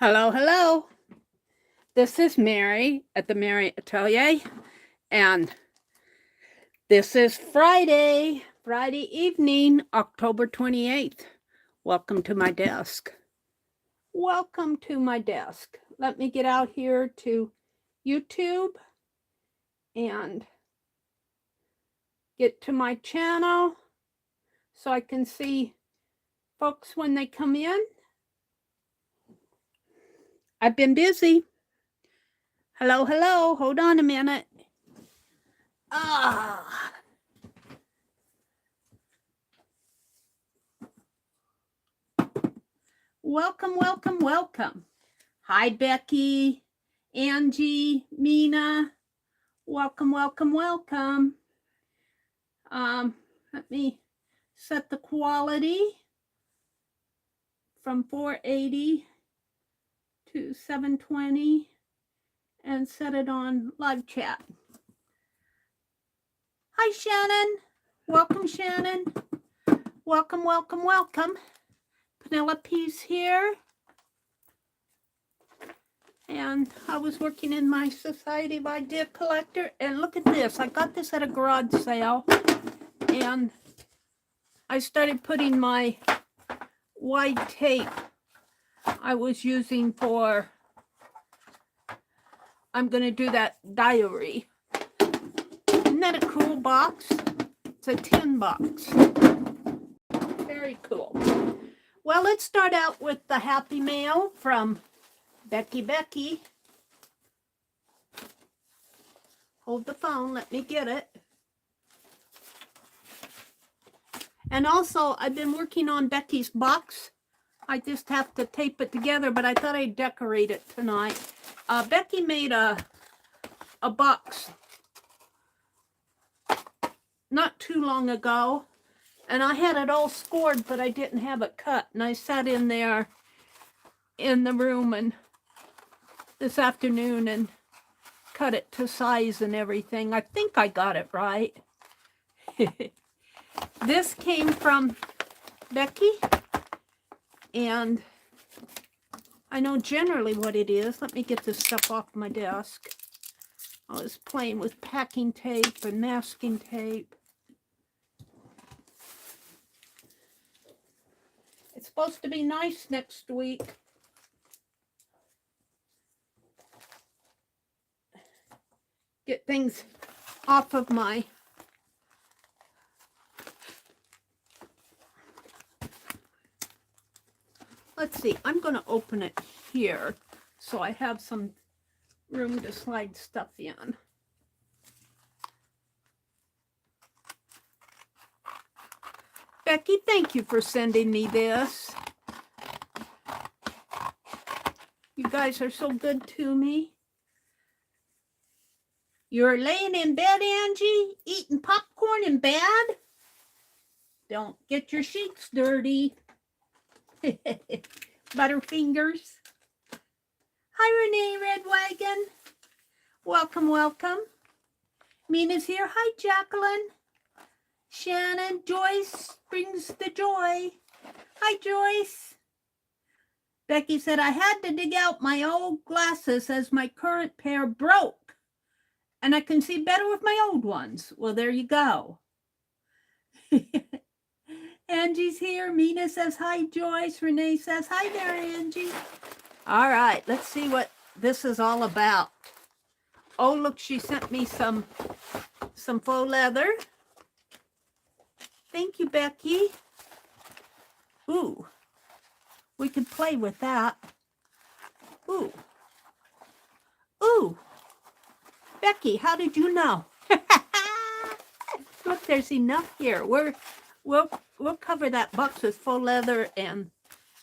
Hello, hello. This is Meri at the Meri Atelier, and this is Friday evening, October 28th. Welcome to my desk. Welcome to my desk. Let me get out here to YouTube and get to my channel so I can see folks when they come in. I've been busy. Hello, hello. Hold on a minute. Welcome, welcome, welcome. Hi, Becky, Angie, Mina. Welcome, welcome, welcome. Let me set the quality from 480 to 720 and set it on live chat. Hi, Shannon. Welcome, Shannon. Welcome, welcome, welcome. Penelope's here. And I was working in my Society of Idea Collector. And look at this. I got this at a garage sale. And I started putting my white tape I was using for, I'm going to do that diary. Isn't that a cool box? It's a tin box. Very cool. Well, let's start out with the happy mail from Becky. Hold the phone. Let me get it. And also, I've been working on Becky's box. I just have to tape it together, but I thought I'd decorate it tonight. Becky made a box not too long ago, and I had it all scored, but I didn't have it cut. And I sat in there in the room and this afternoon and cut it to size and everything. I think I got it right. This came from Becky, and I know generally what it is. Let me get this stuff off my desk. I was playing with packing tape and masking tape. It's supposed to be nice next week. Get things off of my let's see, I'm going to open it here so I have some room to slide stuff in. Becky, thank you for sending me this. You guys are so good to me. You're laying in bed, Angie, eating popcorn in bed? Don't get your sheets dirty. Butterfingers. Hi, Renee Red Wagon. Welcome, welcome. Mina's here. Hi, Jacqueline. Shannon. Joyce brings the joy. Hi, Joyce. Becky said, I had to dig out my old glasses as my current pair broke, and I can see better with my old ones. Well, there you go. Angie's here. Mina says, hi, Joyce. Renee says, hi there, Angie. All right, let's see what this is all about. Oh, look, she sent me some faux leather. Thank you, Becky. Ooh, we could play with that. Ooh. Ooh. Becky, how did you know? Look, there's enough here. We'll cover that box with faux leather and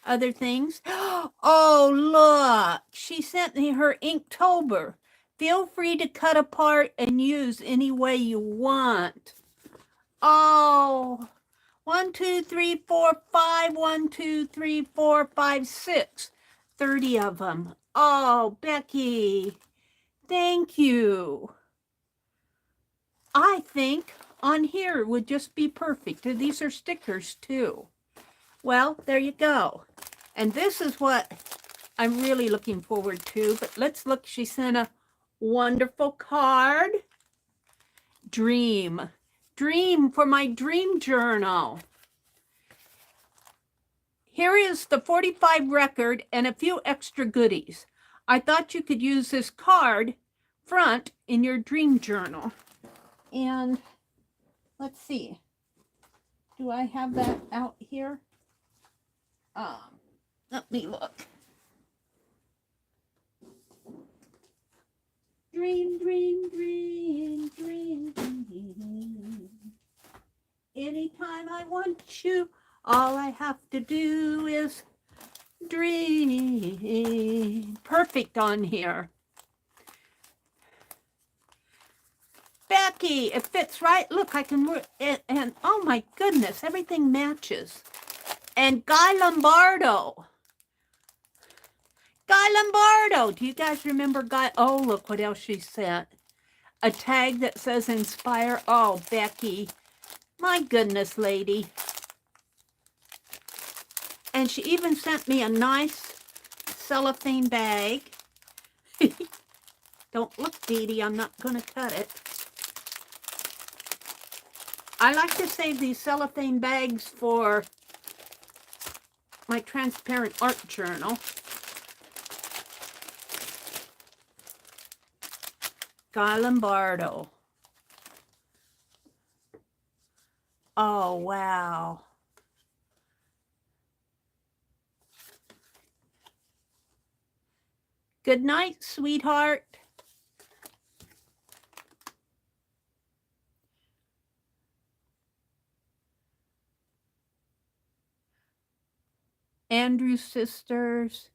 other things. Oh, look. She sent me her Inktober. Feel free to cut apart and use any way you want. Oh, 1, 2, 3, 4, 5. 1, 2, 3, 4, 5, 6. 30 of them. Oh, Becky, thank you. I think on here would just be perfect. These are stickers too. Well, there you go. And this is what I'm really looking forward to. But let's look. She sent a wonderful card. Dream. Dream for my dream journal. Here is the 45 record and a few extra goodies. I thought you could use this card front in your dream journal. And let's see. Do I have that out here? Let me look. Dream, dream, dream, dream, dream. Anytime I want you, all I have to do is dream. Perfect on here. Becky, it fits right. Look, I can, and oh my goodness, everything matches. And Guy Lombardo. Guy Lombardo. Do you guys remember Guy? Oh, look what else she sent. A tag that says inspire. Oh, Becky. My goodness, lady. And she even sent me a nice cellophane bag. Don't look, Dee Dee. I'm not going to cut it. I like to save these cellophane bags for my transparent art journal. Guy Lombardo. Oh, wow. Good night, sweetheart. Andrew's sisters.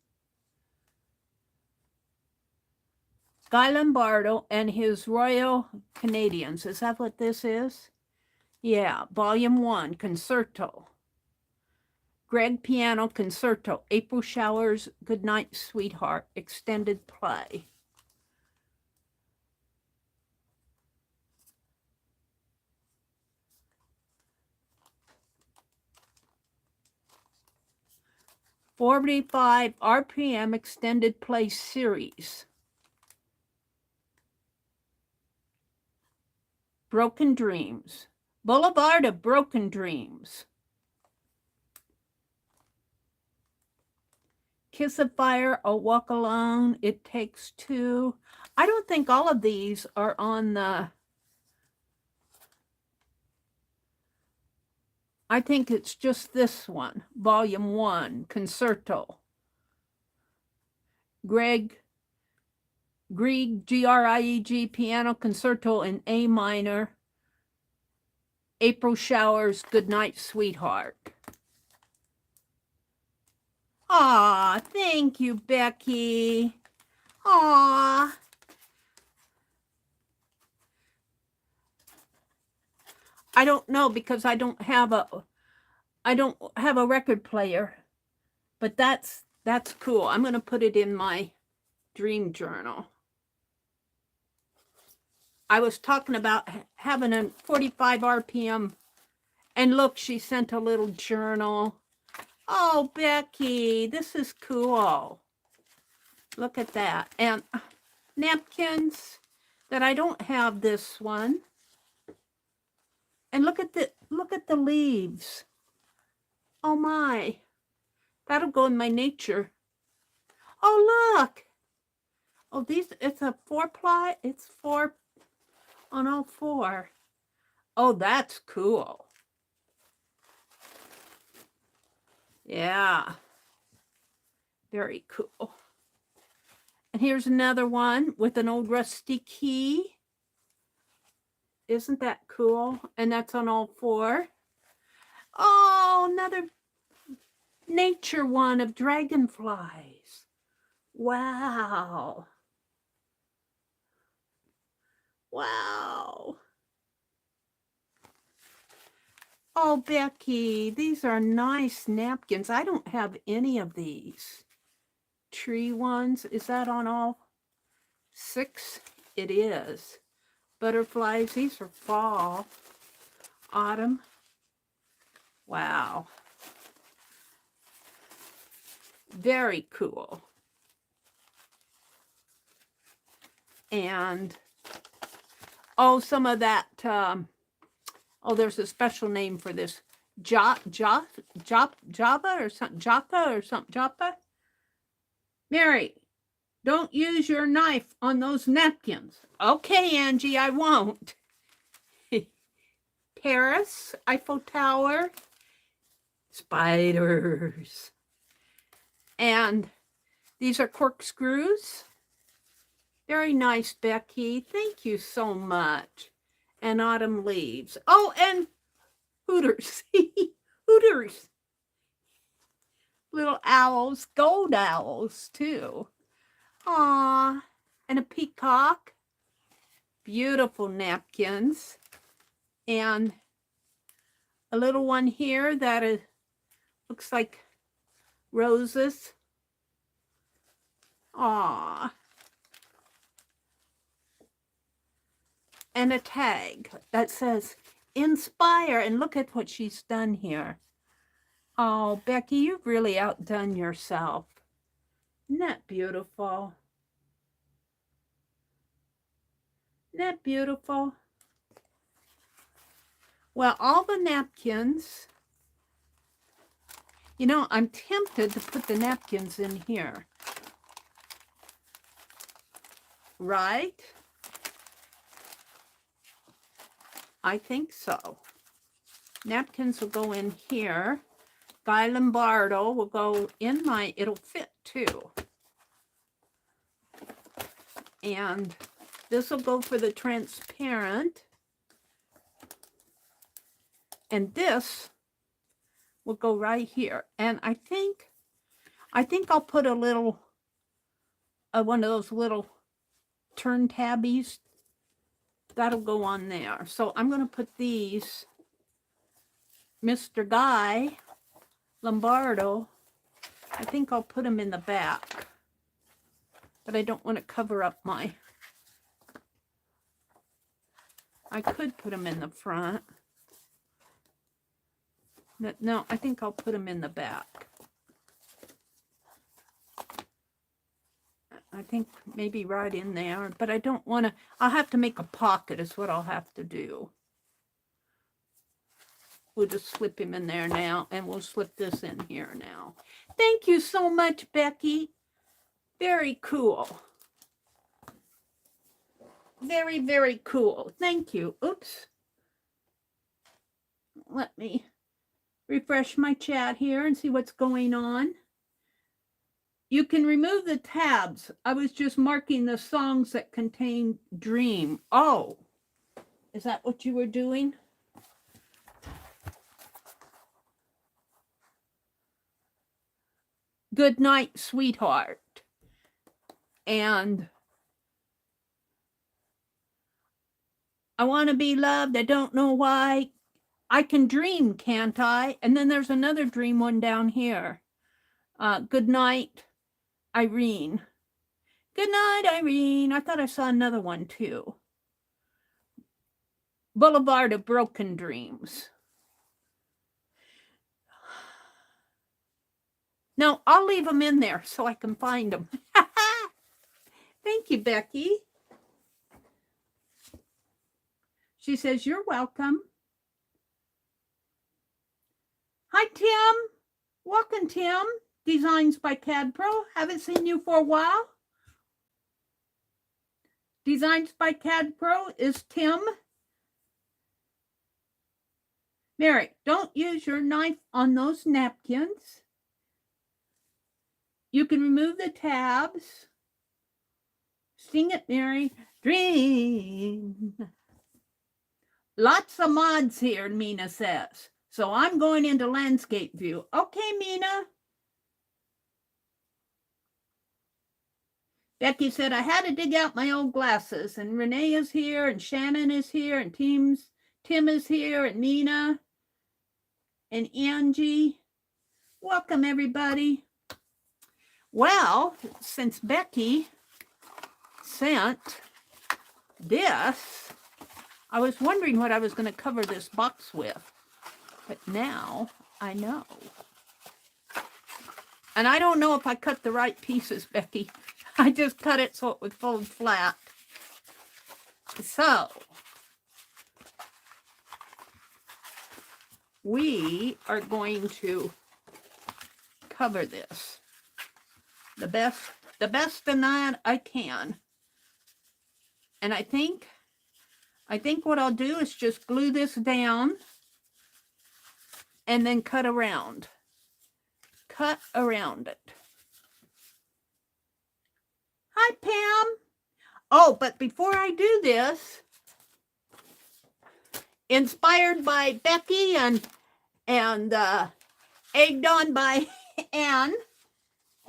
Guy Lombardo and his Royal Canadians. Is that what this is? Yeah, Volume 1, Concerto. Greg Piano Concerto, April Showers, Goodnight Sweetheart, Extended Play. "45 RPM Extended Play Series. Broken Dreams. Boulevard of Broken Dreams. Kiss of Fire, A Walk Alone, It Takes Two. I don't think all of these are on the... I think it's just this one, Volume 1, Concerto. Grieg, G-R-I-E-G, Piano Concerto in A minor. April Showers, Goodnight Sweetheart. Aw, thank you, Becky. Aw. I don't know because I don't have a record player, but that's cool. I'm going to put it in my dream journal. I was talking about having a 45 RPM, and look, she sent a little journal. Oh, Becky, this is cool. Look at that. And napkins that I don't have this one. And look at the leaves. Oh my. That'll go in my nature. Oh, look. Oh, these, it's a 4-ply. It's 4 on all 4. Oh, that's cool. Yeah. Very cool. And here's another one with an old rusty key. Isn't that cool? And that's on all 4. Oh, another nature one of dragonflies. Wow. Wow. Oh, Becky, these are nice napkins. I don't have any of these. Tree ones. Is that on all 6? It is. Butterflies. These are fall. Autumn. Wow. Very cool. And, oh, some of that, oh, there's a special name for this. Java or something, Japa? Meri, don't use your knife on those napkins. Okay, Angie, I won't. Paris, Eiffel Tower, spiders. And these are corkscrews. Very nice, Becky. Thank you so much. And autumn leaves. Oh, and Hooters. Hooters. Little owls, gold owls, too. Aw, and a peacock. Beautiful napkins. And a little one here that is, looks like roses. Aw. And a tag that says, inspire. And look at what she's done here. Oh, Becky, you've really outdone yourself. Isn't that beautiful? Isn't that beautiful? Well, all the napkins, you know, I'm tempted to put the napkins in here. Right? I think so. Napkins will go in here. Guy Lombardo will go in my, it'll fit too. And this will go for the transparent. And this will go right here. And I think I'll put a little, one of those little turn tabbies. That'll go on there. So I'm going to put these, Mr. Guy Lombardo, I think I'll put them in the back. But I don't want to cover up my, I could put them in the front. No, I think I'll put them in the back. I think maybe right in there, but I don't want to, I'll have to make a pocket is what I'll have to do. We'll just slip him in there now, and we'll slip this in here now. Thank you so much, Becky. Very cool. Very, very cool. Thank you. Oops. Let me refresh my chat here and see what's going on. You can remove the tabs. I was just marking the songs that contain dream. Oh, is that what you were doing? Good night, sweetheart. And I want to be loved. I don't know why. I can dream, can't I? And then there's another dream one down here. Good night, Irene. Good night, Irene. I thought I saw another one too. Boulevard of Broken Dreams. No, I'll leave them in there so I can find them. Thank you, Becky. She says, you're welcome. Hi, Tim. Welcome, Tim. Designs by CAD Pro. Haven't seen you for a while. Designs by CAD Pro is Tim. Meri, don't use your knife on those napkins. You can remove the tabs. Sing it, Meri. Dream. Lots of mods here, Mina says. So I'm going into landscape view. Okay, Mina. Becky said, I had to dig out my old glasses. And Renee is here, and Shannon is here, and Tim is here, and Nina, and Angie. Welcome, everybody. Well, since Becky sent this, I was wondering what I was going to cover this box with. But now I know. And I don't know if I cut the right pieces, Becky. I just cut it so it would fold flat. So we are going to cover this the best that I can. And I think what I'll do is just glue this down and then cut around. Cut around it. Hi, Pam. Oh, but before I do this, inspired by Becky and egged on by Anne,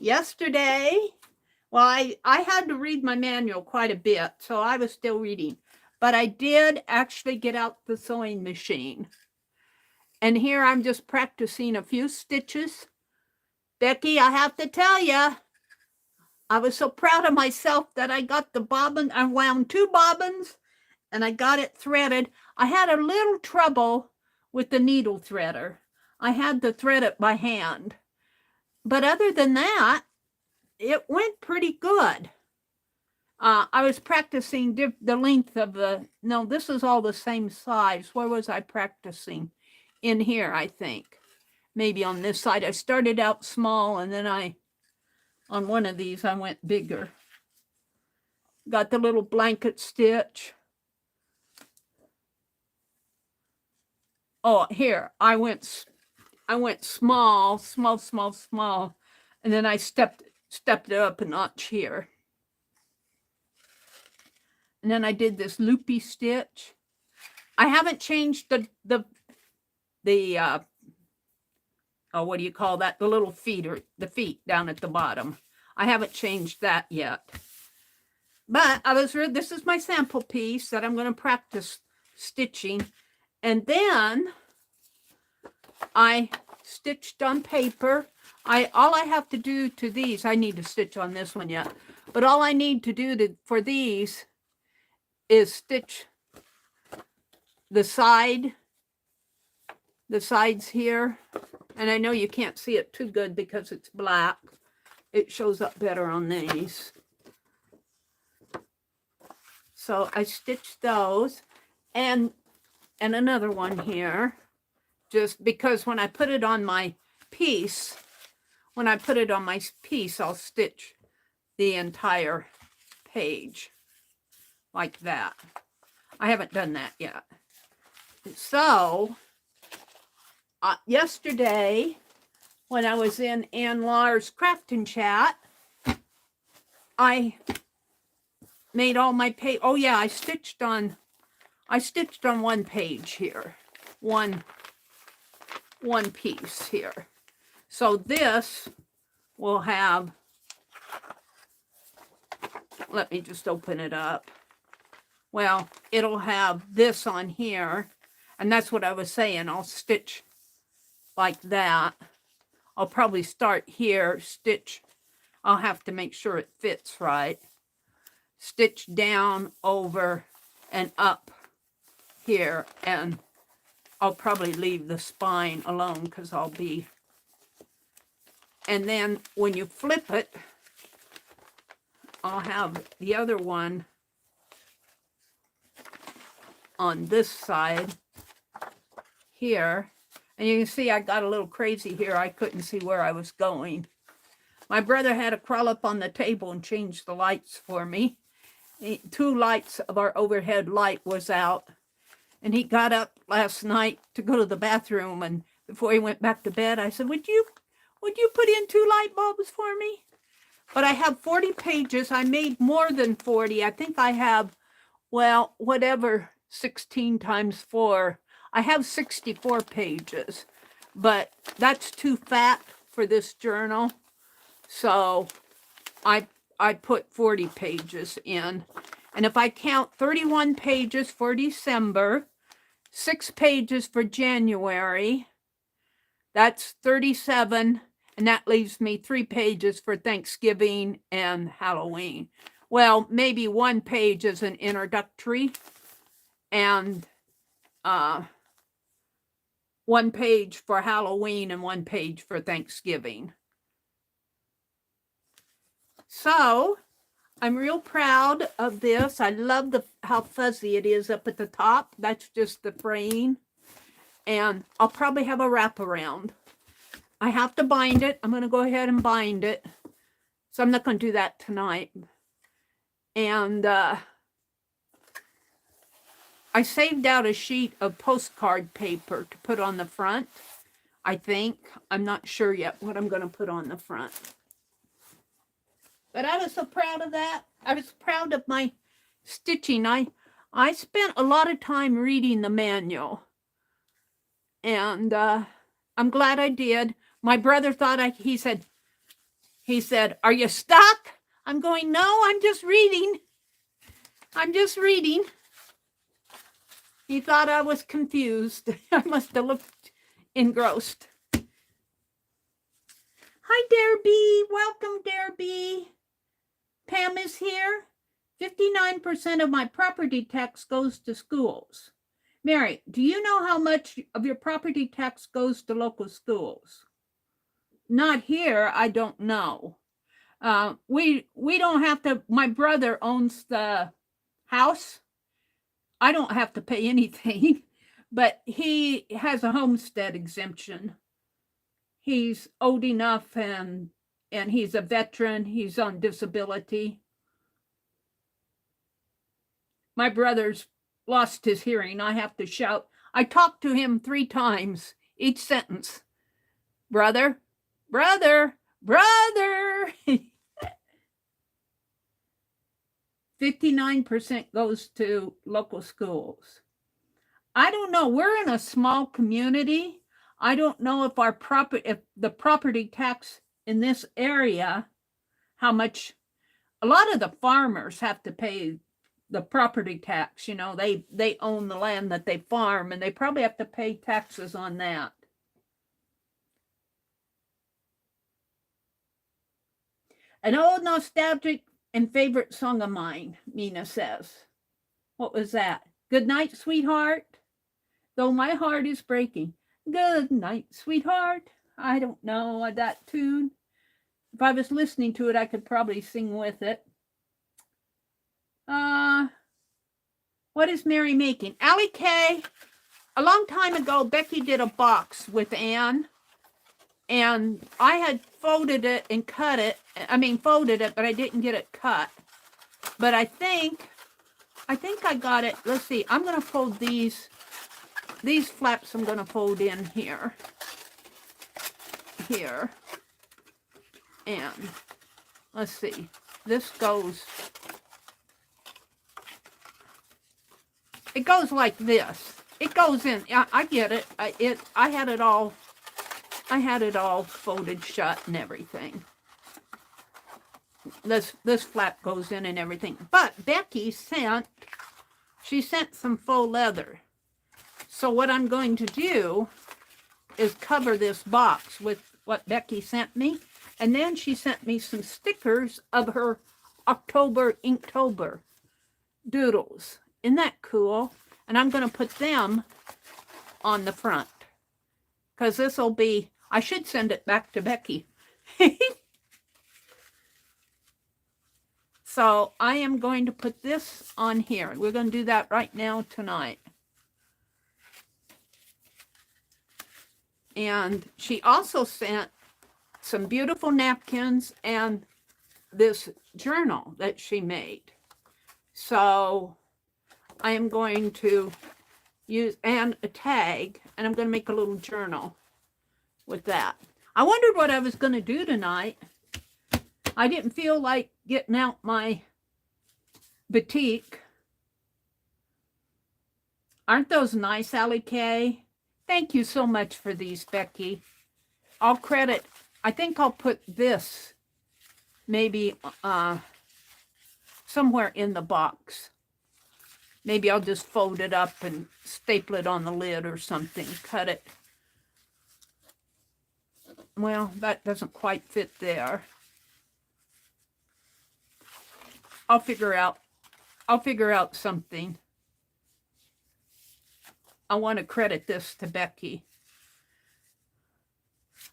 yesterday, well, I had to read my manual quite a bit, so I was still reading. But I did actually get out the sewing machine. And here I'm just practicing a few stitches. Becky, I have to tell you, I was so proud of myself that I got the bobbin. I wound 2 bobbins and I got it threaded. I had a little trouble with the needle threader. I had to thread it by hand. But other than that, it went pretty good. I was practicing the length of the, no, this is all the same size. Where was I practicing? In here, I think. Maybe on this side. I started out small and then on one of these, I went bigger. Got the little blanket stitch. Oh, here, I went small, and then I stepped it up a notch here. And then I did this loopy stitch. I haven't changed the oh, what do you call that? The little feet, or the feet down at the bottom. I haven't changed that yet. But this is my sample piece that I'm going to practice stitching. And then I stitched on paper. All I have to do to these, I need to stitch on this one yet, but all I need to do for these is stitch the sides here. And I know you can't see it too good because it's black. It shows up better on these. So I stitched those and another one here, just because when I put it on my piece, I'll stitch the entire page like that. I haven't done that yet. So yesterday, when I was in Ann Lahr's crafting chat, I made all my page. Oh yeah, I stitched on one page here, one piece here. So this will have, let me just open it up. Well, it'll have this on here, and that's what I was saying. I'll stitch like that. I'll probably start here, stitch. I'll have to make sure it fits right. Stitch down, over, and up here, and I'll probably leave the spine alone because I'll be. And then when you flip it, I'll have the other one on this side here. And you can see I got a little crazy here. I couldn't see where I was going. My brother had to crawl up on the table and change the lights for me. 2 lights of our overhead light was out. And he got up last night to go to the bathroom. And before he went back to bed, I said, would you put in 2 light bulbs for me? But I have 40 pages. I made more than 40. I think I have, well, whatever, 16 times 4. I have 64 pages, but that's too fat for this journal. So I put 40 pages in. And if I count 31 pages for December, 6 pages for January, that's 37. And that leaves me 3 pages for Thanksgiving and Halloween. Well, maybe 1 page is an introductory, and 1 page for Halloween and 1 page for Thanksgiving. So I'm real proud of this. I love how fuzzy it is up at the top. That's just the frame. And I'll probably have a wraparound. I have to bind it. I'm going to go ahead and bind it. So I'm not going to do that tonight. And I saved out a sheet of postcard paper to put on the front. I think. I'm not sure yet what I'm going to put on the front. But I was so proud of that. I was proud of my stitching. I spent a lot of time reading the manual. And I'm glad I did. My brother thought he said, "Are you stuck?" I'm going, "No, I'm just reading. I'm just reading." He thought I was confused. I must have looked engrossed. Hi, Derby. Welcome, Derby. Pam is here. 59% of my property tax goes to schools. Mary, do you know how much of your property tax goes to local schools? Not here, I don't know. We don't have to, my brother owns the house. I don't have to pay anything, but he has a homestead exemption. He's old enough and he's a veteran. He's on disability. My brother's lost his hearing. I have to shout. I talked to him 3 times each sentence. Brother, brother, brother. 59% goes to local schools. I don't know. We're in a small community. I don't know if if the property tax in this area, how much. A lot of the farmers have to pay the property tax. You know, they own the land that they farm, and they probably have to pay taxes on that. An old nostalgic and favorite song of mine, Mina says. What was that? Good night, sweetheart. Though my heart is breaking. Good night, sweetheart. I don't know that tune. If I was listening to it, I could probably sing with it. What is Mary making? Allie K. A long time ago, Becky did a box with Anne, and I had folded it and cut it. I mean, folded it, but I didn't get it cut. But I think I got it. Let's see. I'm going to fold these flaps. I'm going to fold in here. And let's see. This goes. It goes like this. It goes in. I get it. I had it all folded shut and everything. This flap goes in and everything. But Becky sent some faux leather. So what I'm going to do is cover this box with what Becky sent me. And then she sent me some stickers of her Inktober doodles. Isn't that cool? And I'm going to put them on the front. Because this will be, I should send it back to Becky. So I am going to put this on here. We're going to do that right now tonight. And she also sent some beautiful napkins and this journal that she made. So I am going to use and a tag, and I'm going to make a little journal with that. I wondered what I was going to do tonight. I didn't feel like getting out my batik. Aren't those nice, Allie K? Thank you so much for these, Becky. I'll credit, I think I'll put this maybe somewhere in the box. Maybe I'll just fold it up and staple it on the lid or something, cut it. Well, that doesn't quite fit there. I'll figure out something. I want to credit this to Becky.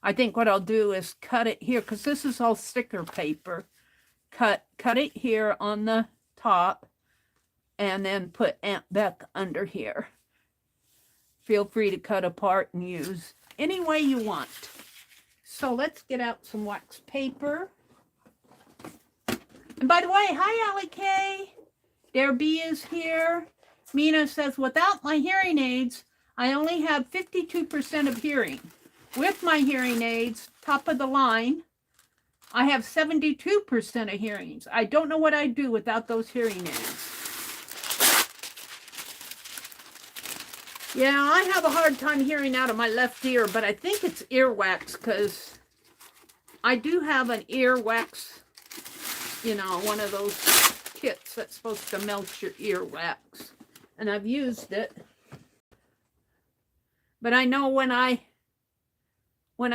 I think what I'll do is cut it here, because this is all sticker paper. cut it here on the top, and then put Aunt Beck under here. Feel free to cut apart and use any way you want. So let's get out some wax paper. And by the way, hi Allie K. Dare B is here. Mina says, without my hearing aids, I only have 52% of hearing. With my hearing aids, top of the line, I have 72% of hearings. I don't know what I'd do without those hearing aids. Yeah, I have a hard time hearing out of my left ear, but I think it's earwax because I do have an earwax, you know, one of those kits that's supposed to melt your earwax. And I've used it. But I know when I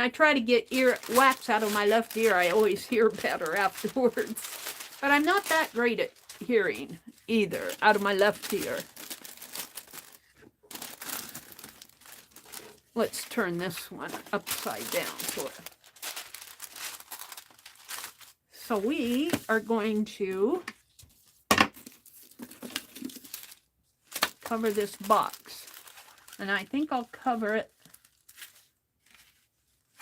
try to get wax out of my left ear, I always hear better afterwards. But I'm not that great at hearing either out of my left ear. Let's turn this one upside down. So we are going to cover this box. And I think I'll cover it.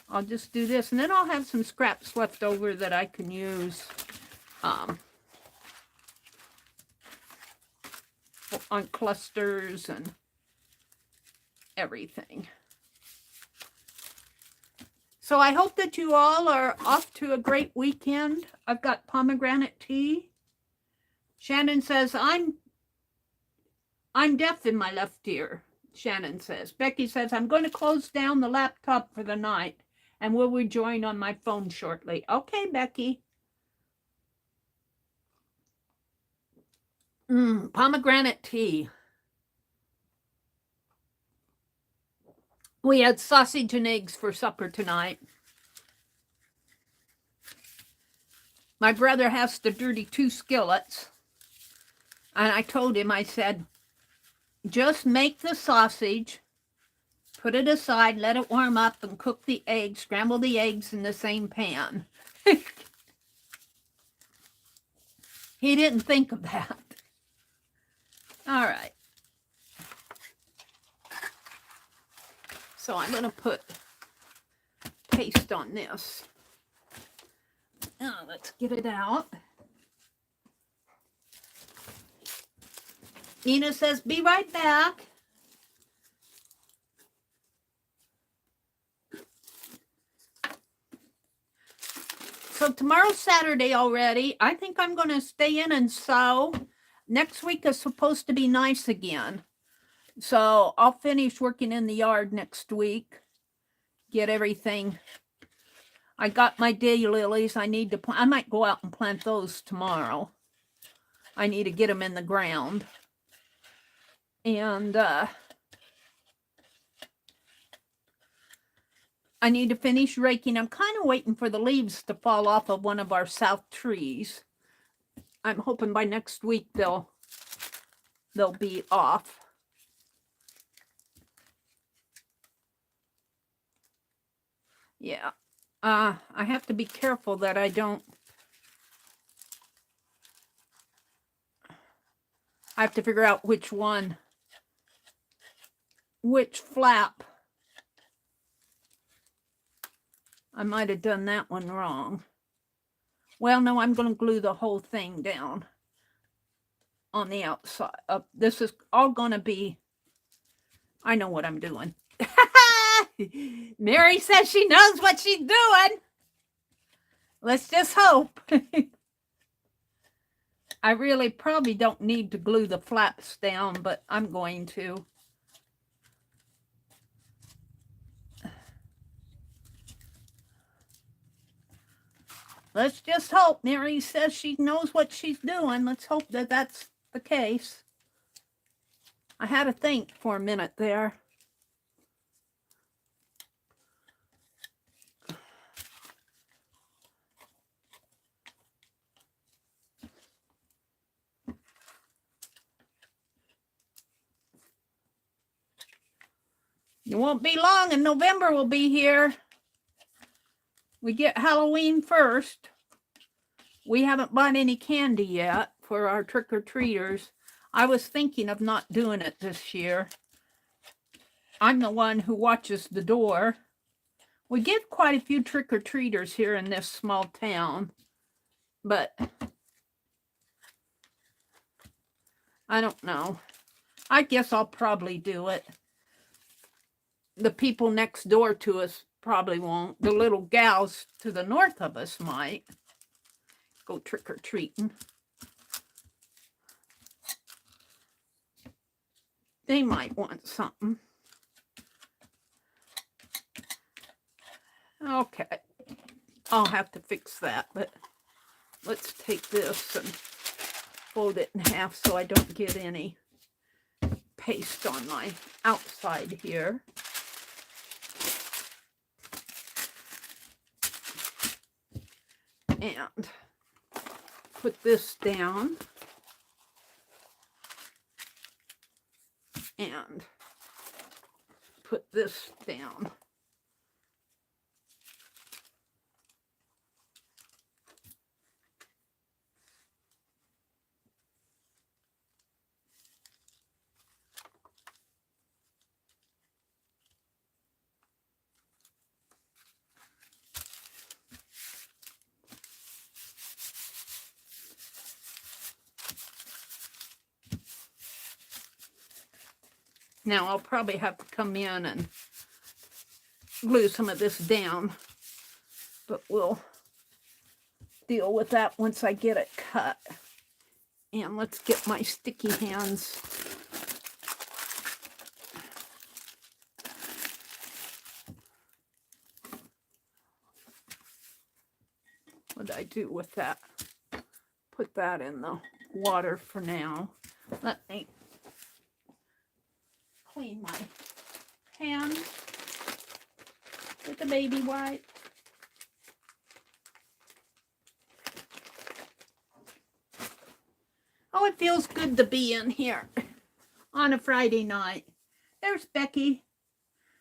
I'll just do this, and then I'll have some scraps left over that I can use on clusters and everything. So I hope that you all are off to a great weekend. I've got pomegranate tea. Shannon says, I'm deaf in my left ear, Shannon says. Becky says, I'm going to close down the laptop for the night and will rejoin on my phone shortly. Okay, Becky. Pomegranate tea. We had sausage and eggs for supper tonight. My brother has to dirty 2 skillets. And I told him, I said, just make the sausage, put it aside, let it warm up, and cook the eggs, scramble the eggs in the same pan. He didn't think of that. All right. So I'm going to put paste on this. Now let's get it out. Nina says, be right back. So tomorrow's Saturday already. I think I'm going to stay in and sew. Next week is supposed to be nice again. So I'll finish working in the yard next week. Get everything. I got my daylilies. I need to plant. I might go out and plant those tomorrow. I need to get them in the ground. And I need to finish raking. I'm kind of waiting for the leaves to fall off of one of our south trees. I'm hoping by next week they'll be off. Yeah. I have to be careful that I don't. I have to figure out which flap. I might have done that one wrong. Well, no, I'm going to glue the whole thing down on the outside. This is all going to be, I know what I'm doing. Meri says she knows what she's doing. Let's just hope. I really probably don't need to glue the flaps down, but I'm going to. Let's just hope. Meri says she knows what she's doing. Let's hope that that's the case. I had to think for a minute there. It won't be long and November will be here. We get Halloween first. we haven't bought any candy yet for our trick-or-treaters. I was thinking of not doing it this year. I'm the one who watches the door. We get quite a few trick-or-treaters here in this small town, but I don't know. I guess I'll probably do it. The people next door to us probably won't. The little gals to the north of us might go trick-or-treating. They might want something. Okay, I'll have to fix that, but let's take this and fold it in half so I don't get any paste on my outside here. And put this down. And put this down. Now I'll probably have to come in and glue some of this down, but we'll deal with that once I get it cut. And let's get my sticky hands. What did I do with that? Put that in the water for now. Let me clean my hands with a baby wipe. Oh, it feels good to be in here on a Friday night. There's Becky.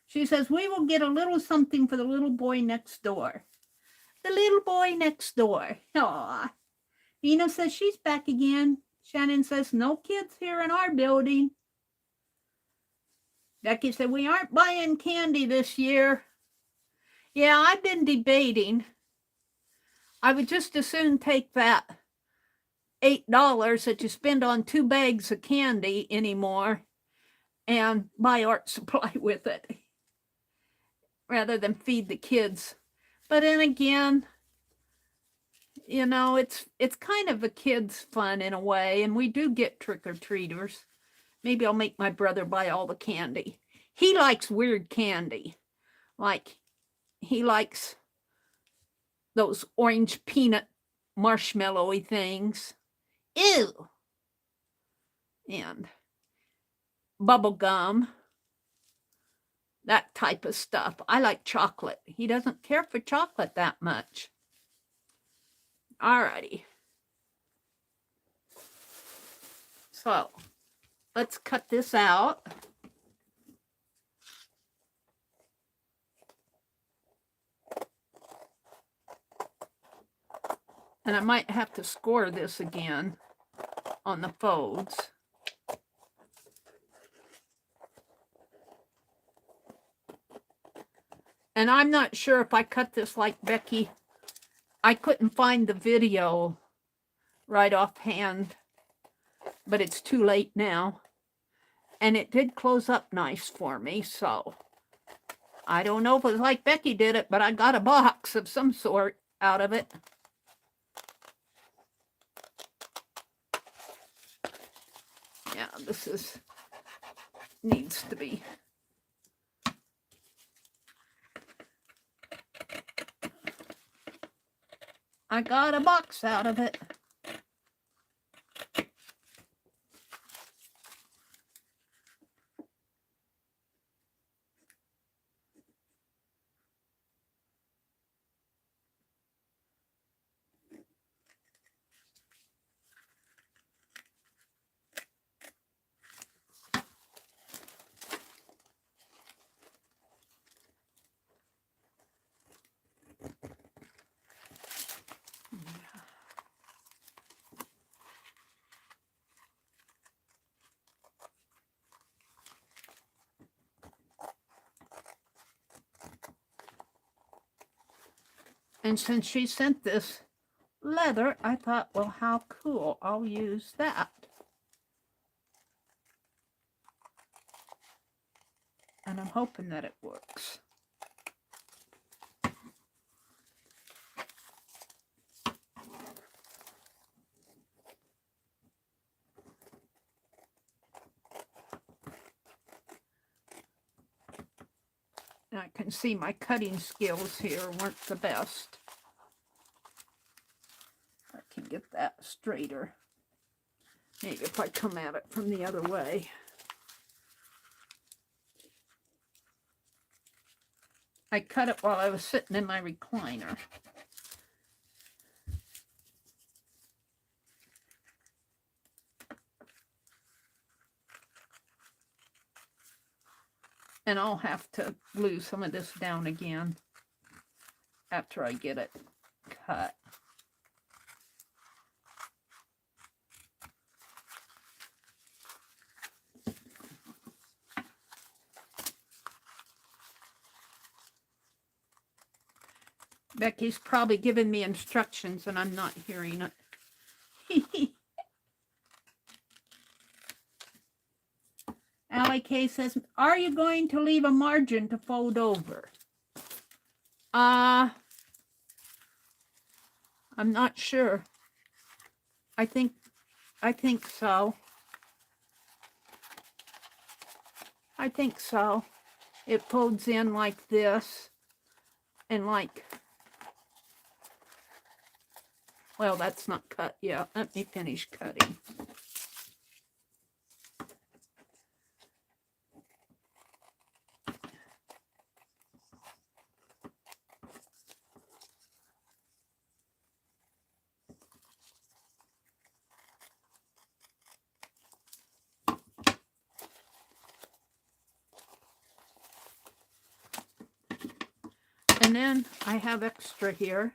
She says, we will get a little something for the little boy next door. The little boy next door. Aw. Nina says she's back again. Shannon says, no kids here in our building. Becky said, we aren't buying candy this year. Yeah, I've been debating. I would just as soon take that $8 that you spend on 2 bags of candy anymore and buy art supply with it rather than feed the kids. But then again, you know, it's kind of a kid's fun in a way, and we do get trick-or-treaters. Maybe I'll make my brother buy all the candy. He likes weird candy. Like, he likes those orange peanut marshmallowy things. Ew! And bubble gum. That type of stuff. I like chocolate. He doesn't care for chocolate that much. Alrighty. So, let's cut this out. And I might have to score this again on the folds. And I'm not sure if I cut this like Becky. I couldn't find the video right offhand, but it's too late now. And it did close up nice for me, so I don't know if it was like Becky did it, but I got a box of some sort out of it. Yeah, this needs to be. I got a box out of it. And since she sent this leather, I thought, well, how cool. I'll use that. And I'm hoping that it works. I can see my cutting skills here weren't the best. I can get that straighter. Maybe if I come at it from the other way. I cut it while I was sitting in my recliner. And I'll have to glue some of this down again after I get it cut. Becky's probably giving me instructions and I'm not hearing it. Allie K says, are you going to leave a margin to fold over? I'm not sure. I think so. I think so. It folds in like this and like, well, that's not cut yet. Let me finish cutting. And then I have extra here.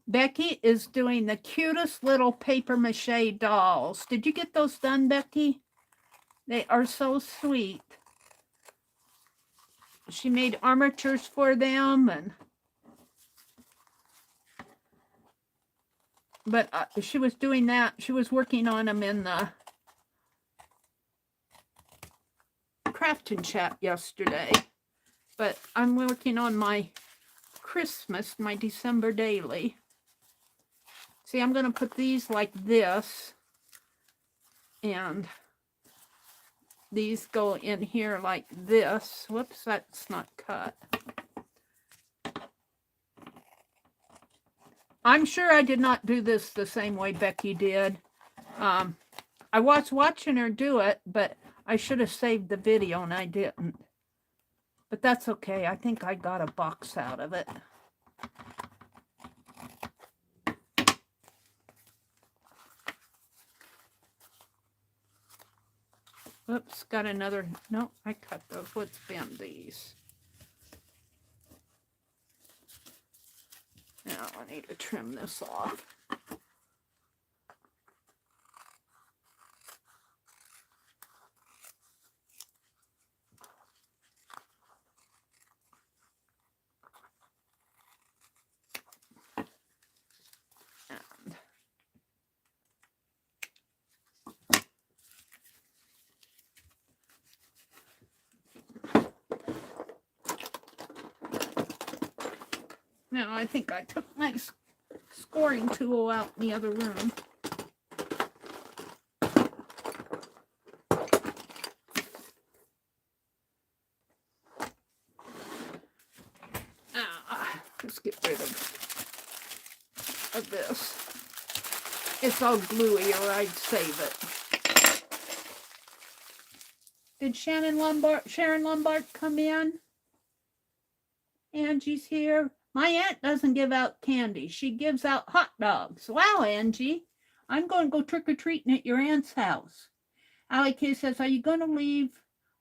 Becky is doing the cutest little paper mache dolls. Did you get those done, Becky? They are so sweet. She made armatures for them, but she was doing that. She was working on them in the crafting chat yesterday. But I'm working on my Christmas, my December daily. See, I'm going to put these like this, and these go in here like this. Whoops, that's not cut. I'm sure I did not do this the same way Becky did. I was watching her do it, but I should have saved the video and I didn't. But that's okay. I think I got a box out of it. Oops, got another. No, I cut those. Let's bend these. Now I need to trim this off. Now I think I took my scoring tool out in the other room. Let's get rid of this. It's all gluey, or I'd save it. Did Sharon Lombard come in? Angie's here. My aunt doesn't give out candy. She gives out hot dogs. Wow, Angie. I'm going to go trick-or-treating at your aunt's house. Allie K says, are you going to leave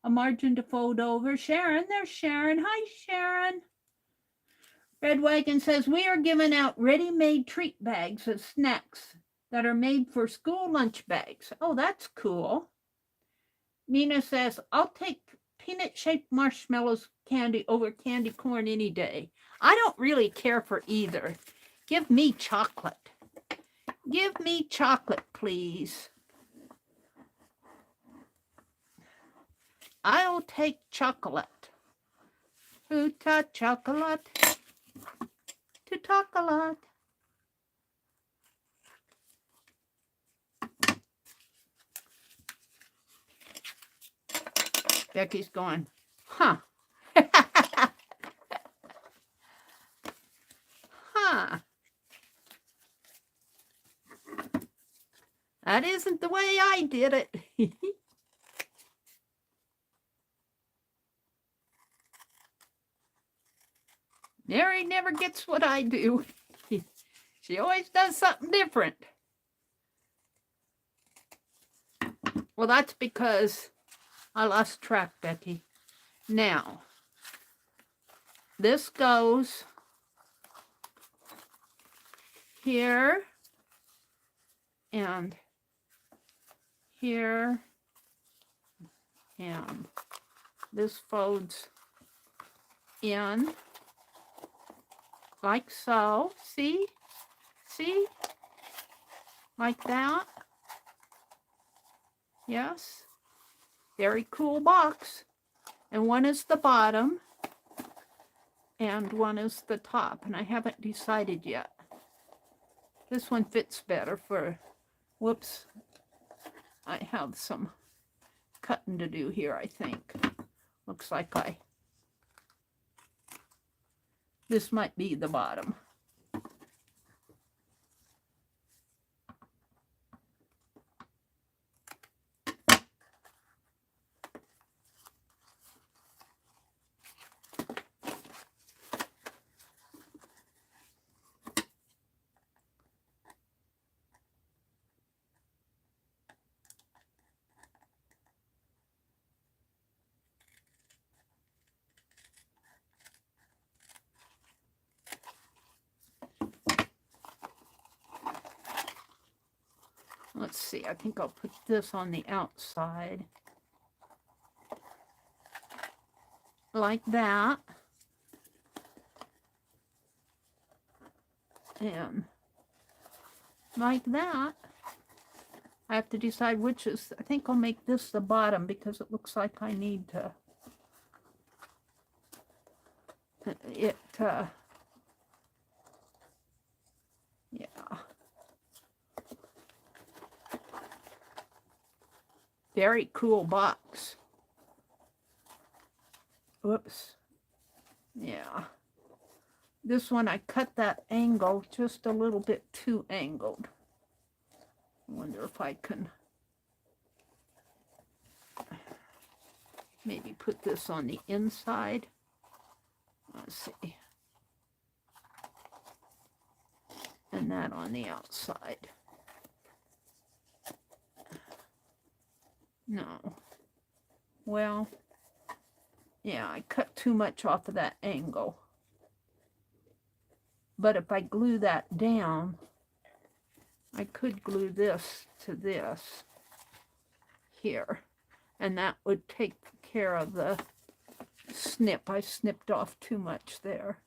a margin to fold over? Sharon, there's Sharon. Hi, Sharon. Red Wagon says, we are giving out ready-made treat bags of snacks that are made for school lunch bags. Oh, that's cool. Mina says, I'll take peanut-shaped marshmallows candy over candy corn any day. I don't really care for either. Give me chocolate. Give me chocolate, please. I'll take chocolate. Hoota chocolate. To talk a lot. Becky's going, huh. Huh. That isn't the way I did it. Meri never gets what I do. She always does something different. Well, that's because I lost track, Becky. Now, this goes here and here, and this folds in like so. See? See? Like that. Yes. Very cool box. And one is the bottom and one is the top. And I haven't decided yet. This one fits better for, whoops, I have some cutting to do here, I think. Looks like this might be the bottom. Let's see, I think I'll put this on the outside. Like that. And like that. I have to decide which is, I think I'll make this the bottom because it looks like I need to, yeah. Very cool box. Whoops. Yeah. This one, I cut that angle just a little bit too angled. I wonder if I can maybe put this on the inside. Let's see. And that on the outside. No. Well, yeah, I cut too much off of that angle. But if I glue that down, I could glue this to this here. And that would take care of the snip. I snipped off too much there.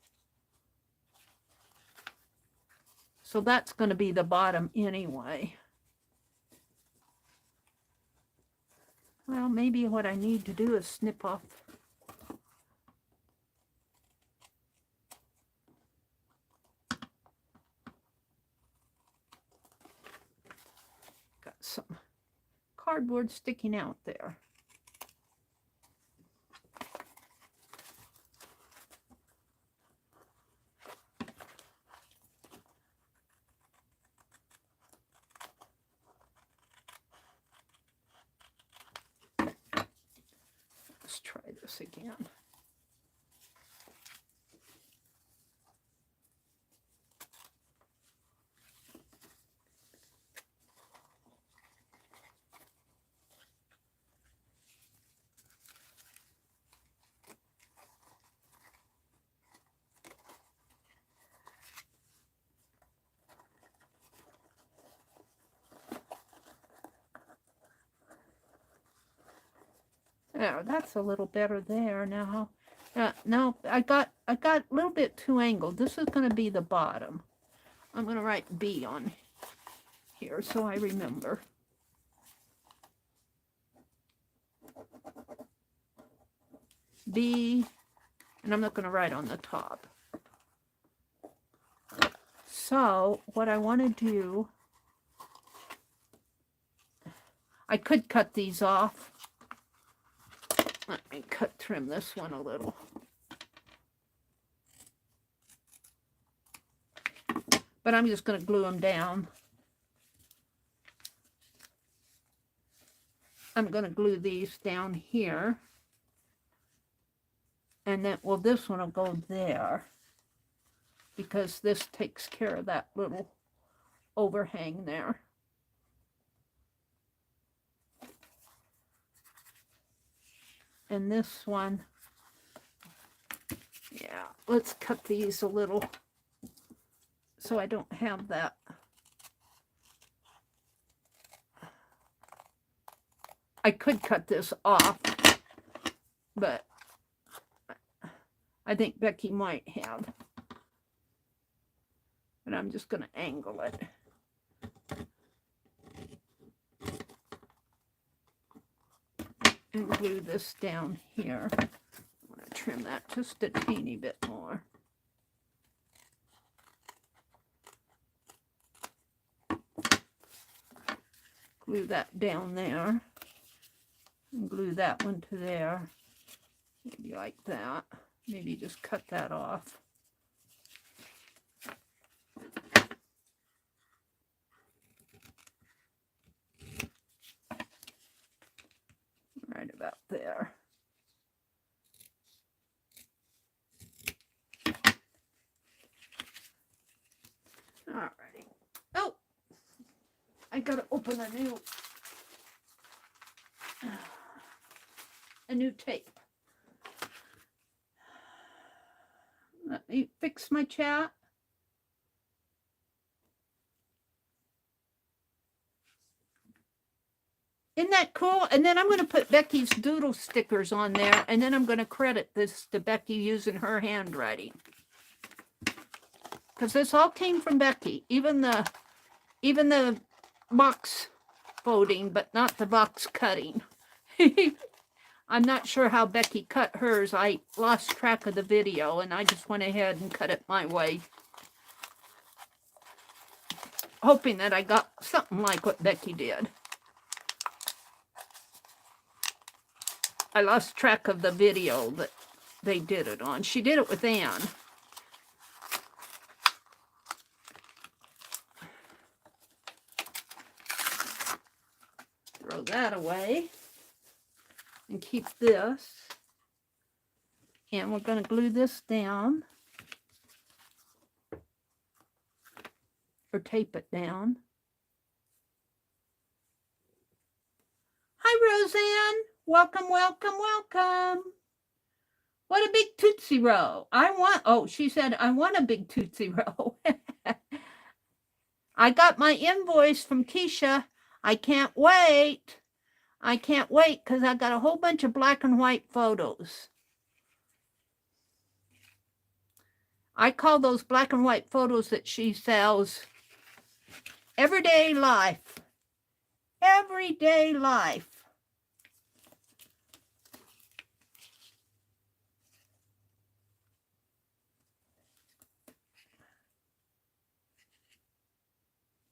So that's going to be the bottom anyway. Well, maybe what I need to do is snip off. Got some cardboard sticking out there. Let's try this again. There, that's a little better there now. No, I got a little bit too angled. This is going to be the bottom. I'm going to write B on here so I remember. B, and I'm not going to write on the top. So what I want to do, I could cut these off. Let me trim this one a little. But I'm just going to glue them down. I'm going to glue these down here. And then, well, this one will go there, because this takes care of that little overhang there. And this one, yeah, let's cut these a little so I don't have that. I could cut this off, but I think Becky might have. But I'm just going to angle it. And glue this down here. I'm going to trim that just a teeny bit more. Glue that down there. And glue that one to there. Maybe like that. Maybe just cut that off. Right about there. Alrighty. Oh, I gotta open a new tape. Let me fix my chat. Isn't that cool? And then I'm going to put Becky's doodle stickers on there, and then I'm going to credit this to Becky using her handwriting. Because this all came from Becky, even the box folding, but not the box cutting. I'm not sure how Becky cut hers. I lost track of the video, and I just went ahead and cut it my way, hoping that I got something like what Becky did. I lost track of the video that they did it on. She did it with Anne. Throw that away. And keep this. And we're going to glue this down. Or tape it down. Hi, Roseanne. Welcome, welcome, welcome. What a big Tootsie Roll. Oh, she said, I want a big Tootsie Roll. I got my invoice from Keisha. I can't wait. I can't wait because I got a whole bunch of black and white photos. I call those black and white photos that she sells everyday life. Everyday life.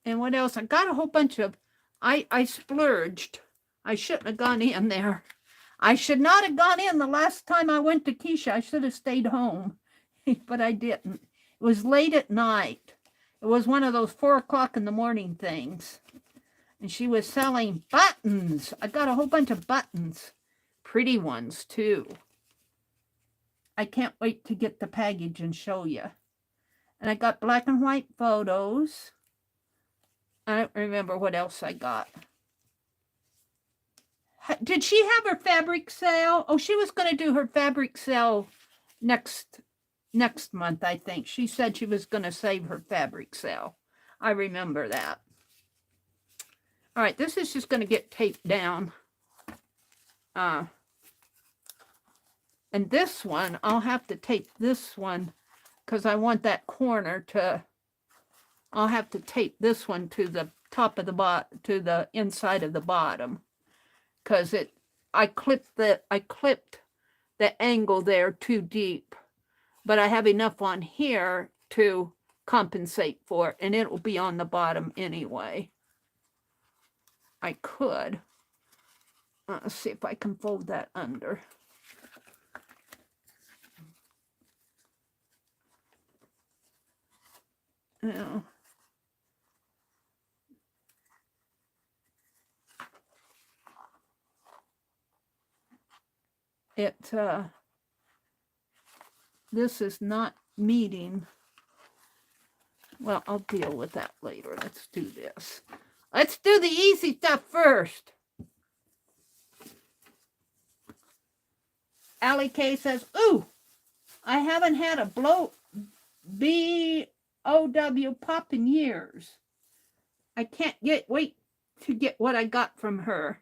And what else? I got a whole bunch of, I splurged. I shouldn't have gone in there. I should not have gone in the last time I went to Keisha. I should have stayed home, but I didn't. It was late at night. It was one of those 4 o'clock in the morning things. And she was selling buttons. I got a whole bunch of buttons. Pretty ones, too. I can't wait to get the package and show you. And I got black and white photos. I don't remember what else I got. Did she have her fabric sale? Oh, she was going to do her fabric sale next month, I think. She said she was going to save her fabric sale. I remember that. All right, this is just going to get taped down. And this one, I'll have to tape this one because I want that corner to, I'll have to tape this one to the top of the to the inside of the bottom, because I clipped the angle there too deep, but I have enough on here to compensate for it, and it will be on the bottom anyway. I could. Let's see if I can fold that under. Yeah. This is not meeting. Well, I'll deal with that later. Let's do this. Let's do the easy stuff first. Allie K says, ooh, I haven't had a BOW pop in years. I can't wait to get what I got from her,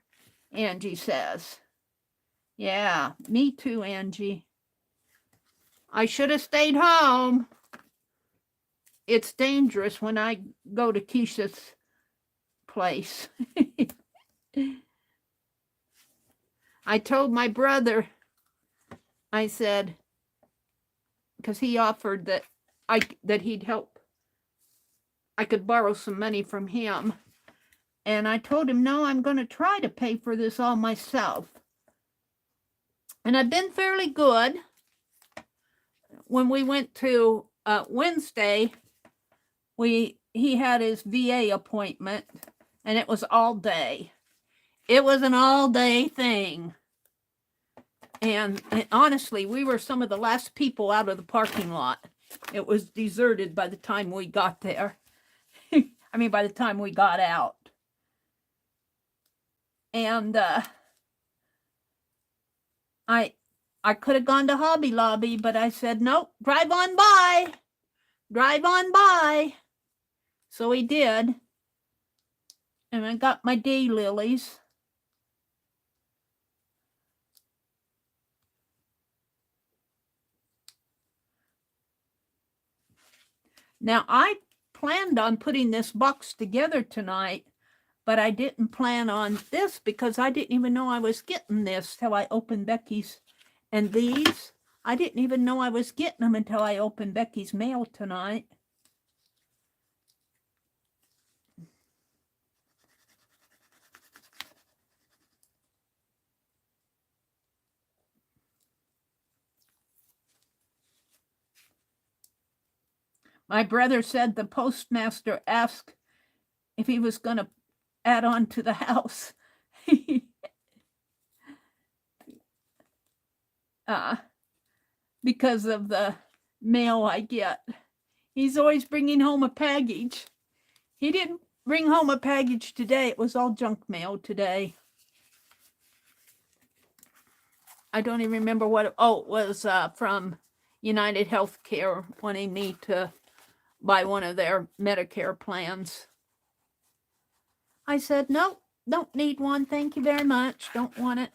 Angie says. Yeah, me too, Angie. I should have stayed home. It's dangerous when I go to Keisha's place. I told my brother, I said, because he offered that he'd help. I could borrow some money from him. And I told him, no, I'm going to try to pay for this all myself. And I've been fairly good. When we went to Wednesday, he had his VA appointment, and it was all day. It was an all-day thing. And honestly, we were some of the last people out of the parking lot. It was deserted by the time we got there. I mean, by the time we got out. And I could have gone to Hobby Lobby, but I said, nope, drive on by. Drive on by. So he did. And I got my daylilies. Now, I planned on putting this box together tonight, but I didn't plan on this because I didn't even know I was getting this till I opened Becky's. And these, I didn't even know I was getting them until I opened Becky's mail tonight. My brother said the postmaster asked if he was going to add on to the house. Because of the mail I get. He's always bringing home a package. He didn't bring home a package today. It was all junk mail today. I don't even remember what it was from United Healthcare wanting me to buy one of their Medicare plans. I said, nope, don't need one. Thank you very much. Don't want it.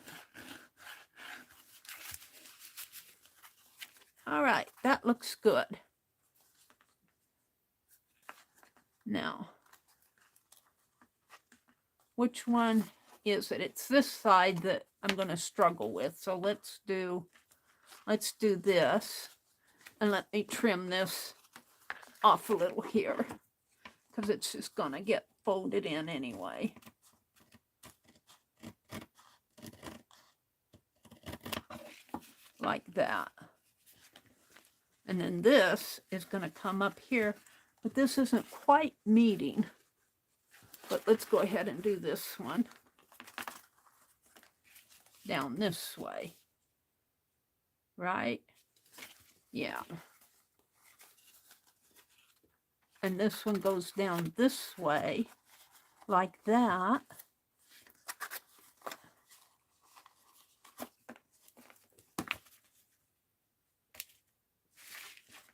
All right, that looks good. Now, which one is it? It's this side that I'm going to struggle with. So let's do this. And let me trim this off a little here, because it's just going to get folded in anyway. Like that. And then this is going to come up here, but this isn't quite meeting. But let's go ahead and do this one down this way. Right? Yeah. And this one goes down this way, like that.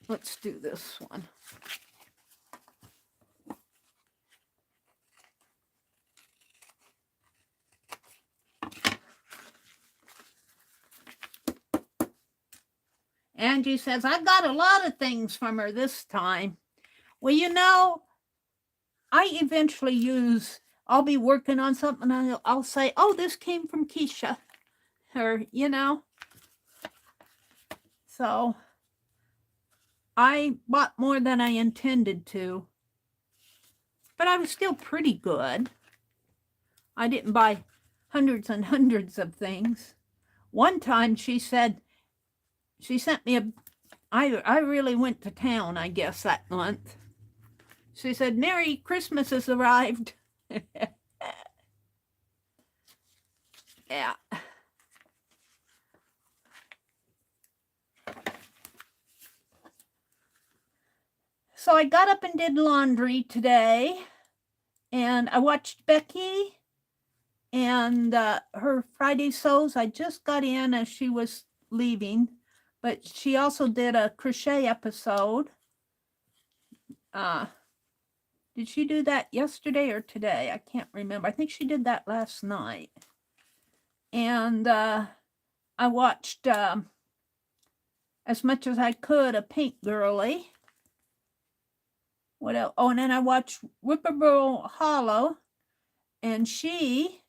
Let's do this one. Angie says, I got a lot of things from her this time. Well, you know, I eventually I'll be working on something and I'll say, oh, this came from Keisha. Or, you know. So I bought more than I intended to. But I was still pretty good. I didn't buy hundreds and hundreds of things. One time she sent me I really went to town, I guess, that month. She said, Meri, Christmas has arrived. Yeah. So I got up and did laundry today, and I watched Becky and her Friday sews. I just got in as she was leaving, but she also did a crochet episode. Did she do that yesterday or today? I can't remember. I think she did that last night. And I watched, as much as I could, a Pink Girly. What else? Oh, and then I watched Whippoorwill Hollow, and she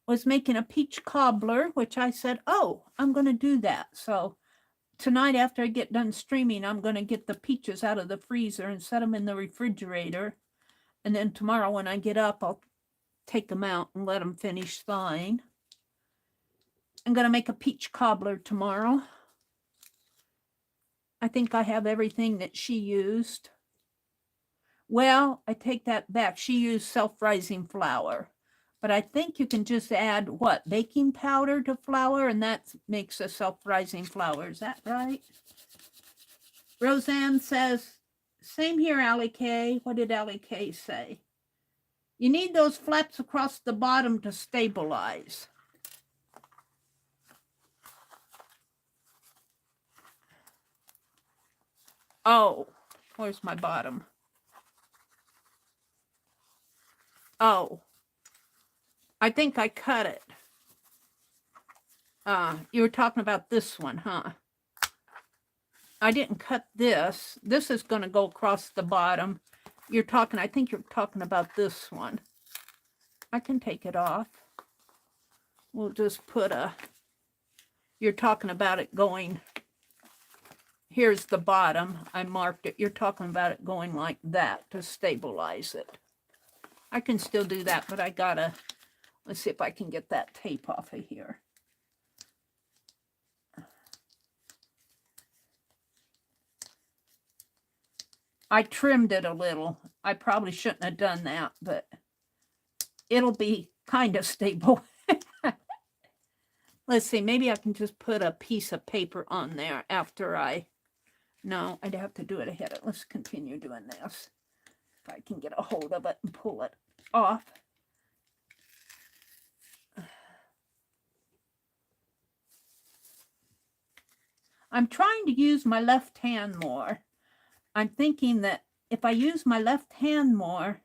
was making a peach cobbler, which I said, oh, I'm going to do that. So tonight, after I get done streaming, I'm going to get the peaches out of the freezer and set them in the refrigerator. And then tomorrow when I get up, I'll take them out and let them finish thawing. I'm going to make a peach cobbler tomorrow. I think I have everything that she used. Well, I take that back. She used self-rising flour. But I think you can just add, what, baking powder to flour, and that makes a self-rising flour. Is that right? Roseanne says, same here, Allie K. What did Allie K say? You need those flaps across the bottom to stabilize. Oh, where's my bottom? Oh, I think I cut it. You were talking about this one, huh? I didn't cut this. This is going to go across the bottom. I think you're talking about this one. I can take it off. We'll just put you're talking about it going, here's the bottom. I marked it. You're talking about it going like that to stabilize it. I can still do that, but let's see if I can get that tape off of here. I trimmed it a little. I probably shouldn't have done that, but it'll be kind of stable. Let's see, maybe I can just put a piece of paper on there after no, I'd have to do it ahead. Let's continue doing this. If I can get a hold of it and pull it off. I'm trying to use my left hand more. I'm thinking that if I use my left hand more,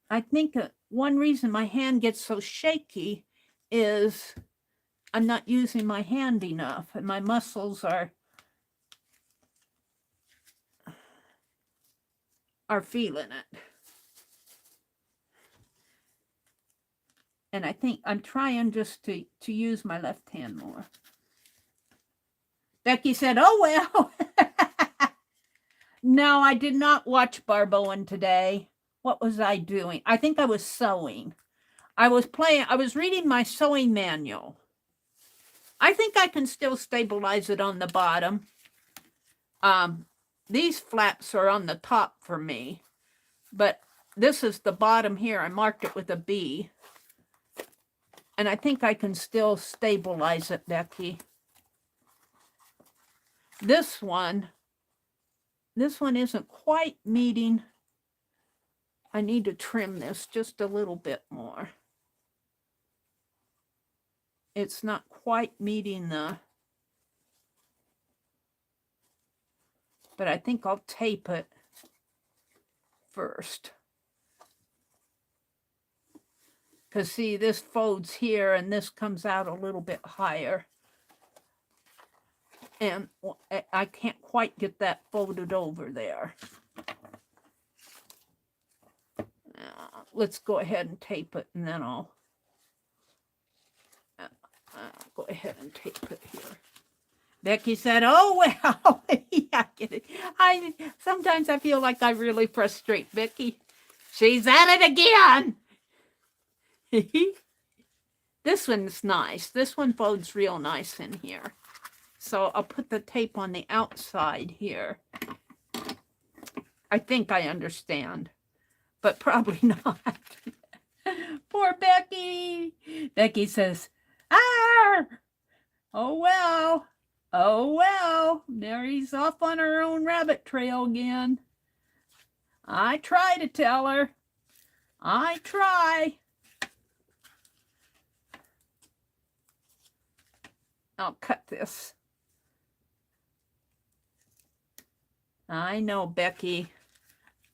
I think one reason my hand gets so shaky is I'm not using my hand enough, and my muscles are feeling it. And I think I'm trying just to use my left hand more. Becky said, oh, well. No, I did not watch Barboen today. What was I doing? I think I was sewing. I was reading my sewing manual. I think I can still stabilize it on the bottom. These flaps are on the top for me, but this is the bottom here. I marked it with a B. And I think I can still stabilize it, Becky. This one isn't quite meeting. I need to trim this just a little bit more. It's not quite meeting but I think I'll tape it first. Because see, this folds here and this comes out a little bit higher. And I can't quite get that folded over there. Let's go ahead and tape it, and then I'll go ahead and tape it here. Becky said, "Oh, well." Yeah, I get it. Sometimes I feel like I really frustrate Becky. She's at it again. This one's nice. This one folds real nice in here. So I'll put the tape on the outside here. I think I understand, but probably not. Poor Becky. Becky says, "Ah, oh well. Oh well, Mary's off on her own rabbit trail again. I try to tell her. I try." I'll cut this. I know, Becky.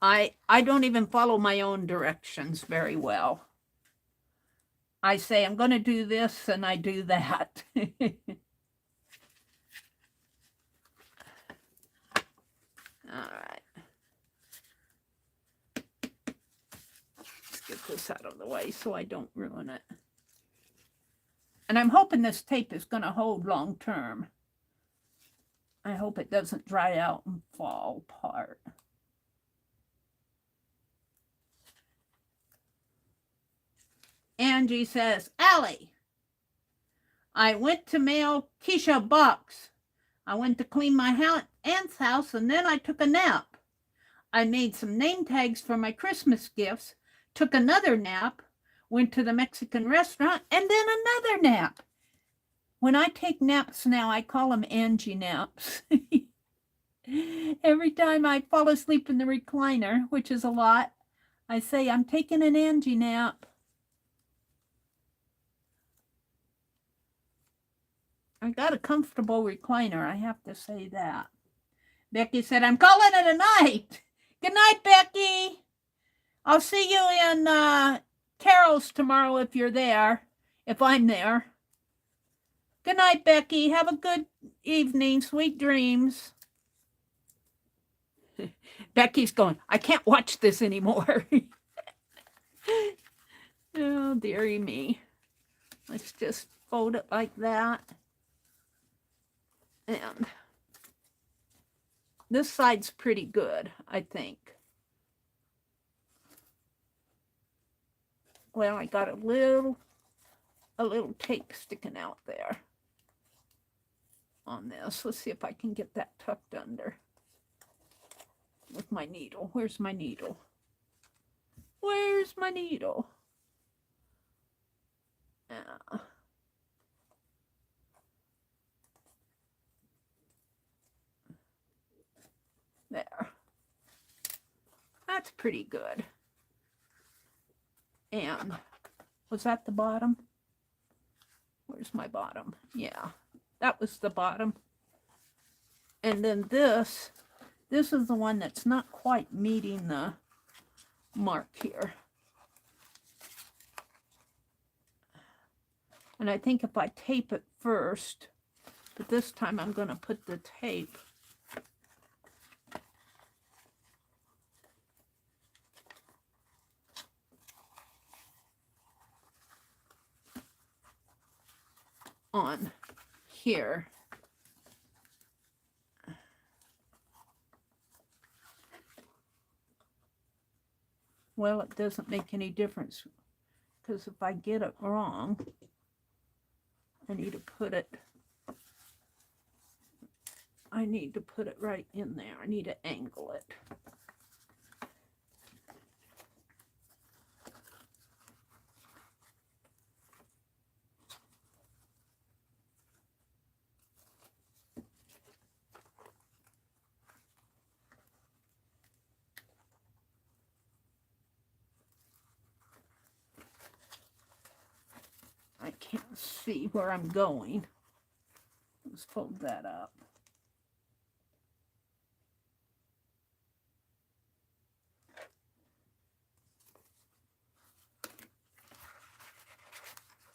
I don't even follow my own directions very well. I say, I'm going to do this, and I do that. All right. Let's get this out of the way so I don't ruin it. And I'm hoping this tape is going to hold long term. I hope it doesn't dry out and fall apart. Angie says, "Allie, I went to mail Keisha a box. I went to clean my aunt's house, and then I took a nap. I made some name tags for my Christmas gifts, took another nap, went to the Mexican restaurant, and then another nap." When I take naps now, I call them Angie naps. Every time I fall asleep in the recliner, which is a lot, I say, "I'm taking an Angie nap." I got a comfortable recliner, I have to say that. Becky said, "I'm calling it a night." Good night, Becky. I'll see you in Carol's tomorrow if you're there, if I'm there. Good night, Becky. Have a good evening. Sweet dreams. Becky's going, "I can't watch this anymore." Oh, dearie me. Let's just fold it like that. And this side's pretty good, I think. Well, I got a little tape sticking out there on this. Let's see if I can get that tucked under with my needle. Where's my needle? Where's my needle? There. That's pretty good. And was that the bottom? Where's my bottom? Yeah, that was the bottom. And then this is the one that's not quite meeting the mark here. And I think if I tape it first, but this time I'm going to put the tape on here. Well, it doesn't make any difference, because if I get it wrong, I need to put it right in there. I need to angle it. I can't see where I'm going. Let's fold that up.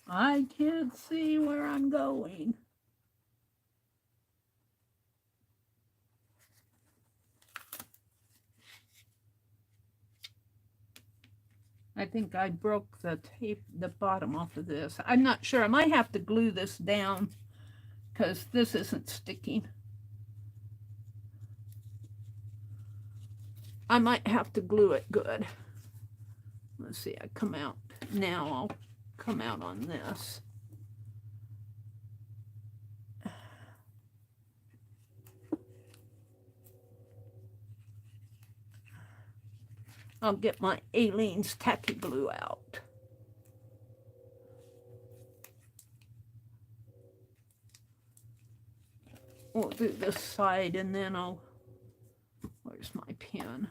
I can't see where I'm going. think I broke the tape, the bottom off of this. I'm not sure. I might have to glue this down because this isn't sticking. I might have to glue it good. Let's see, I come out. Now I'll come out on this. I'll get my Aleene's tacky glue out. We'll do this side and then I'll, where's my pen?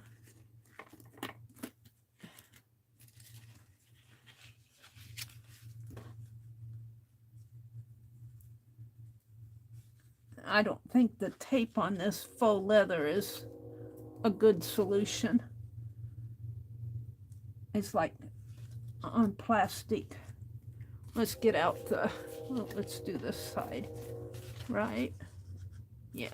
I don't think the tape on this faux leather is a good solution. It's like on plastic. Let's get out the, well, let's do this side, right? Yeah.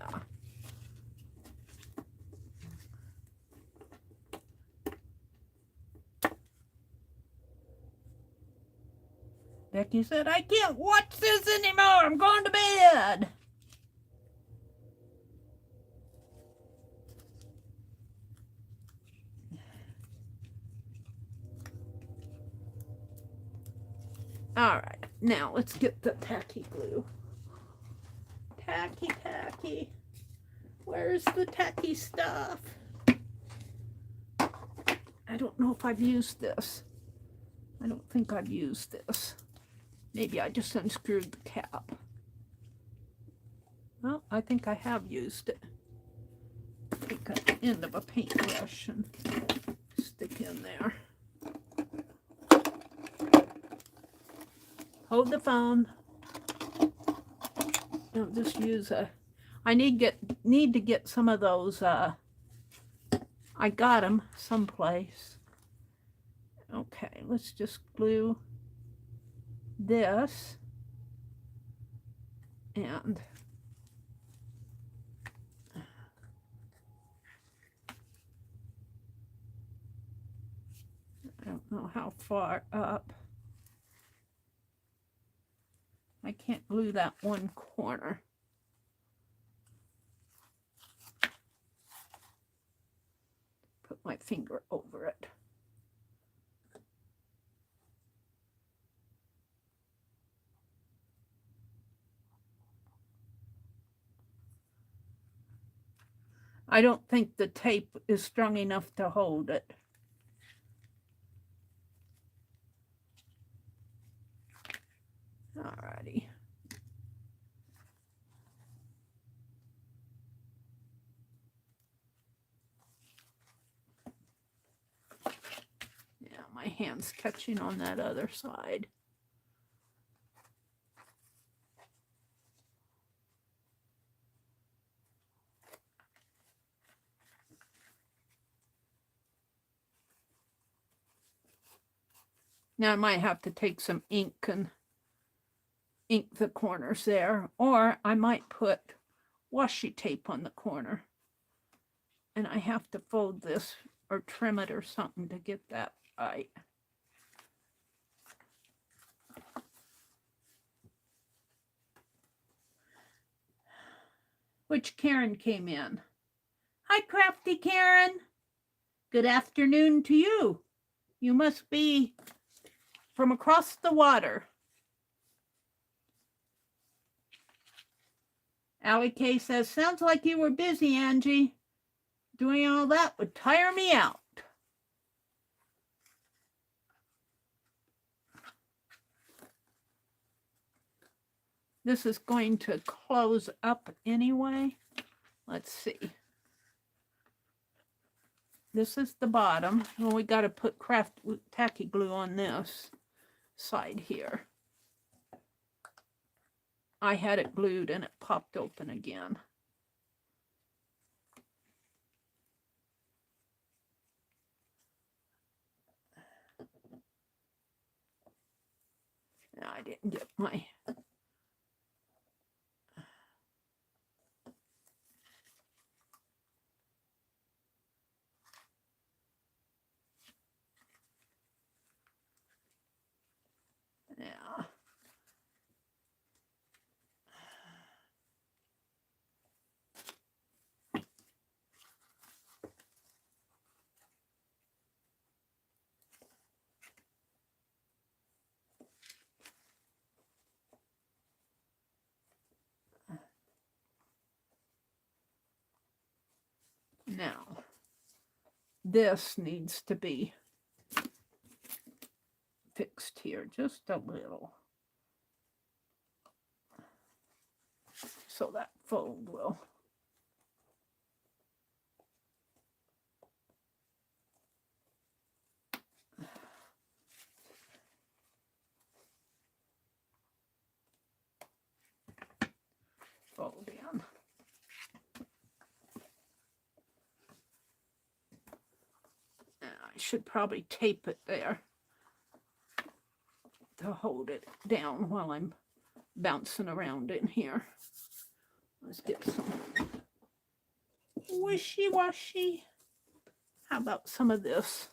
Becky said, I can't watch this anymore. I'm going to bed. All right, now let's get the tacky glue. Tacky, tacky. Where's the tacky stuff? I don't know if I've used this. I don't think I've used this. Maybe I just unscrewed the cap. Well, I think I have used it. Take the end of a paintbrush and stick in there. Hold the phone. I'll just use a, I need to get some of those, I got them someplace. Okay, let's just glue this and I don't know how far up. I can't glue that one corner. Put my finger over it. I don't think the tape is strong enough to hold it. Alrighty. Yeah, my hand's catching on that other side. Now I might have to take some ink and ink the corners there, or I might put washi tape on the corner. And I have to fold this or trim it or something to get that right. Which Karen came in. Hi, Crafty Karen. Good afternoon to you. You must be from across the water. Allie K says, sounds like you were busy, Angie. Doing all that would tire me out. This is going to close up anyway. Let's see. This is the bottom. Well, we got to put tacky glue on this side here. I had it glued and it popped open again. No, I didn't get my... this needs to be fixed here just a little. So that fold will. Fold in. I should probably tape it there to hold it down while I'm bouncing around in here. Let's get some wishy-washy. How about some of this?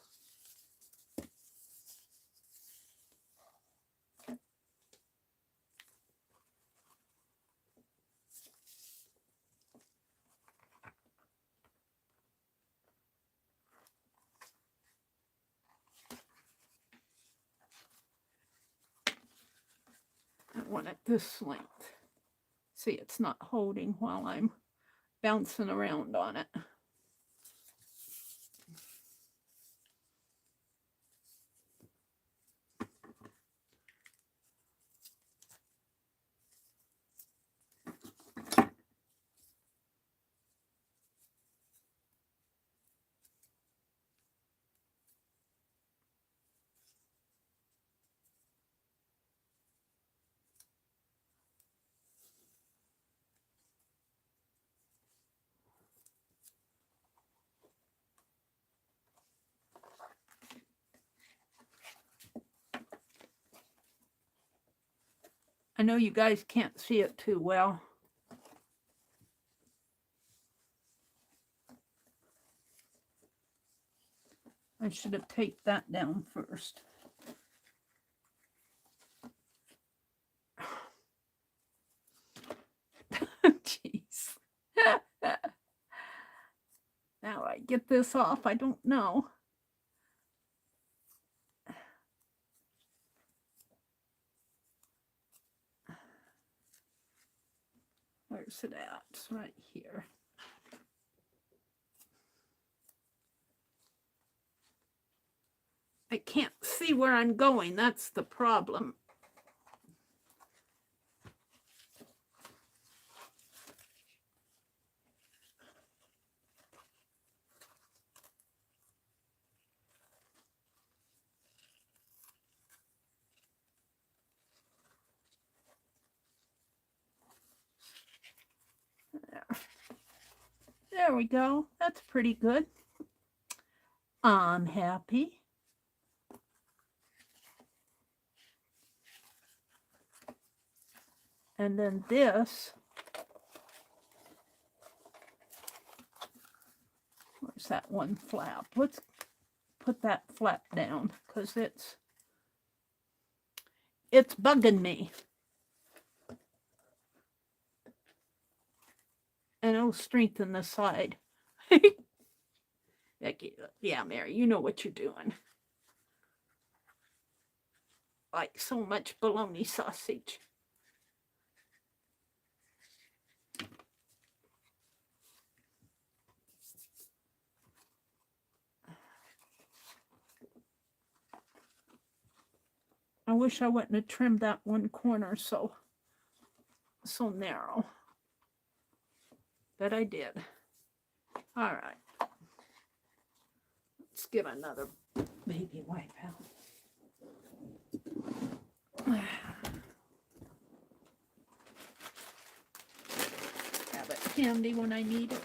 I want it this length. See, it's not holding while I'm bouncing around on it. I know you guys can't see it too well. I should have taped that down first. Jeez. Now I get this off, I don't know. Where's it at? It's right here. I can't see where I'm going. That's the problem. There we go. That's pretty good. I'm happy. And then this, where's that one flap? Let's put that flap down because it's bugging me. And it'll strengthen the side. Yeah, Mary, you know what you're doing. Like so much bologna sausage. I wish I wouldn't have trimmed that one corner so narrow. But I did. All right. Let's get another baby wipe out. Have it handy when I need it.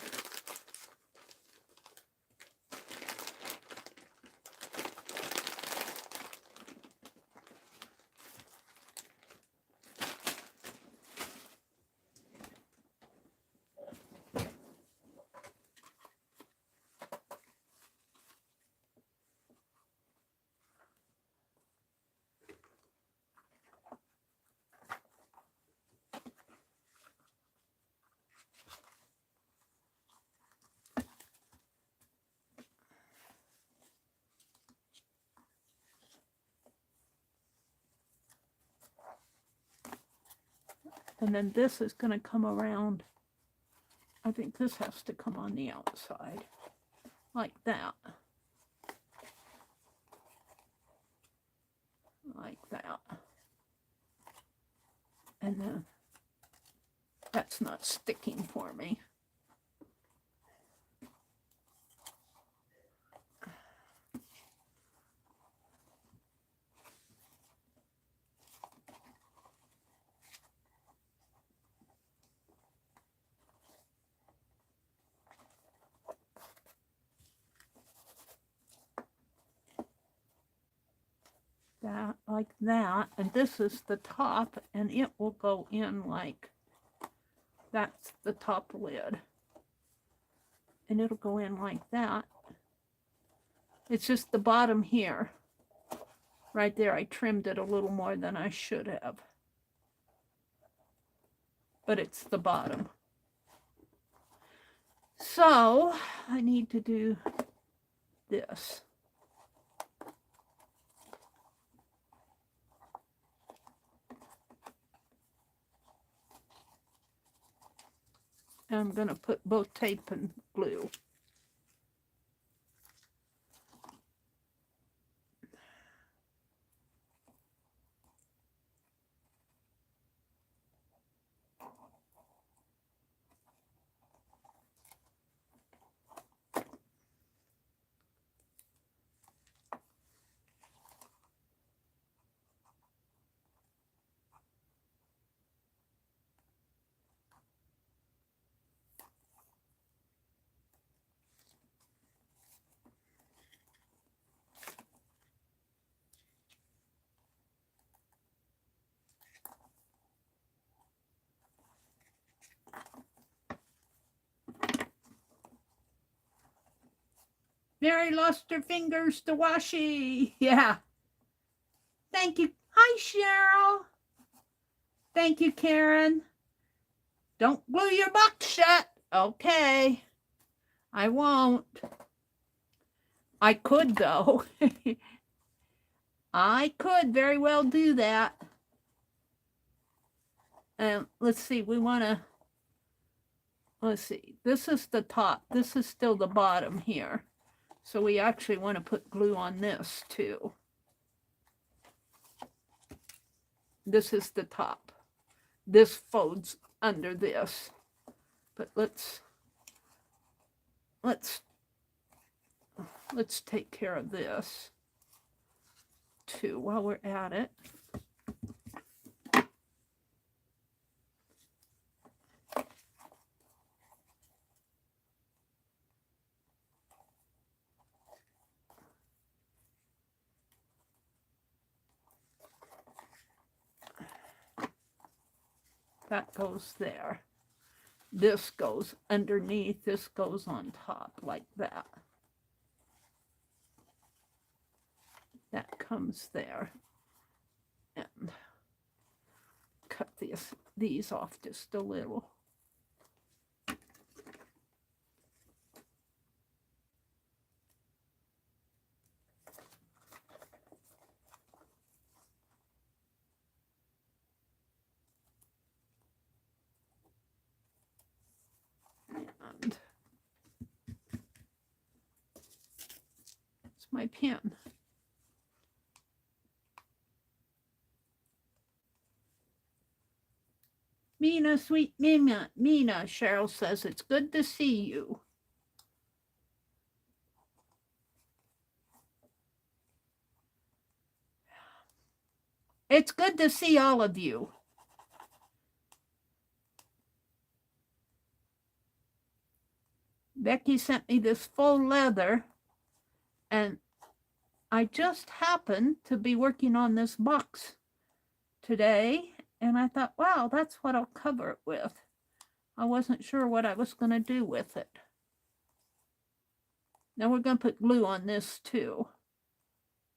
And then this is going to come around. I think this has to come on the outside, like that. like that. And then that's not sticking for me. That like that, and this is the top, and it will go in like that's the top lid, and it'll go in like that. It's just the bottom here right there. I trimmed it a little more than I should have, but it's the bottom. So I need to do this. I'm going to put both tape and glue. Meri lost her fingers to washi. Yeah. Thank you. Hi, Cheryl. Thank you, Karen. Don't glue your box shut. Okay. I won't. I could, though. I could very well do that. And let's see. We want to... Let's see. This is the top. This is still the bottom here. So we actually want to put glue on this too. This is the top. This folds under this. But let's take care of this too while we're at it. That goes there. This goes underneath. This goes on top like that. That comes there. And cut these off just a little. And it's my pen. Mina, sweet Mina, Cheryl says, it's good to see you. It's good to see all of you. Becky sent me this faux leather, and I just happened to be working on this box today, and I thought, wow, that's what I'll cover it with. I wasn't sure what I was going to do with it. Now we're going to put glue on this too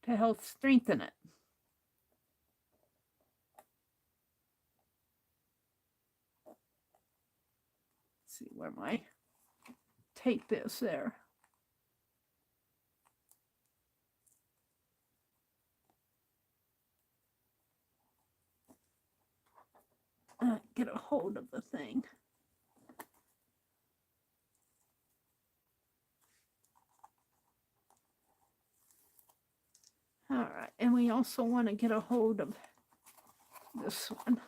to help strengthen it. Let's see where my tape is there. Get a hold of the thing. All right, and we I also want to get a hold of this one.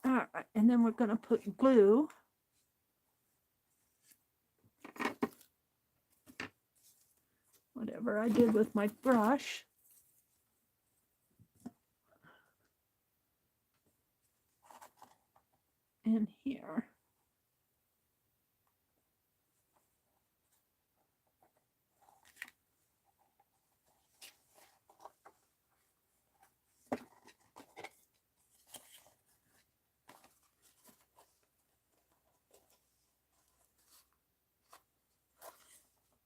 All right, and then we're going to put glue. Whatever I did with my brush. In here.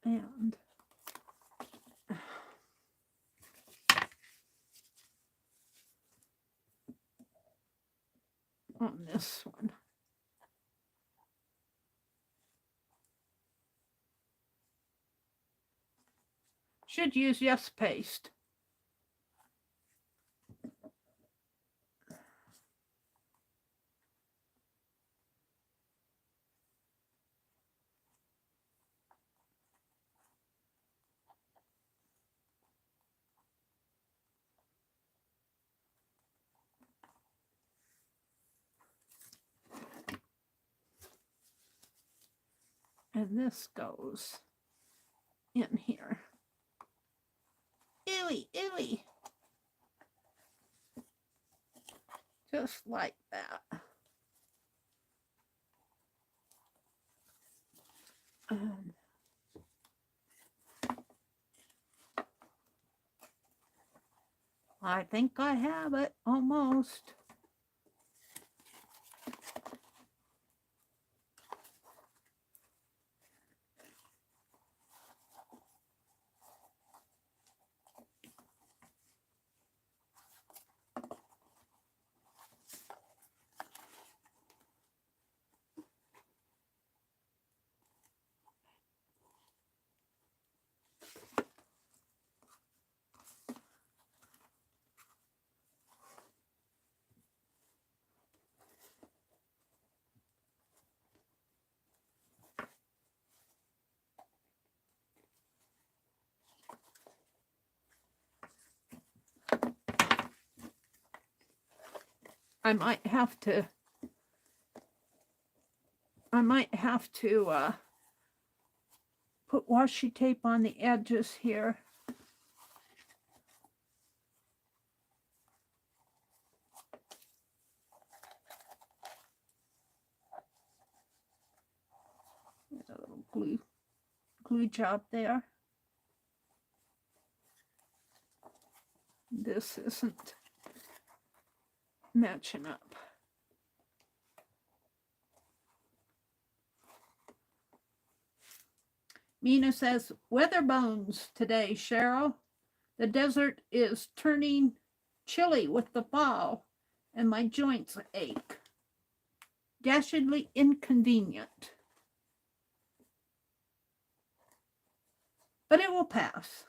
And on this one. Should use yes paste. And this goes in here. Ewy, ewy. Just like that. I think I have it almost. I might have to put washi tape on the edges here. There's a little glue job there. This isn't matching up. Mina says, weather bones today, Cheryl. The desert is turning chilly with the fall, and my joints ache. Dashingly inconvenient. But it will pass.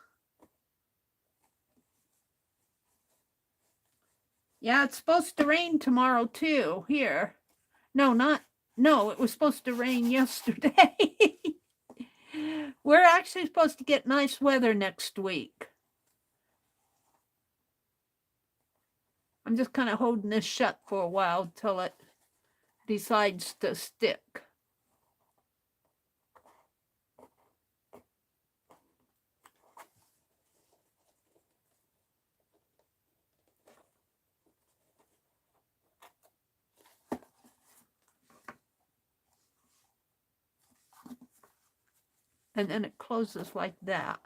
Yeah, it's supposed to rain tomorrow too, here. No, it was supposed to rain yesterday. We're actually supposed to get nice weather next week. I'm just kind of holding this shut for a while till it decides to stick. And then it closes like that.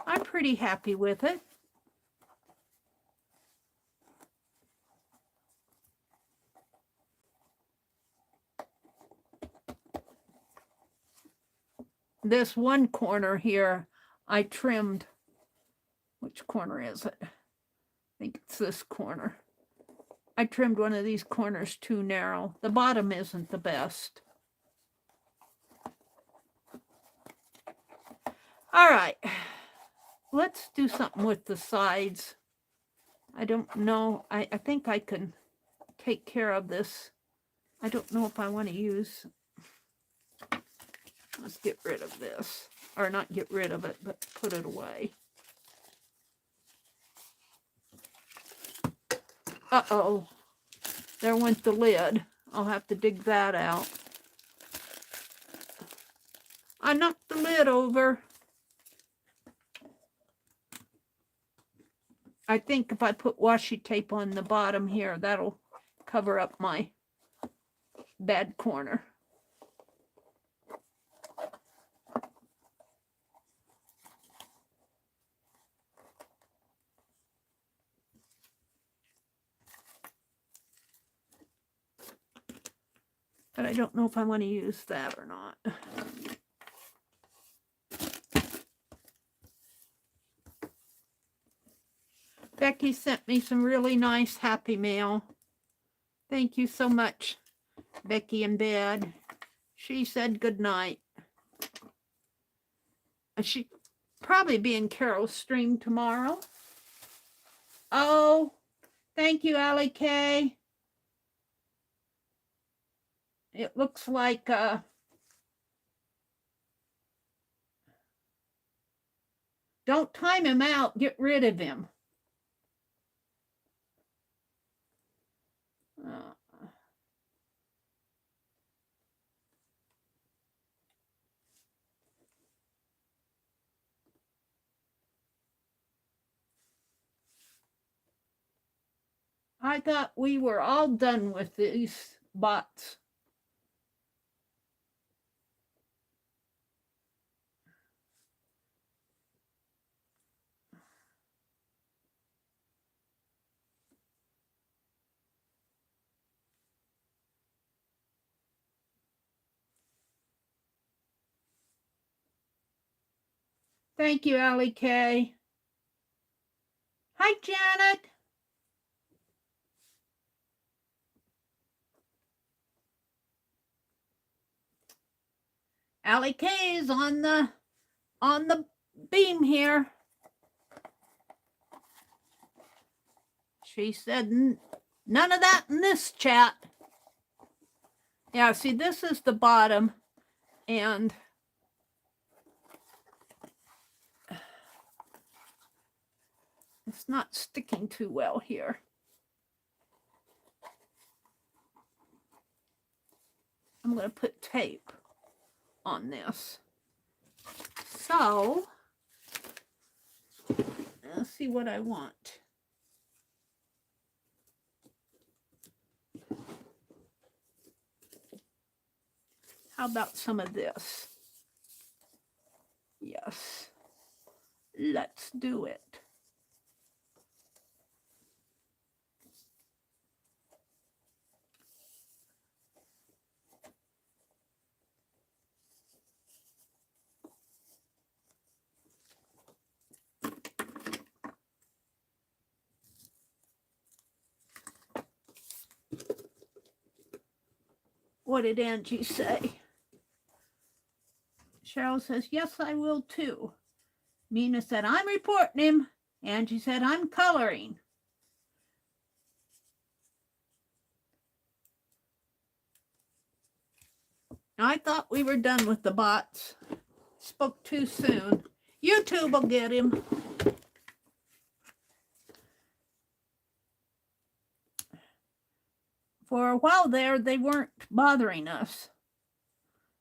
I'm pretty happy with it. This one corner here, I trimmed. Which corner is it? I think it's this corner. I trimmed one of these corners too narrow. The bottom isn't the best. All right. Let's do something with the sides. I don't know. I think I can take care of this. I don't know if I want to use... Let's get rid of this. Or not get rid of it, but put it away. Uh-oh. There went the lid. I'll have to dig that out. I knocked the lid over. I think if I put washi tape on the bottom here, that'll cover up my bad corner. But I don't know if I want to use that or not. Becky sent me some really nice Happy Mail. Thank you so much, Becky in bed. She said good night. She'll probably be in Carol's stream tomorrow. Oh, thank you, Allie K. It looks like don't time him out, get rid of him. I thought we were all done with these bots. Thank you, Allie K. Hi, Janet. Allie K is on the beam here. She said none of that in this chat. Yeah, see, this is the bottom, and it's not sticking too well here. I'm going to put tape on this. So, let's see what I want. How about some of this? Yes. Let's do it. What did Angie say? Cheryl says, yes, I will too. Mina said, I'm reporting him. Angie said, I'm coloring. I thought we were done with the bots. Spoke too soon. YouTube will get him. For a while there, they weren't bothering us.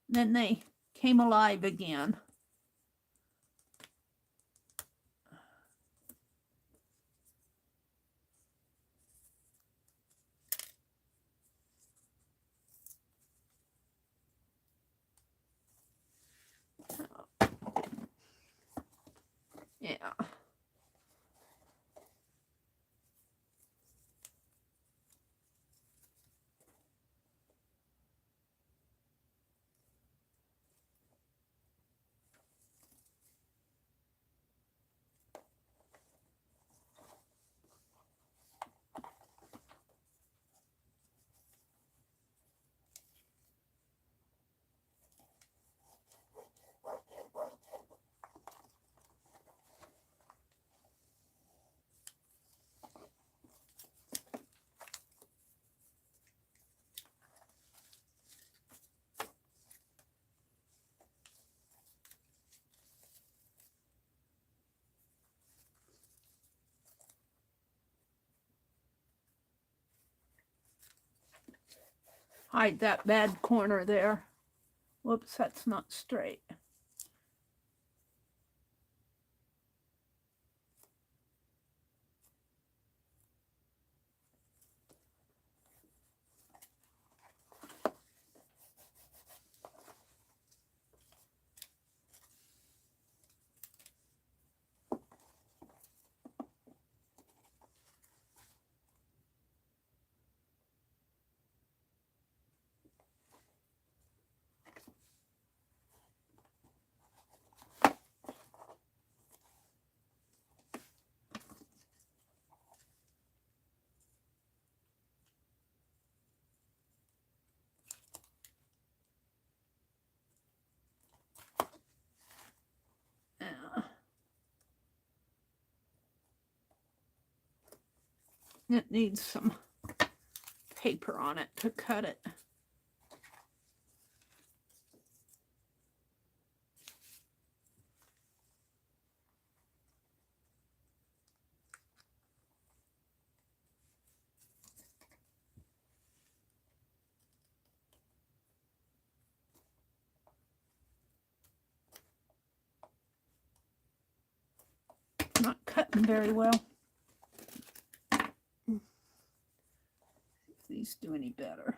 Then they came alive again. Yeah. hide that bad corner there. Whoops, that's not straight. It needs some paper on it to cut it. Not cutting very well. See if these do any better.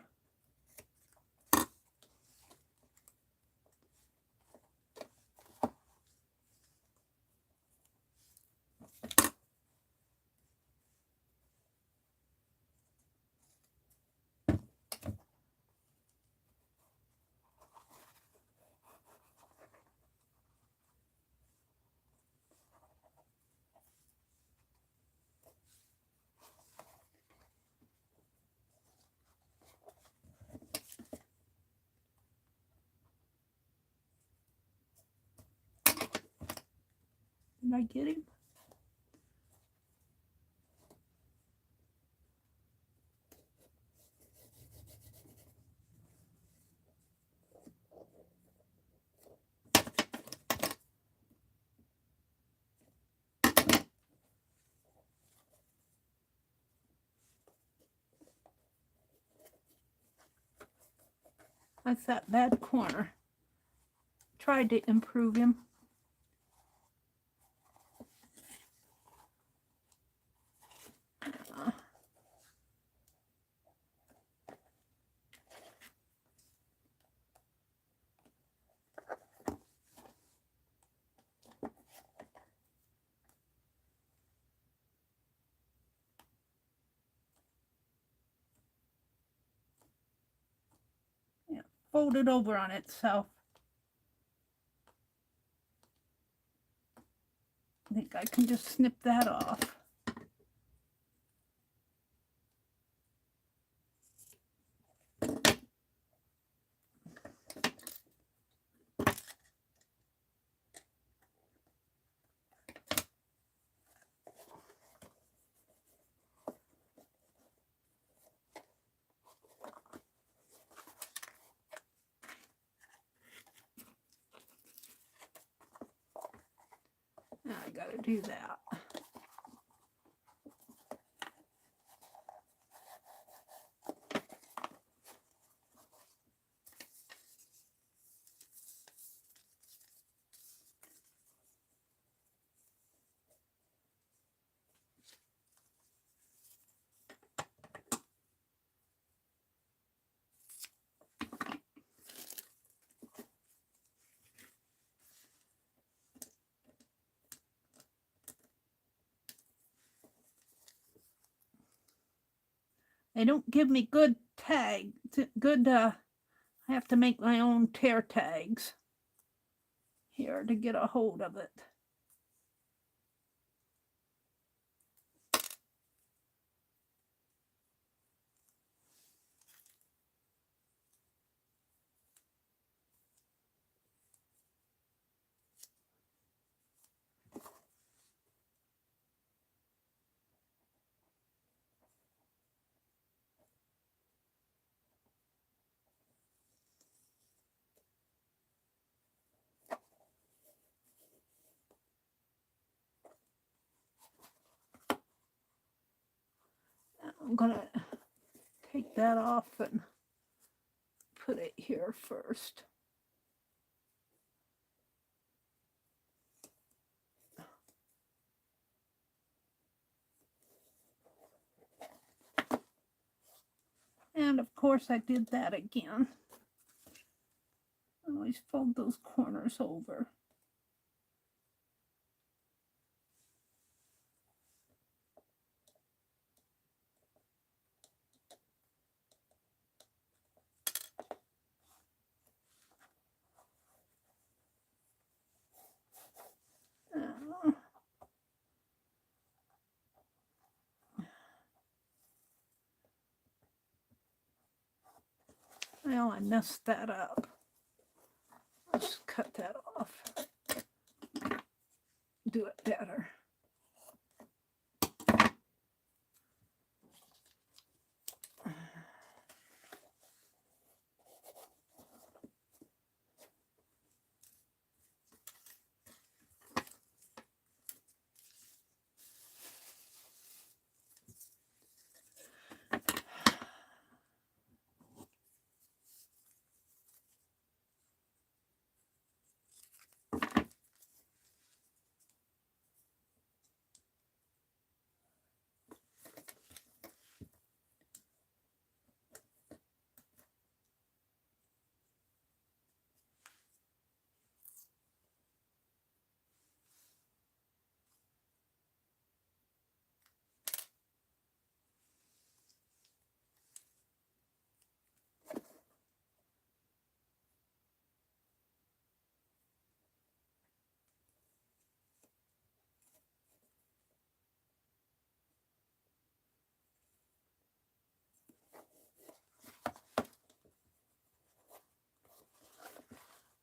Did I get him? That's that bad corner. Tried to improve him. Yeah, folded over on itself. I think I can just snip that off. Now I gotta do that. They don't give me good tag, I have to make my own tear tags here to get a hold of it. I'm gonna take that off and put it here first. And of course I did that again. Always fold those corners over. Well, I messed that up. Let's cut that off. Do it better.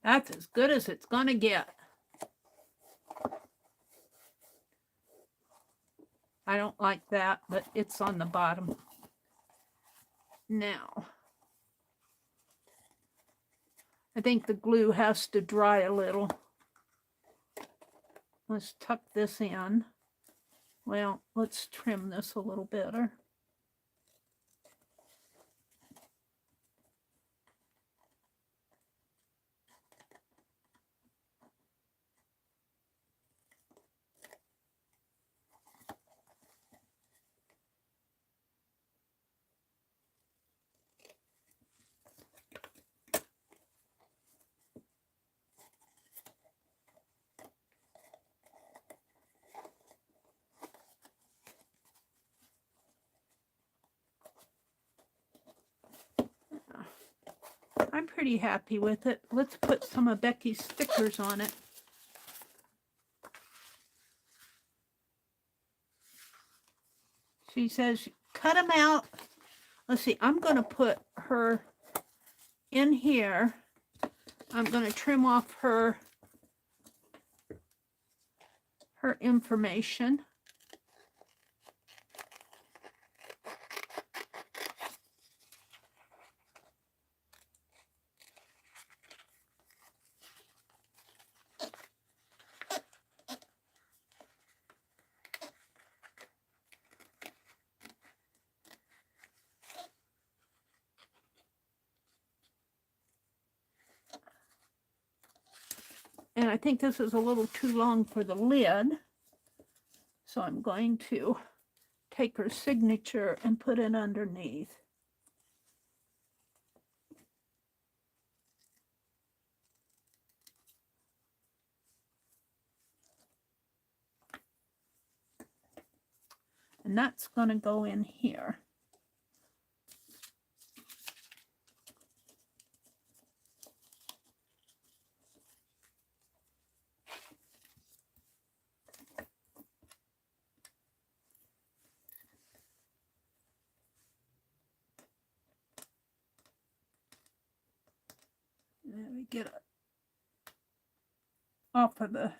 That's as good as it's going to get. I don't like that, but it's on the bottom. Now, I think the glue has to dry a little. Let's tuck this in. Well, let's trim this a little better. I'm pretty happy with it. Let's put some of Becky's stickers on it. She says, cut them out. Let's see, I'm going to put her in here. I'm going to trim off her information. And I think this is a little too long for the lid. So I'm going to take her signature and put it underneath. And that's going to go in here. Let me get it off of the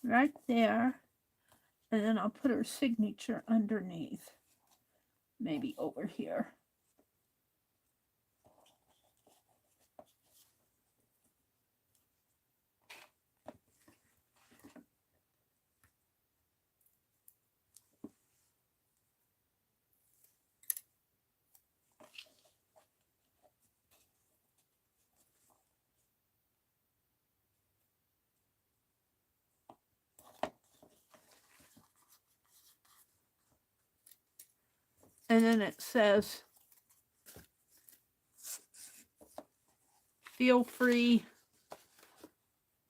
right there, and then I'll put her signature underneath, maybe over here. And then it says, feel free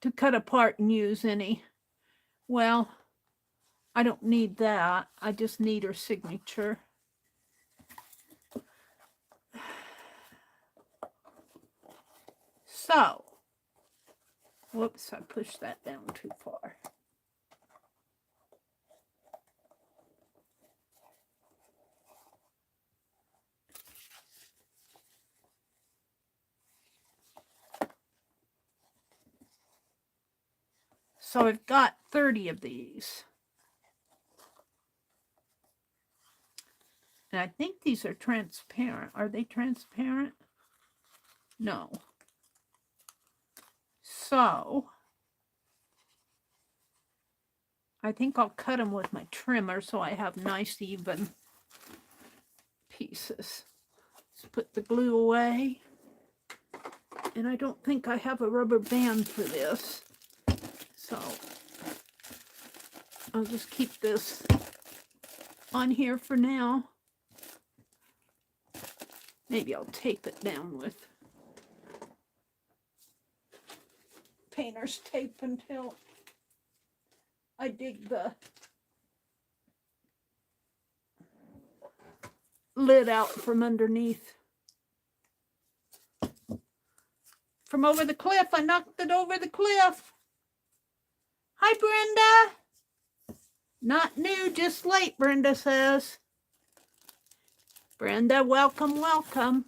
to cut apart and use any. Well, I don't need that. I just need her signature. So, whoops, I pushed that down too far. So I've got 30 of these. And I think these are transparent. Are they transparent? No. So I think I'll cut them with my trimmer so I have nice even pieces. Let's put the glue away. And I don't think I have a rubber band for this. So I'll just keep this on here for now. Maybe I'll tape it down with painter's tape until I dig the lid out from underneath. From over the cliff. I knocked it over the cliff. Hi, Brenda. Not new, just late, Brenda says. Brenda, welcome, welcome.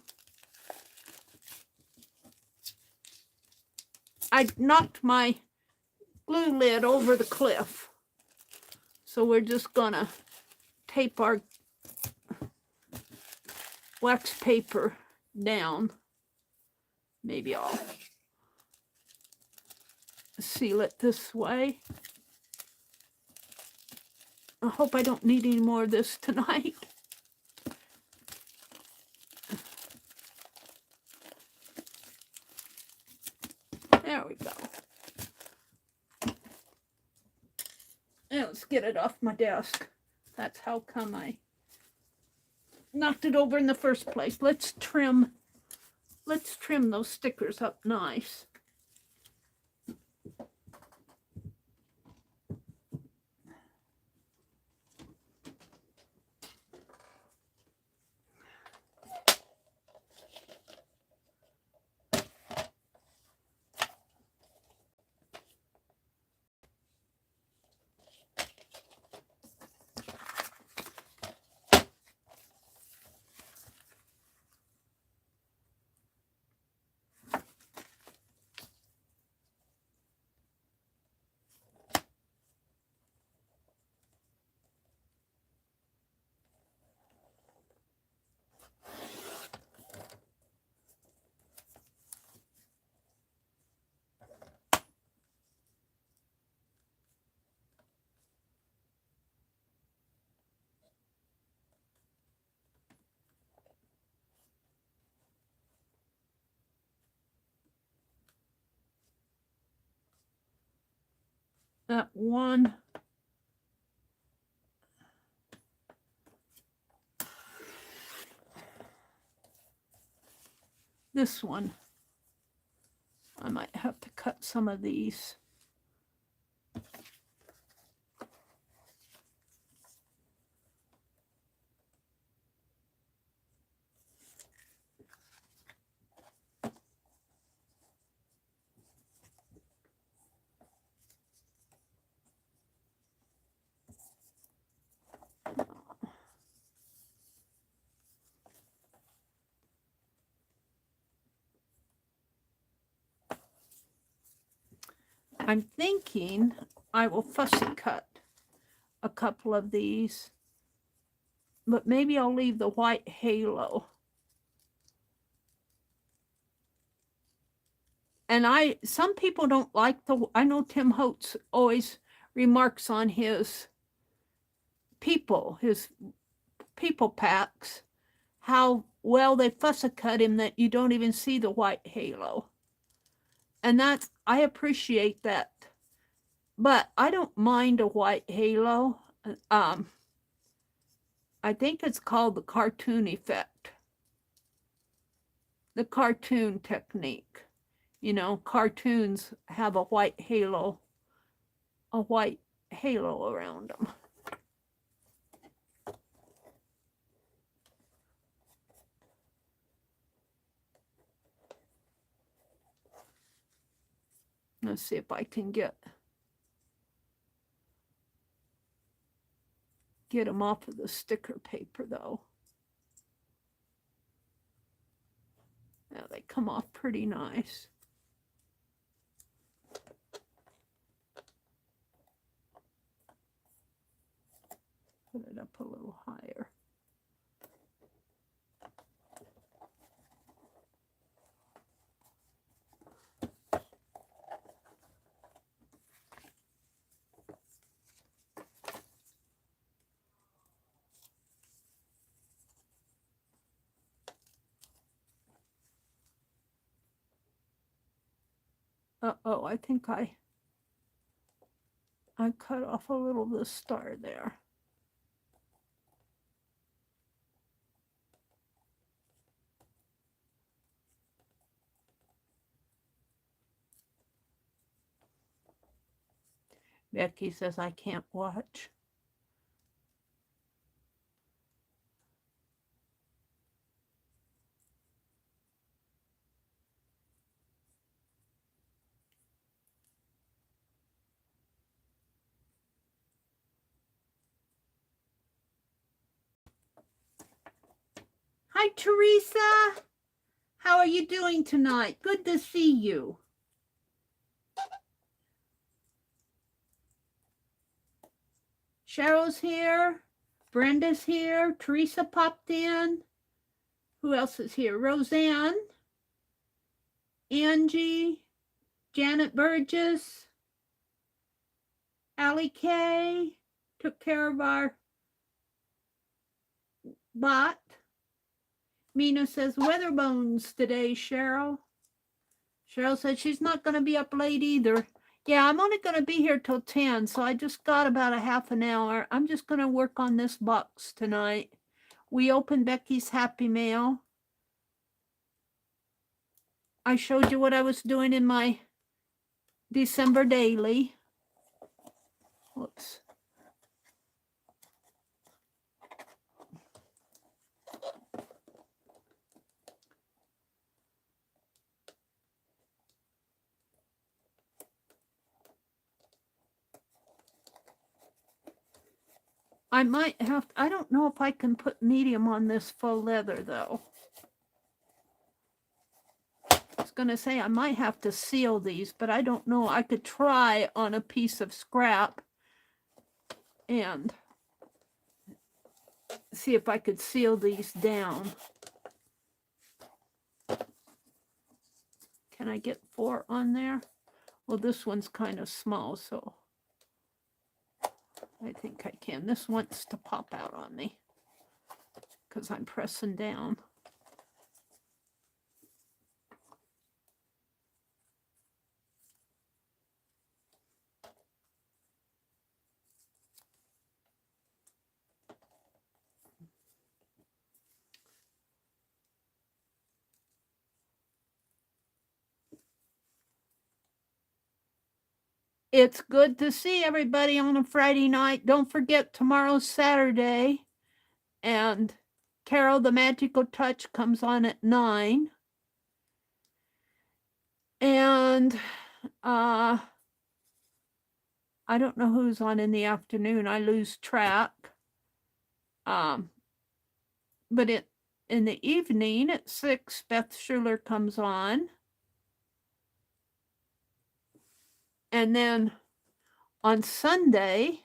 I knocked my glue lid over the cliff. So we're just gonna tape our wax paper down. Maybe I'll seal it this way. I hope I don't need any more of this tonight. There we go. And let's get it off my desk. That's how come I knocked it over in the first place. Let's trim those stickers up nice. That one. This one. I might have to cut some of these. I'm thinking I will fussy cut a couple of these, but maybe I'll leave the white halo. And some people don't like I know Tim Holtz always remarks on his people packs, how well they fussy cut him that you don't even see the white halo. And I appreciate that. But I don't mind a white halo. I think it's called the cartoon effect. The cartoon technique. You know, cartoons have a white halo around them. Let's see if I can get them off of the sticker paper, though. Yeah, they come off pretty nice. Put it up a little higher. Uh-oh, I think I cut off a little of the star there. Becky says I can't watch. Hi, Teresa. How are you doing tonight? Good to see you. Cheryl's here. Brenda's here. Teresa popped in. Who else is here? Roseanne. Angie. Janet Burgess. Allie Kay. Took care of our bot. Mina says, weather bones today, Cheryl. Cheryl said she's not going to be up late either. Yeah, I'm only going to be here till 10, so I just got about a half an hour. I'm just going to work on this box tonight. We opened Becky's Happy Mail. I showed you what I was doing in my December daily. Whoops. I might have, I don't know if I can put medium on this faux leather though. I was going to say I might have to seal these, but I don't know. I could try on a piece of scrap and see if I could seal these down. Can I get 4 on there? Well, this one's kind of small, so I think I can. This wants to pop out on me because I'm pressing down. It's good to see everybody on a Friday night. Don't forget, tomorrow's Saturday. And Carol, the Magical Touch, comes on at 9. And I don't know who's on in the afternoon. I lose track. But in the evening at 6, Beth Schuler comes on. And then on Sunday,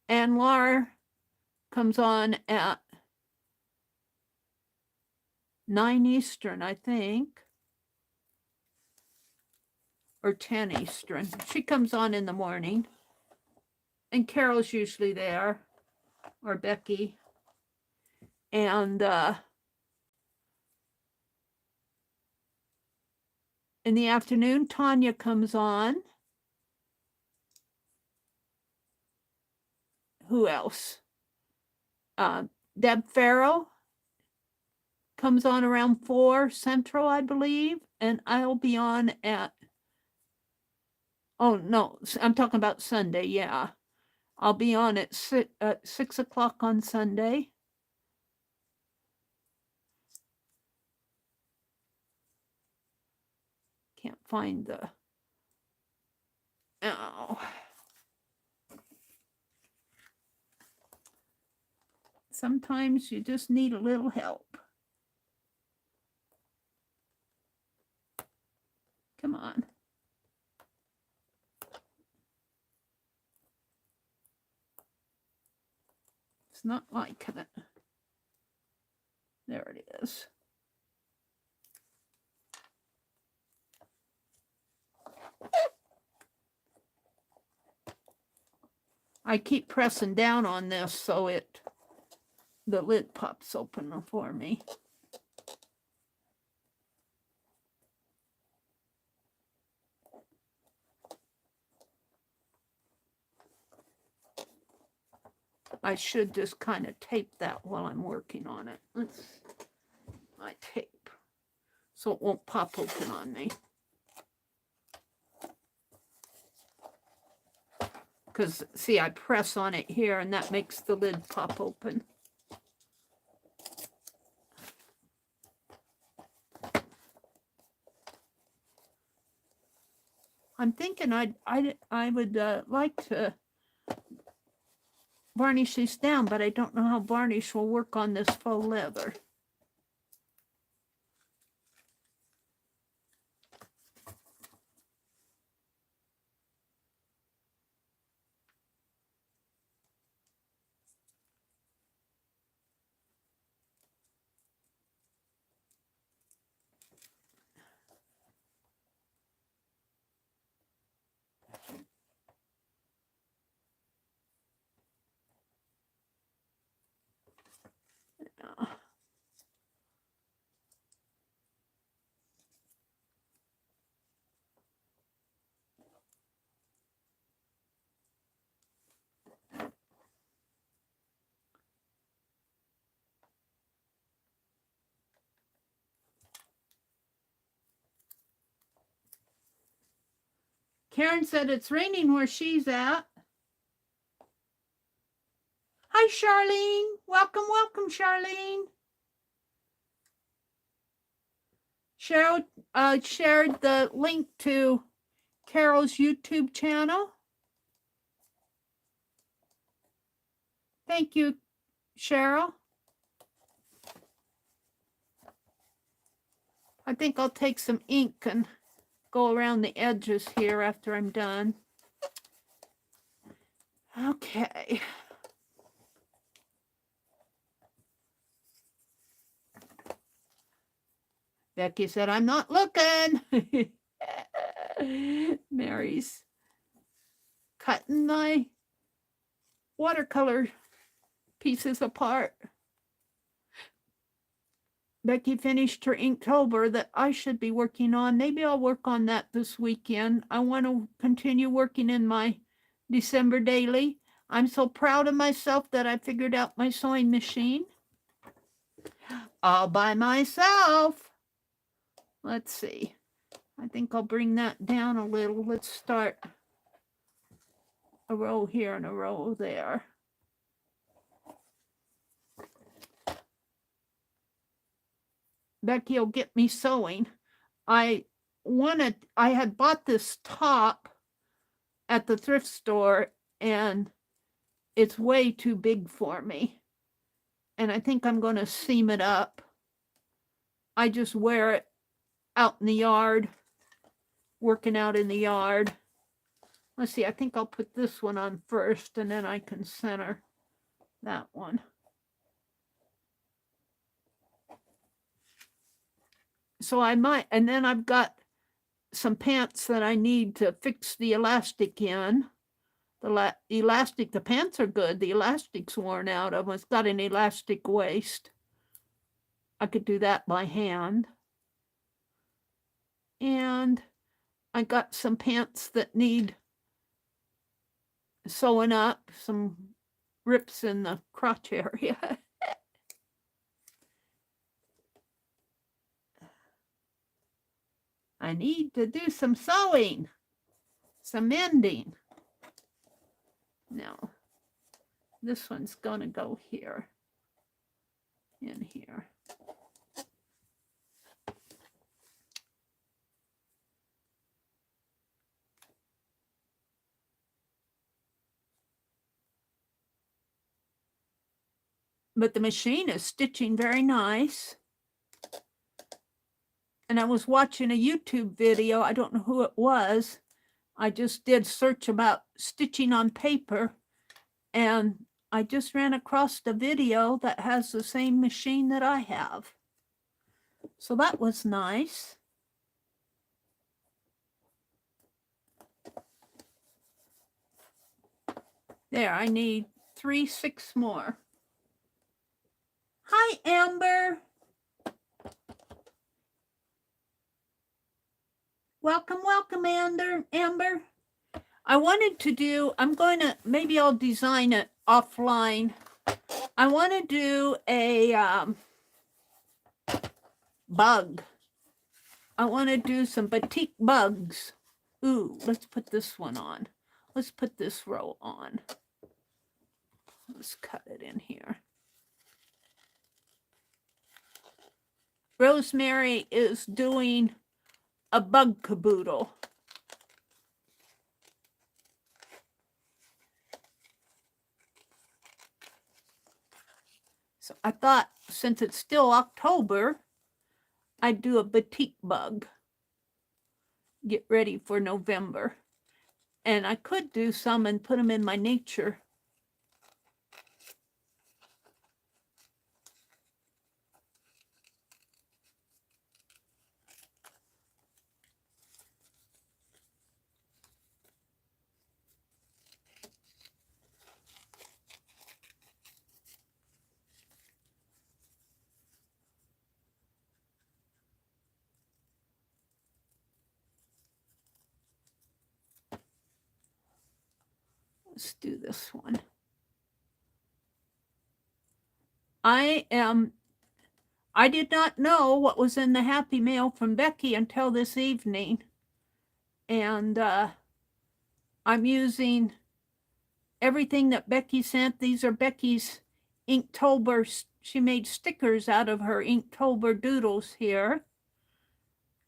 Ann Lar comes on at 9 Eastern, I think, or 10 Eastern. She comes on in the morning. And Carol's usually there, or Becky. And in the afternoon, Tanya comes on. Who else? Deb Farrow comes on around 4 Central, I believe, and I'll be on at, oh no, I'm talking about Sunday, yeah. I'll be on at 6 o'clock on Sunday. Can't find the, oh. Sometimes you just need a little help. Come on. It's not liking it. There it is. I keep pressing down on this so the lid pops open for me. I should just kind of tape that while I'm working on it. Let's my tape so it won't pop open on me. Because, see, I press on it here and that makes the lid pop open. I'm thinking I would like to varnish these down, but I don't know how varnish will work on this faux leather. Karen said it's raining where she's at. Hi, Charlene. Welcome, welcome, Charlene. Cheryl shared the link to Carol's YouTube channel. Thank you, Cheryl. I think I'll take some ink and go around the edges here after I'm done. Okay. Becky said, I'm not looking. Mary's cutting my watercolor pieces apart. Becky finished her Inktober that I should be working on. Maybe I'll work on that this weekend. I want to continue working in my December daily. I'm so proud of myself that I figured out my sewing machine all by myself. Let's see. I think I'll bring that down a little. Let's start a row here and a row there. Becky will get me sewing. I had bought this top at the thrift store and it's way too big for me. And I think I'm going to seam it up. I just wear it out in the yard, working out in the yard. Let's see, I think I'll put this one on first and then I can center that one. So I might, and then I've got some pants that I need to fix the elastic in. The elastic, the pants are good. The elastic's worn out of them. It's got an elastic waist. I could do that by hand. And I got some pants that need sewing up, some rips in the crotch area. I need to do some sewing, some mending. Now, this one's going to go here, in here. But the machine is stitching very nice. And I was watching a YouTube video. I don't know who it was. I just did search about stitching on paper. And I just ran across the video that has the same machine that I have. So that was nice. There, I need 6 more. Hi, Amber. Welcome, welcome, Amber. I wanted to do, maybe I'll design it offline. I want to do a bug. I want to do some batik bugs. Ooh, let's put this one on. Let's put this row on. Let's cut it in here. Rosemary is doing a bug caboodle. So I thought, since it's still October, I'd do a batik bug. Get ready for November. And I could do some and put them in my nature. Let's do this one. I did not know what was in the Happy Mail from Becky until this evening. And I'm using everything that Becky sent. These are Becky's Inktober. She made stickers out of her Inktober doodles here.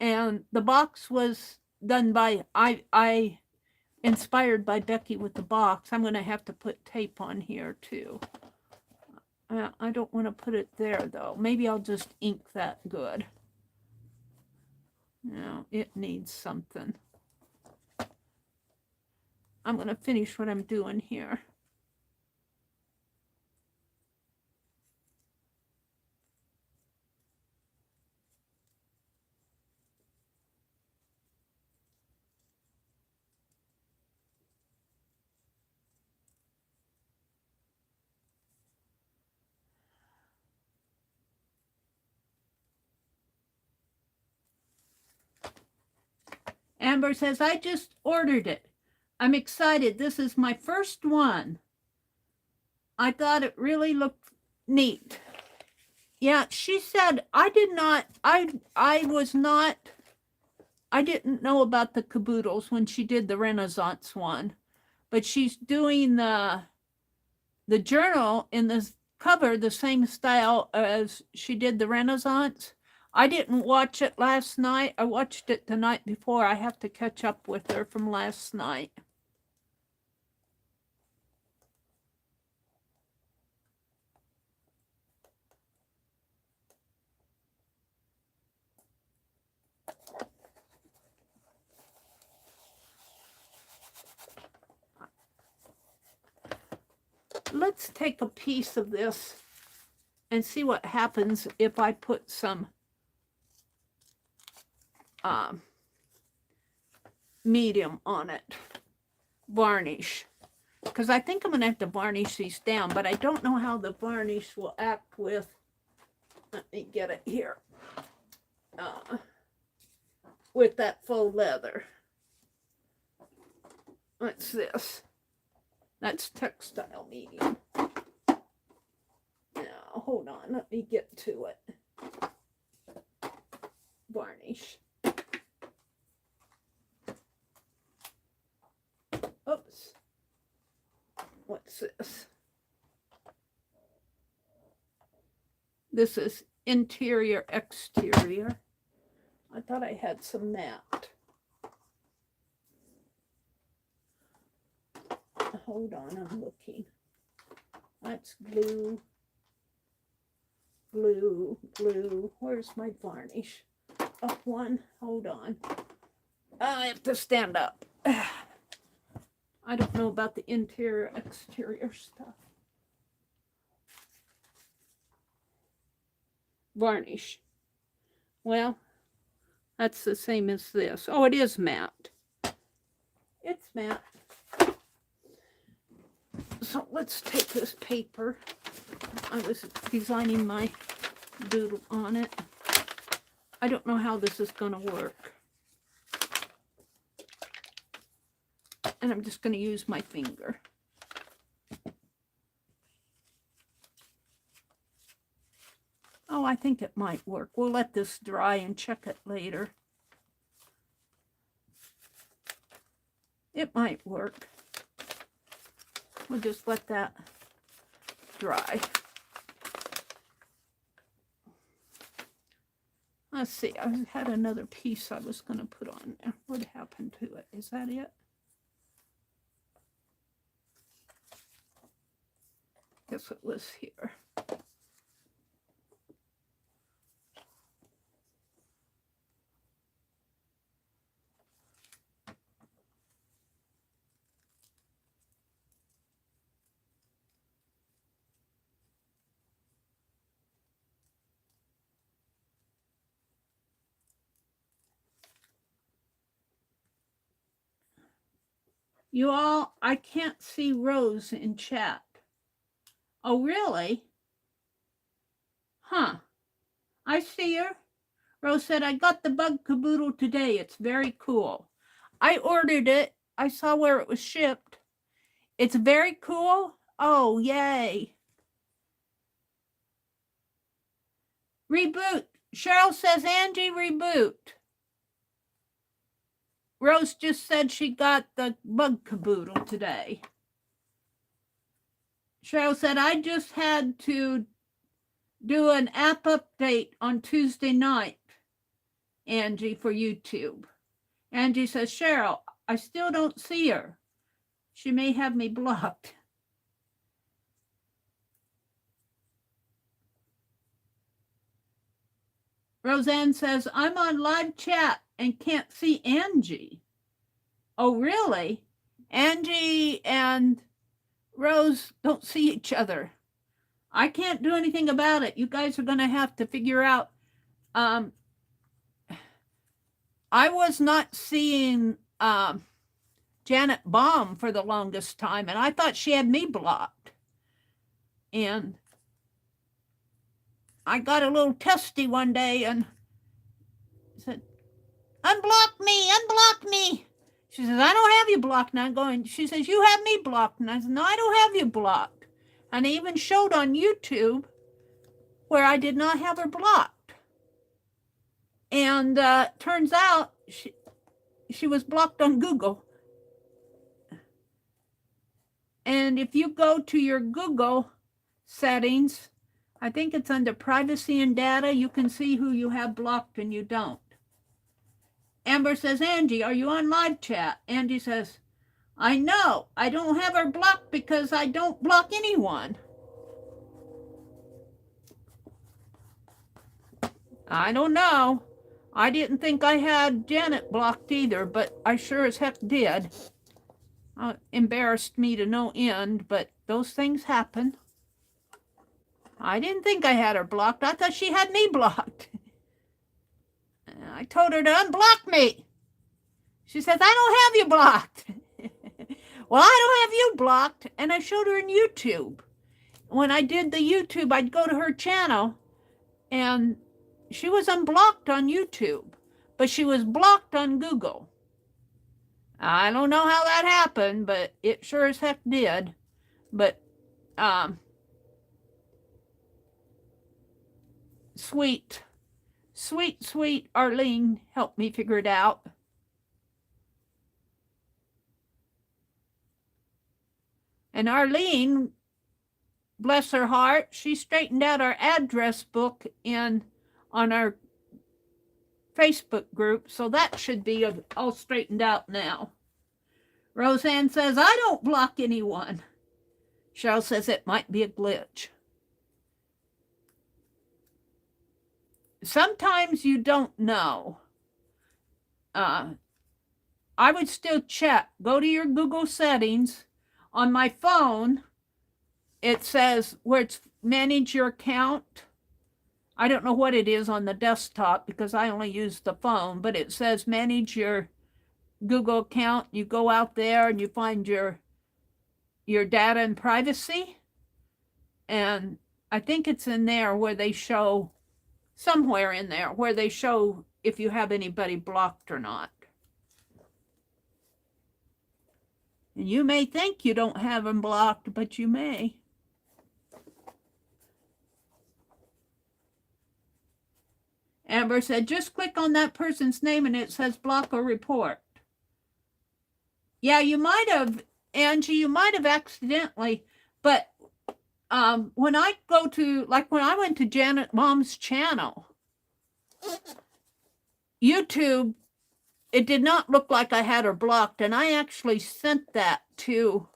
And the box was done by, I inspired by Becky with the box. I'm going to have to put tape on here too. I don't want to put it there though. Maybe I'll just ink that good. No, it needs something. I'm going to finish what I'm doing here. Amber says, I just ordered it. I'm excited. This is my first one. I thought it really looked neat. Yeah, she said, I didn't know about the caboodles when she did the Renaissance one, but she's doing the journal in the cover the same style as she did the Renaissance. I didn't watch it last night. I watched it the night before. I have to catch up with her from last night. Let's take a piece of this and see what happens if I put some medium on it, varnish, because I think I'm going to have to varnish these down, but I don't know how the varnish will act with, let me get it here, with that faux leather. What's this? That's textile medium. Now, hold on. Let me get to it. Varnish. Oops. What's this? This is interior, exterior. I thought I had some matte. Hold on, I'm looking. That's glue. Glue, glue. Where's my varnish? Up one. Hold on. I have to stand up. I don't know about the interior, exterior stuff. Varnish. Well, that's the same as this. Oh, it is matte. It's matte. So let's take this paper. I was designing my doodle on it. I don't know how this is going to work. And I'm just going to use my finger. Oh, I think it might work. We'll let this dry and check it later. It might work. We'll just let that dry. Let's see, I had another piece I was going to put on there. What happened to it? Is that it? Guess it was here. You all, I can't see Rose in chat. Oh, really? Huh. I see her. Rose said, I got the bug caboodle today. It's very cool. I ordered it. I saw where it was shipped. It's very cool. Oh, yay. Reboot. Cheryl says, Angie, reboot. Rose just said she got the bug caboodle today. Cheryl said, I just had to do an app update on Tuesday night, Angie, for YouTube. Angie says, Cheryl, I still don't see her. She may have me blocked. Roseanne says, I'm on live chat and can't see Angie. Oh, really? Angie and Rose don't see each other. I can't do anything about it. You guys are going to have to figure out. I was not seeing Janet Baum for the longest time, and I thought she had me blocked. And I got a little testy one day and said, unblock me, unblock me. She says, I don't have you blocked. And I'm going, she says, you have me blocked. And I said, no, I don't have you blocked. And I even showed on YouTube where I did not have her blocked. And turns out she was blocked on Google. And if you go to your Google settings, I think it's under privacy and data, you can see who you have blocked and you don't. Amber says, Angie, are you on live chat? Angie says, I know. I don't have her blocked because I don't block anyone. I don't know. I didn't think I had Janet blocked either, but I sure as heck did. Embarrassed me to no end, but those things happen. I didn't think I had her blocked. I thought she had me blocked. I told her to unblock me. She says, I don't have you blocked. Well, I don't have you blocked. And I showed her in YouTube. When I did the YouTube, I'd go to her channel, and she was unblocked on YouTube, but she was blocked on Google. I don't know how that happened, but it sure as heck did. But sweet Arlene helped me figure it out. And Arlene, bless her heart, she straightened out our address book on our Facebook group, so that should be all straightened out now. Roseanne says, I don't block anyone. Cheryl says it might be a glitch. Sometimes you don't know. I would still check. Go to your Google settings. On my phone, it says where it's manage your account. I don't know what it is on the desktop because I only use the phone, but it says manage your Google account. You go out there and you find your data and privacy. And I think it's in there where they show, somewhere in there, where they show if you have anybody blocked or not. And you may think you don't have them blocked, but you may. Amber said, just click on that person's name and it says block or report. Yeah, you might have, Angie, you might have accidentally, but when I go to, like when I went to Janet Mom's channel, YouTube, it did not look like I had her blocked, and I actually sent that to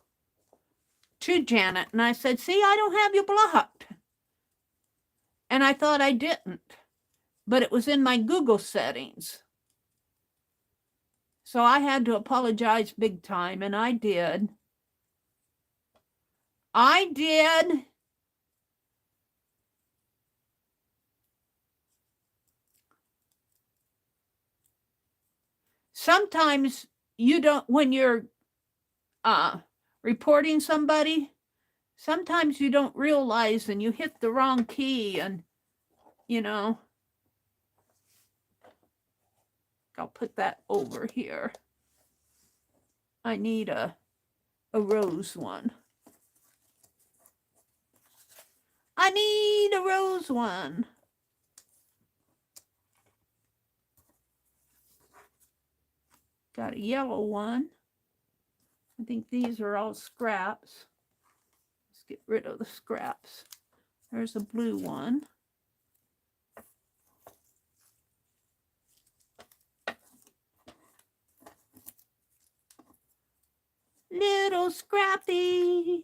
Janet, and I said, see, I don't have you blocked. And I thought I didn't, but it was in my Google settings. So I had to apologize big time, and I did. Sometimes you don't, when you're reporting somebody, sometimes you don't realize and you hit the wrong key, and, you know, I'll put that over here. I need a rose one. I need a rose one. Got a yellow one. I think these are all scraps. Let's get rid of the scraps. There's a blue one. Little scrappies.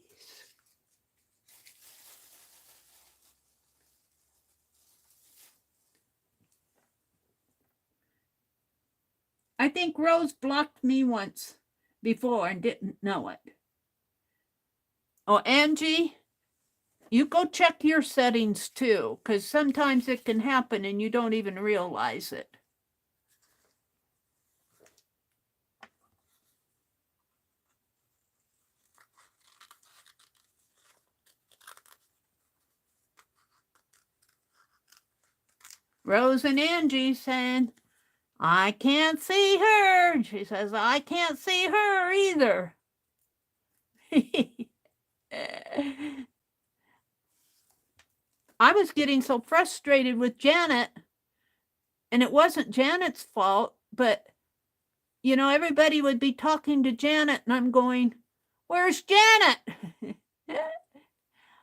I think Rose blocked me once before and didn't know it. Oh, Angie, you go check your settings too, because sometimes it can happen and you don't even realize it. Rose and Angie saying, I can't see her. She says, I can't see her either. I was getting so frustrated with Janet, and it wasn't Janet's fault, but, you know, everybody would be talking to Janet, and I'm going, where's Janet?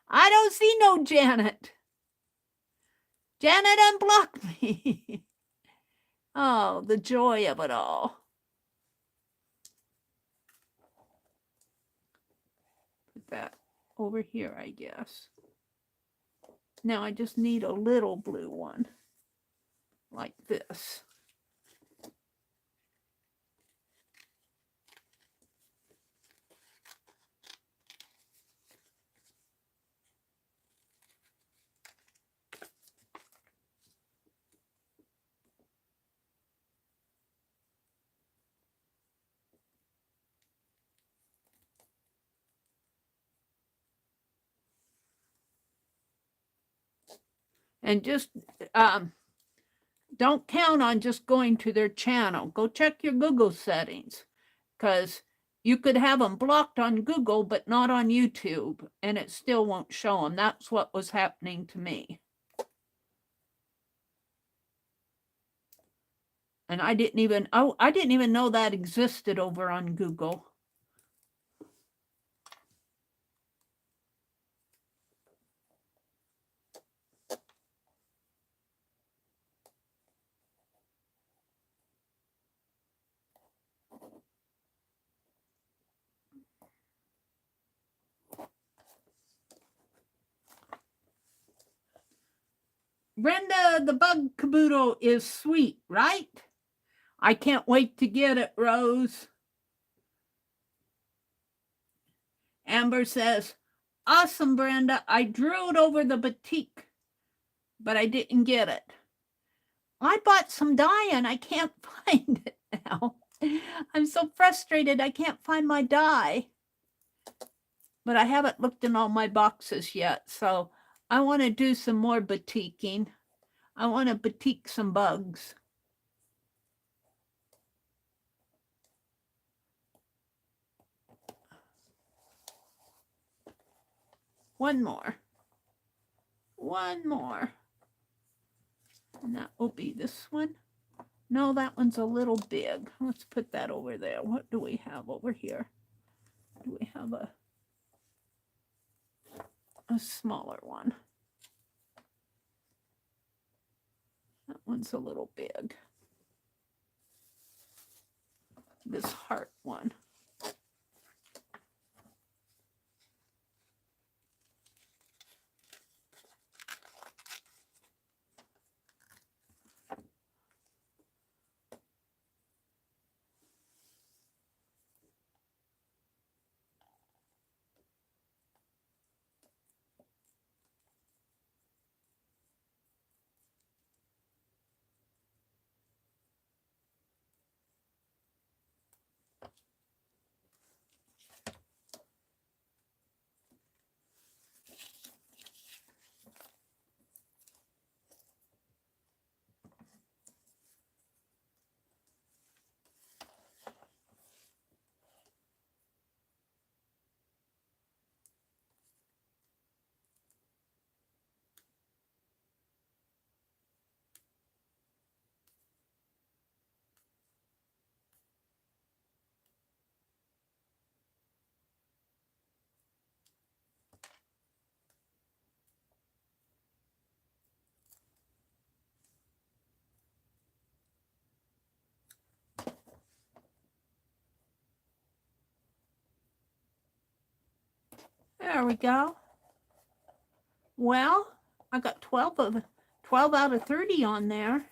I don't see no Janet. Janet unblocked me. Oh, the joy of it all. Put that over here, I guess. Now I just need a little blue one, like this. And just don't count on just going to their channel. Go check your Google settings, because you could have them blocked on Google, but not on YouTube, and it still won't show them. That's what was happening to me. And I didn't even know that existed over on Google. Brenda, the bug caboodle is sweet, right? I can't wait to get it, Rose. Amber says, awesome, Brenda. I drew it over the batik, but I didn't get it. I bought some dye and I can't find it now. I'm so frustrated I can't find my dye. But I haven't looked in all my boxes yet, so I want to do some more batiking. I want to batik some bugs. One more. One more. And that will be this one. No, that one's a little big. Let's put that over there. What do we have over here? Do we have a smaller one? That one's a little big. This heart one. There we go. Well, I got 12 out of 30 on there.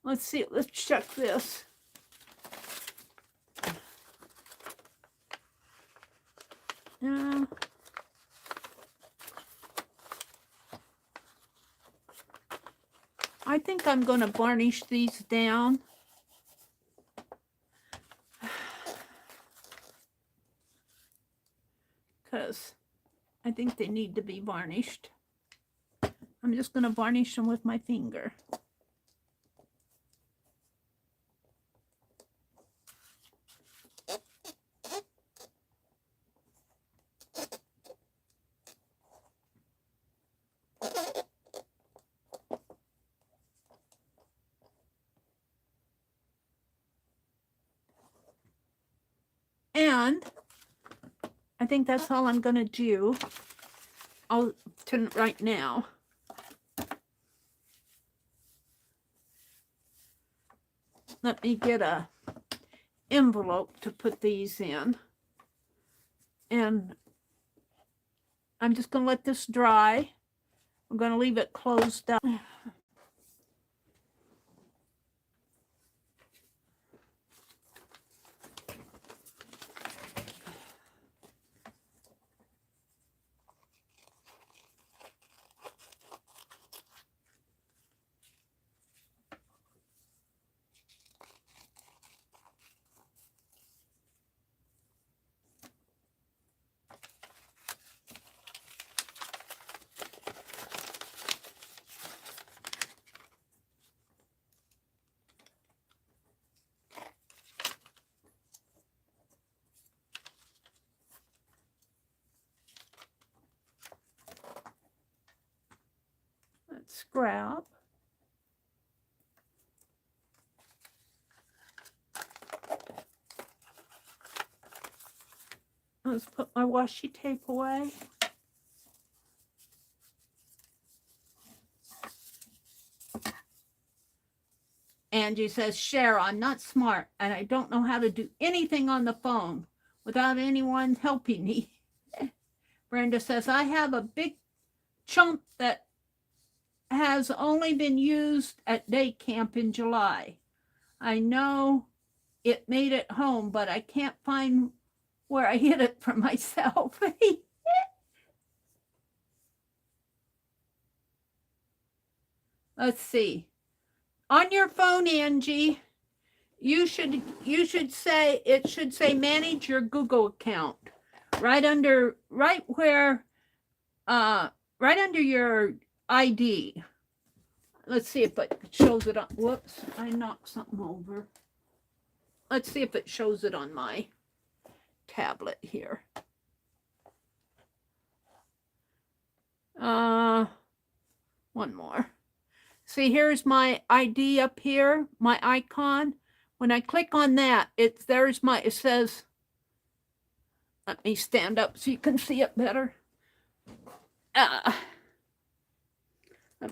Let's see. Let's check this. I think I'm going to varnish these down. Because I think they need to be varnished. I'm just going to varnish them with my finger. And I think that's all I'm going to do right now. Let me get a envelope to put these in. And I'm just going to let this dry. I'm going to leave it closed up. Let's grab. Let's put my washi tape away. Angie says, Cher, I'm not smart and I don't know how to do anything on the phone without anyone helping me. Brenda says, I have a big chunk that has only been used at day camp in July. I know it made it home, but I can't find where I hid it from myself. Let's see. On your phone, Angie, you should say, it should say manage your Google account right under your ID. Let's see if it shows it on. Whoops, I knocked something over. Let's see if it shows it on my tablet here. One more. See, here's my ID up here, my icon. When I click on that, it says, let me stand up so you can see it better. Let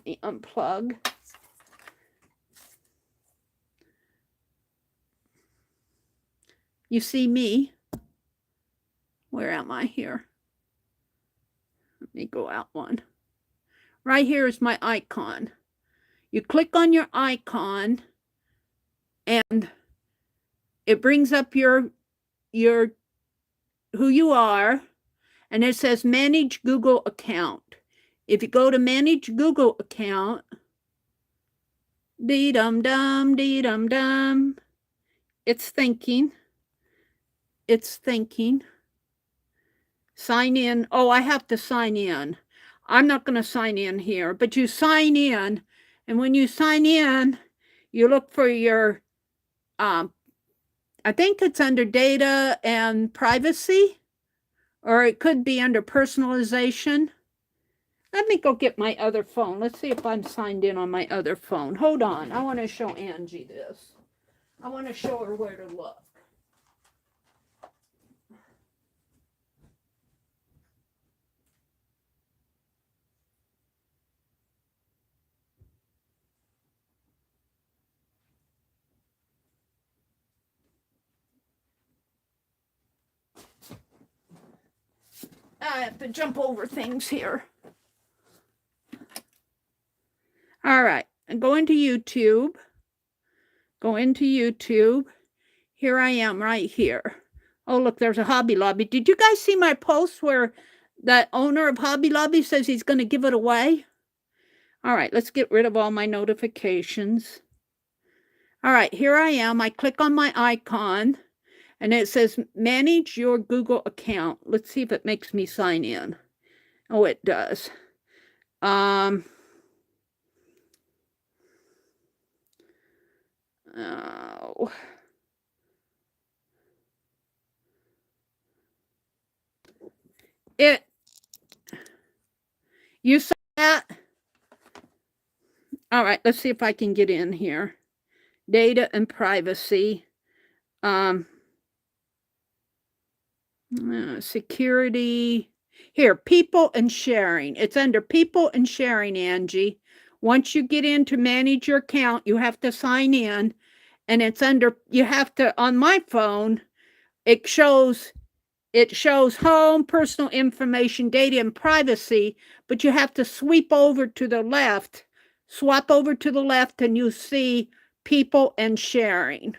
me unplug. You see me. Where am I here? Let me go out one. Right here is my icon. You click on your icon and it brings up your who you are, and it says manage Google account. If you go to manage Google account, dee-dum-dum, dee-dum-dum, it's thinking. Sign in. Oh, I have to sign in. I'm not going to sign in here, but you sign in, and when you sign in, you look for your, I think it's under data and privacy, or it could be under personalization. Let me go get my other phone. Let's see if I'm signed in on my other phone. Hold on. I want to show Angie this. I want to show her where to look. I have to jump over things here. All right, and go into YouTube. Here I am right here. Oh, look, there's a Hobby Lobby. Did you guys see my post where that owner of Hobby Lobby says he's going to give it away? All right, let's get rid of all my notifications. All right, here I am. I click on my icon, and it says manage your Google account. Let's see if it makes me sign in. Oh, it does. Oh. You saw that? All right, let's see if I can get in here. Data and privacy. Security. Here, people and sharing. It's under people and sharing, Angie. Once you get in to manage your account, you have to sign in. And it's under, you have to, on my phone, it shows home, personal information, data, and privacy, but you have to swap over to the left, and you see people and sharing.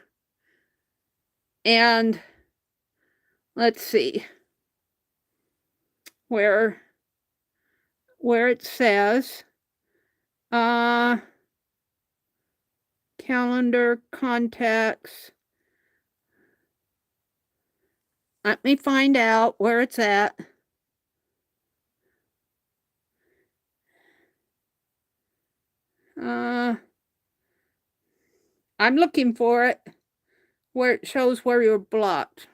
And let's see where it says calendar, contacts. Let me find out where it's at. I'm looking for it where it shows where you're blocked.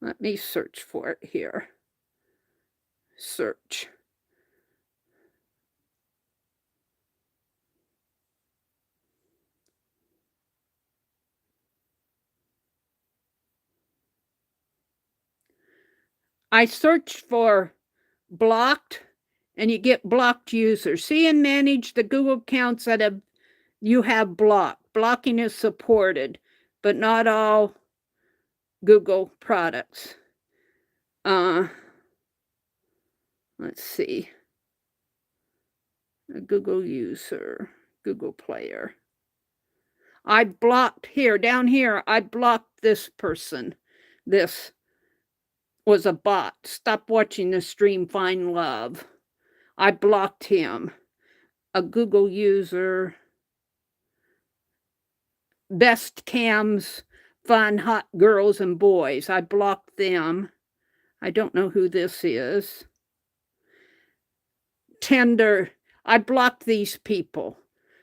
Let me search for it here. Search. I searched for blocked, and you get blocked users. See and manage the Google accounts that you have blocked. Blocking is supported, but not all Google products. Let's see. A Google user, Google player. I blocked here, down here, I blocked this person. This was a bot. Stop watching the stream, find love. I blocked him. A Google user. Best cams, fun, hot girls and boys. I blocked them. I don't know who this is. Tender. I blocked these people.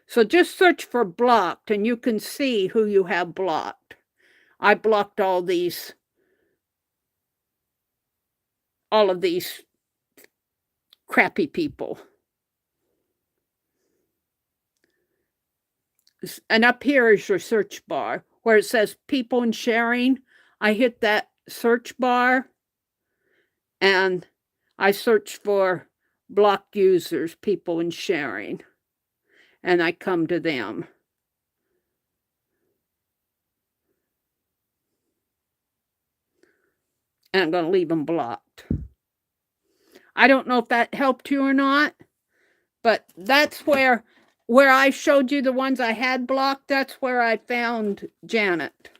So just search for blocked and you can see who you have blocked. I blocked all of these crappy people. And up here is your search bar where it says people and sharing. I hit that search bar and I search for blocked users, people and sharing. And I come to them. And I'm going to leave them blocked. I don't know if that helped you or not, but that's where I showed you the ones I had blocked. That's where I found Janet.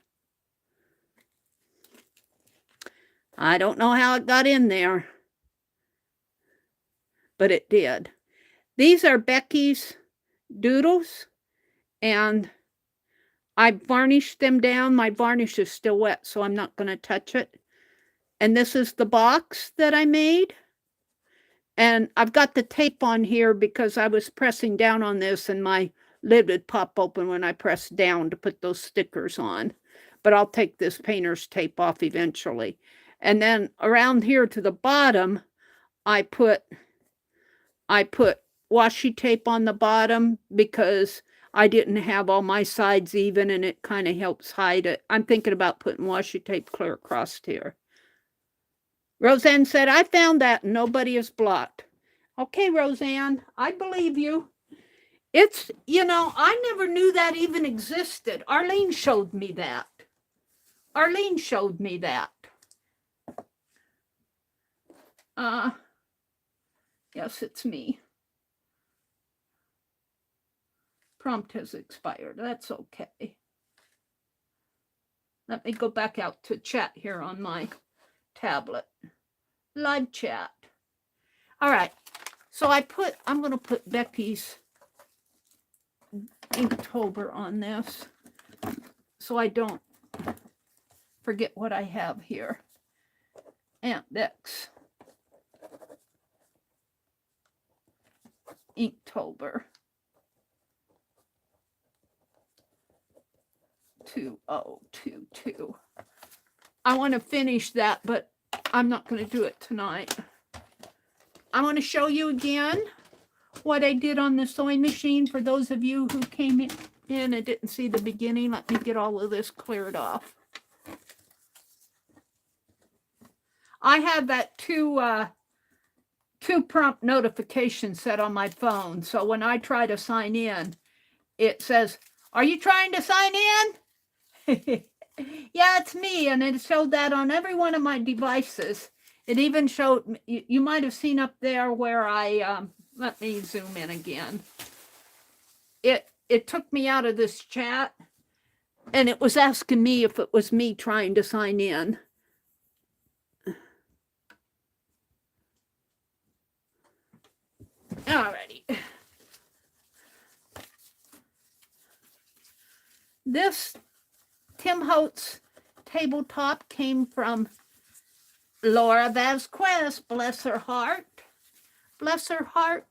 I don't know how it got in there, but it did. These are Becky's doodles, and I varnished them down. My varnish is still wet, so I'm not going to touch it. And this is the box that I made. And I've got the tape on here because I was pressing down on this and my lid would pop open when I pressed down to put those stickers on. But I'll take this painter's tape off eventually. And then around here to the bottom, I put washi tape on the bottom because I didn't have all my sides even and it kind of helps hide it. I'm thinking about putting washi tape clear across here. Roseanne said, I found that and nobody is blocked. Okay, Roseanne, I believe you. It's, I never knew that even existed. Arlene showed me that. Yes, it's me. Prompt has expired. That's okay. Let me go back out to chat here on my tablet. Live chat. All right. So I'm going to put Becky's Inktober on this so I don't forget what I have here. Aunt Beck's Inktober 2022. I want to finish that, but I'm not going to do it tonight. I want to show you again what I did on the sewing machine for those of you who came in and didn't see the beginning. Let me get all of this cleared off. I have that two prompt notification set on my phone. So when I try to sign in, it says, "Are you trying to sign in?" Yeah, it's me. And it showed that on every one of my devices. It even showed, you might have seen up there where I, let me zoom in again. It took me out of this chat and it was asking me if it was me trying to sign in. Alrighty. This Tim Holtz tabletop came from Laura Vasquez, bless her heart. Bless her heart.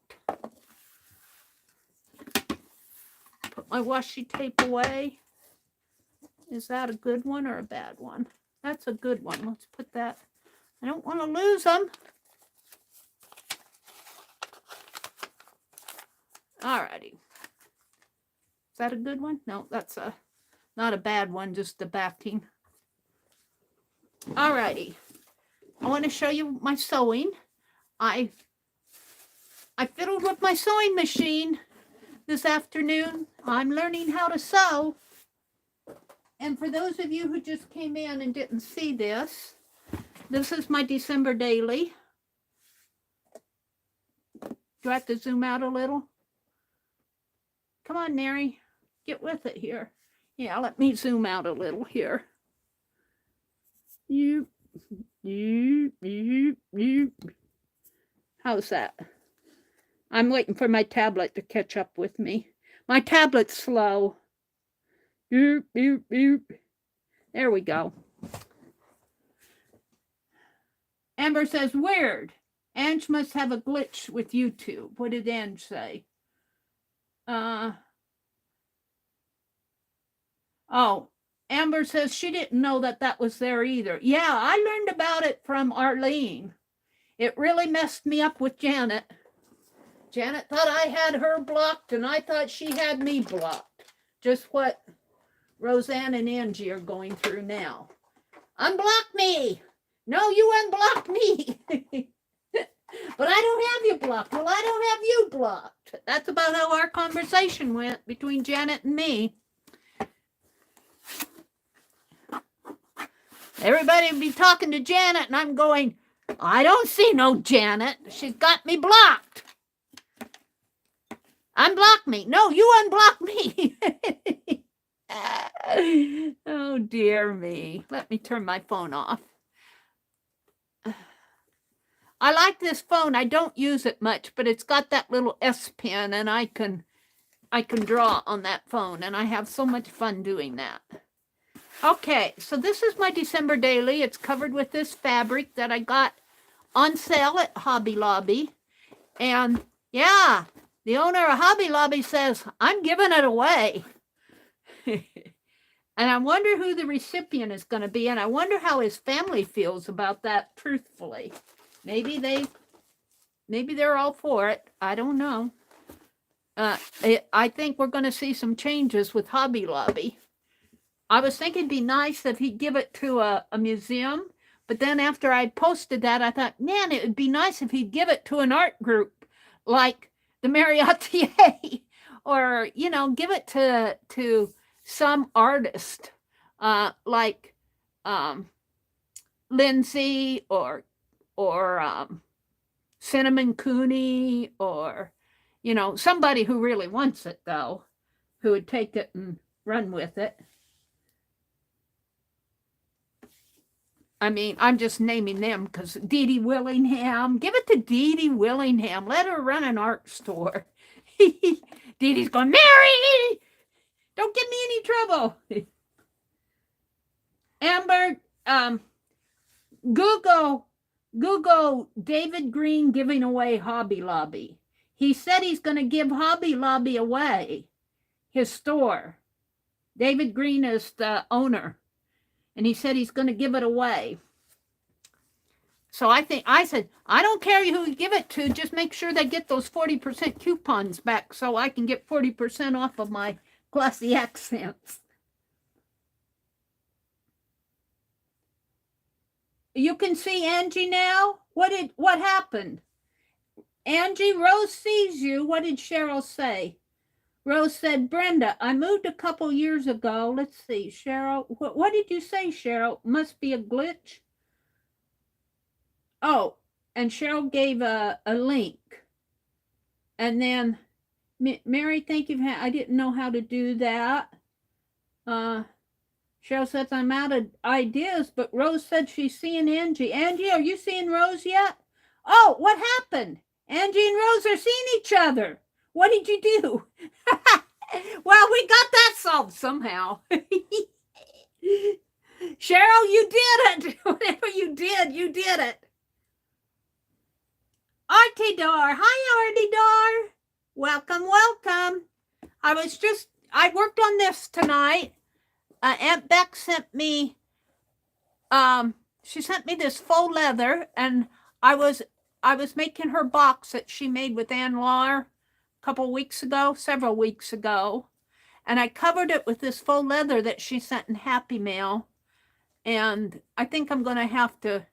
Put my washi tape away. Is that a good one or a bad one? That's a good one. Let's put that. I don't want to lose them. Alrighty. Is that a good one? No, that's not a bad one, just the backing. Alrighty. I want to show you my sewing. I fiddled with my sewing machine this afternoon. I'm learning how to sew. And for those of you who just came in and didn't see this, this is my December daily. Do I have to zoom out a little? Come on, Meri. Get with it here. Yeah, let me zoom out a little here. How's that? I'm waiting for my tablet to catch up with me. My tablet's slow. There we go. Amber says, weird. Ange must have a glitch with YouTube. What did Ange say? Oh, Amber says she didn't know that that was there either. Yeah, I learned about it from Arlene. It really messed me up with Janet. Janet thought I had her blocked, and I thought she had me blocked. Just what Roseanne and Angie are going through now. Unblock me! No, you unblock me! But I don't have you blocked. Well, I don't have you blocked. That's about how our conversation went between Janet and me. Everybody would be talking to Janet, and I'm going, I don't see no Janet. She's got me blocked. Unblock me. No, you unblock me. Oh, dear me. Let me turn my phone off. I like this phone. I don't use it much, but it's got that little S Pen, and I can draw on that phone, and I have so much fun doing that. Okay, so this is my December daily. It's covered with this fabric that I got on sale at Hobby Lobby. And yeah, the owner of Hobby Lobby says, I'm giving it away. And I wonder who the recipient is going to be, and I wonder how his family feels about that, truthfully. Maybe they're all for it. I don't know. I think we're going to see some changes with Hobby Lobby. I was thinking it'd be nice if he'd give it to a museum, but then after I posted that, I thought, man, it would be nice if he'd give it to an art group like the Meri Atelier, or, you know, give it to some artist like Lindsay or Cinnamon Cooney, or, you know, somebody who really wants it, though, who would take it and run with it. I mean, I'm just naming them because Dee Dee Willingham. Give it to Dee Dee Willingham. Let her run an art store. Dee Dee's going, Meri! Don't give me any trouble. Amber, Google David Green giving away Hobby Lobby. He said he's going to give Hobby Lobby away, his store. David Green is the owner. And he said he's going to give it away. So I said, I don't care who you give it to. Just make sure they get those 40% coupons back so I can get 40% off of my glossy accents. You can see Angie now? What happened? Angie, Rose sees you. What did Cheryl say? Rose said, Brenda, I moved a couple years ago. Let's see, Cheryl. What did you say, Cheryl? Must be a glitch. Oh, and Cheryl gave a link. And then, Meri, thank you. I didn't know how to do that. Cheryl says, I'm out of ideas, but Rose said she's seeing Angie. Angie, are you seeing Rose yet? Oh, what happened? Angie and Rose are seeing each other. What did you do? Well, we got that solved somehow. Cheryl, you did it. Whatever you did it. Artie Dar. Hi, Artie Dar. Welcome, welcome. I worked on this tonight. Aunt Beck sent me she sent me this faux leather, and I was making her box that she made with Ann Lar a couple weeks ago, several weeks ago, and I covered it with this faux leather that she sent in Happy Mail. And I think I'm going to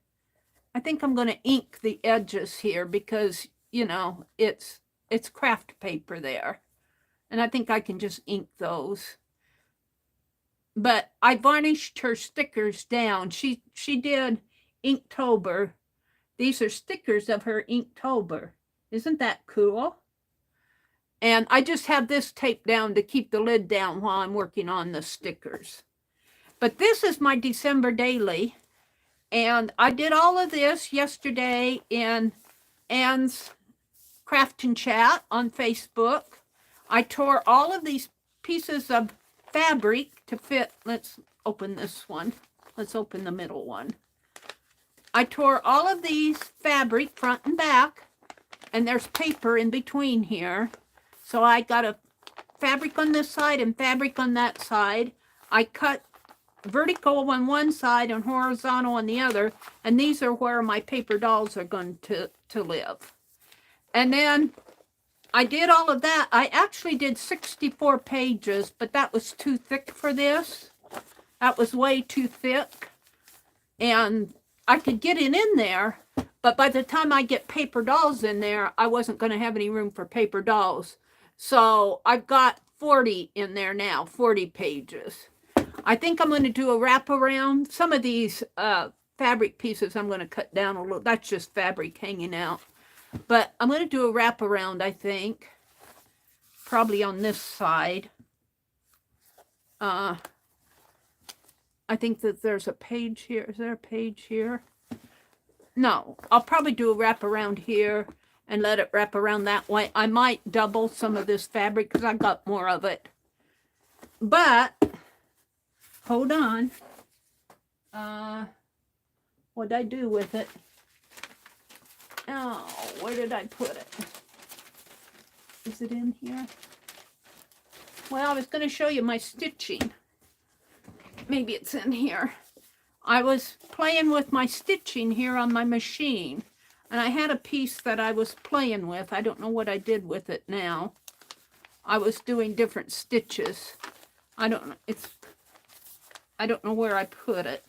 ink the edges here because, you know, it's craft paper there. And I think I can just ink those. But I varnished her stickers down. She did Inktober. These are stickers of her Inktober. Isn't that cool? And I just have this taped down to keep the lid down while I'm working on the stickers. But this is my December daily. And I did all of this yesterday in Ann's Craft and Chat on Facebook. I tore all of these pieces of fabric to fit. Let's open this one. Let's open the middle one. I tore all of these fabric front and back, and there's paper in between here. So I got a fabric on this side and fabric on that side. I cut vertical on one side and horizontal on the other, and these are where my paper dolls are going to live. And then I did all of that. I actually did 64 pages, but that was too thick for this. That was way too thick. And I could get it in there, but by the time I get paper dolls in there, I wasn't going to have any room for paper dolls. So I've got 40 in there now, 40 pages. I think I'm going to do a wraparound. Some of these fabric pieces I'm going to cut down a little. That's just fabric hanging out. But I'm going to do a wraparound, I think. Probably on this side. I think that there's a page here. Is there a page here? No, I'll probably do a wraparound here and let it wrap around that way. I might double some of this fabric because I got more of it. But, hold on. What did I do with it? Oh, where did I put it? Is it in here? Well, I was going to show you my stitching. Maybe it's in here. I was playing with my stitching here on my machine, and I had a piece that I was playing with. I don't know what I did with it now. I was doing different stitches. I don't know where I put it.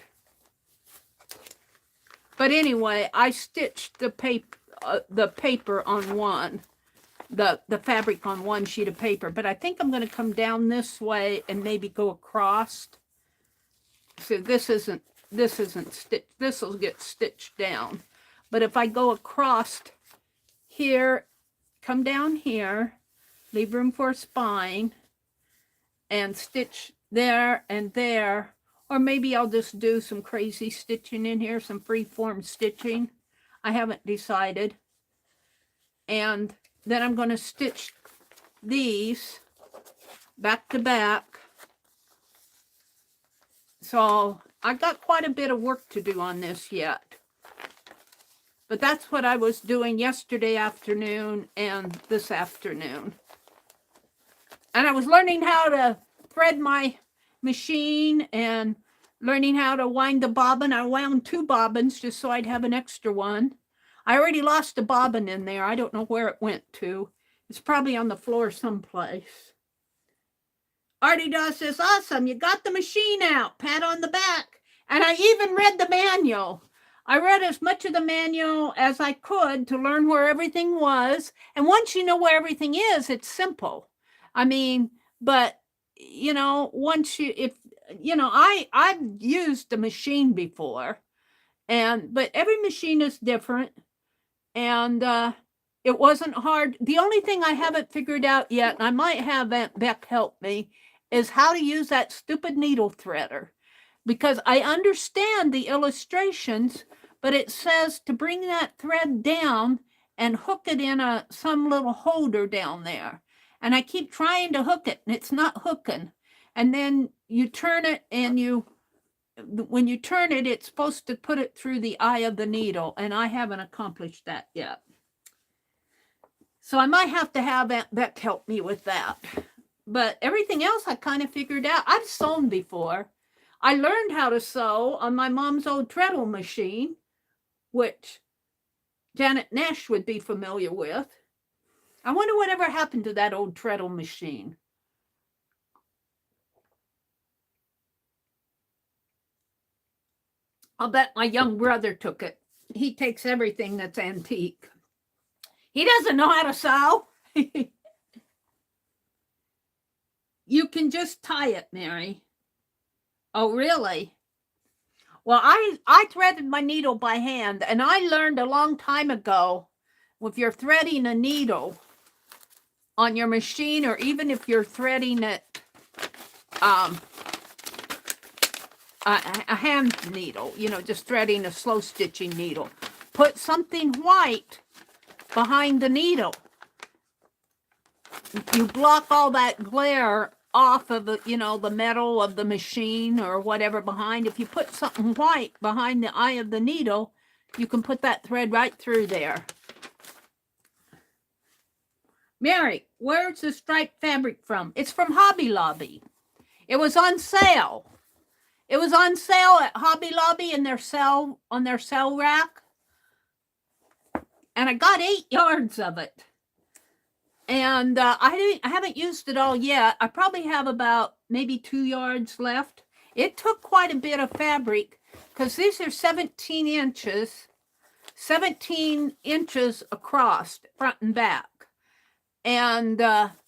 But anyway, I stitched the paper on one, the fabric on one sheet of paper. But I think I'm going to come down this way and maybe go across. So this isn't stitched. This will get stitched down. But if I go across here, come down here, leave room for a spine, and stitch there and there. Or maybe I'll just do some crazy stitching in here, some free-form stitching. I haven't decided. And then I'm going to stitch these back to back. So I've got quite a bit of work to do on this yet. But that's what I was doing yesterday afternoon and this afternoon. And I was learning how to thread my machine and learning how to wind the bobbin. I wound 2 bobbins just so I'd have an extra one. I already lost a bobbin in there. I don't know where it went to. It's probably on the floor someplace. Artie Dawes says, awesome, you got the machine out. Pat on the back. And I even read the manual. I read as much of the manual as I could to learn where everything was. And once you know where everything is, it's simple. I mean, but, you know, once you, if, you know, I've used the machine before, but every machine is different. And it wasn't hard. The only thing I haven't figured out yet, and I might have Aunt Beck help me, is how to use that stupid needle threader. Because I understand the illustrations, but it says to bring that thread down and hook it in some little holder down there. And I keep trying to hook it, and it's not hooking. And then you turn it, and when you turn it, it's supposed to put it through the eye of the needle, and I haven't accomplished that yet. So I might have to have Aunt Beck help me with that. But everything else I kind of figured out. I've sewn before. I learned how to sew on my mom's old treadle machine, which Janet Nash would be familiar with. I wonder whatever happened to that old treadle machine. I'll bet my young brother took it. He takes everything that's antique. He doesn't know how to sew. You can just tie it, Mary. Oh, really? Well, I threaded my needle by hand, and I learned a long time ago, if you're threading a needle on your machine, or even if you're threading it a hand needle, you know, just threading a slow stitching needle, put something white behind the needle. You block all that glare off of the, you know, the metal of the machine or whatever behind. If you put something white behind the eye of the needle, you can put that thread right through there. Mary, where's the striped fabric from? It's from Hobby Lobby. It was on sale. It was on sale at Hobby Lobby in their sale, on their sale rack. And I got 8 yards of it. And I haven't used it all yet. I probably have about maybe 2 yards left. It took quite a bit of fabric because these are 17 inches across, front and back. And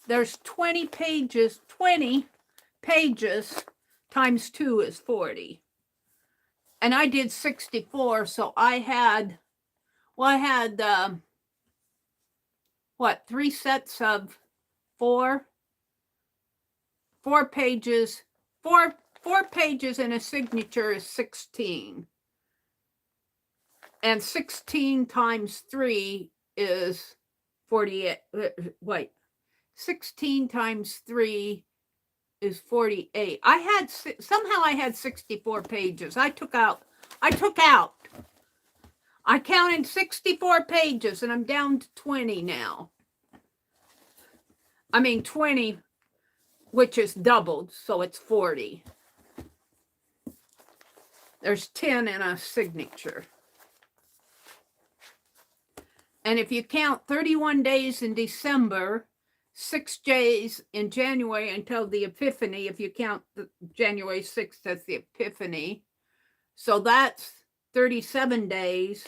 there's 20 pages times 2 is 40. And I did 64, so I had, what, 3 sets of 4 pages, 4 pages and a signature is 16. And 16 times 3 is 48. Wait, 16 times 3 is 48. Somehow I had 64 pages. I counted 64 pages and I'm down to 20 now. I mean 20, which is doubled, so it's 40. There's 10 in a signature. And if you count 31 days in December, 6 days in January until the Epiphany, if you count the January 6th as the Epiphany, so that's 37 days.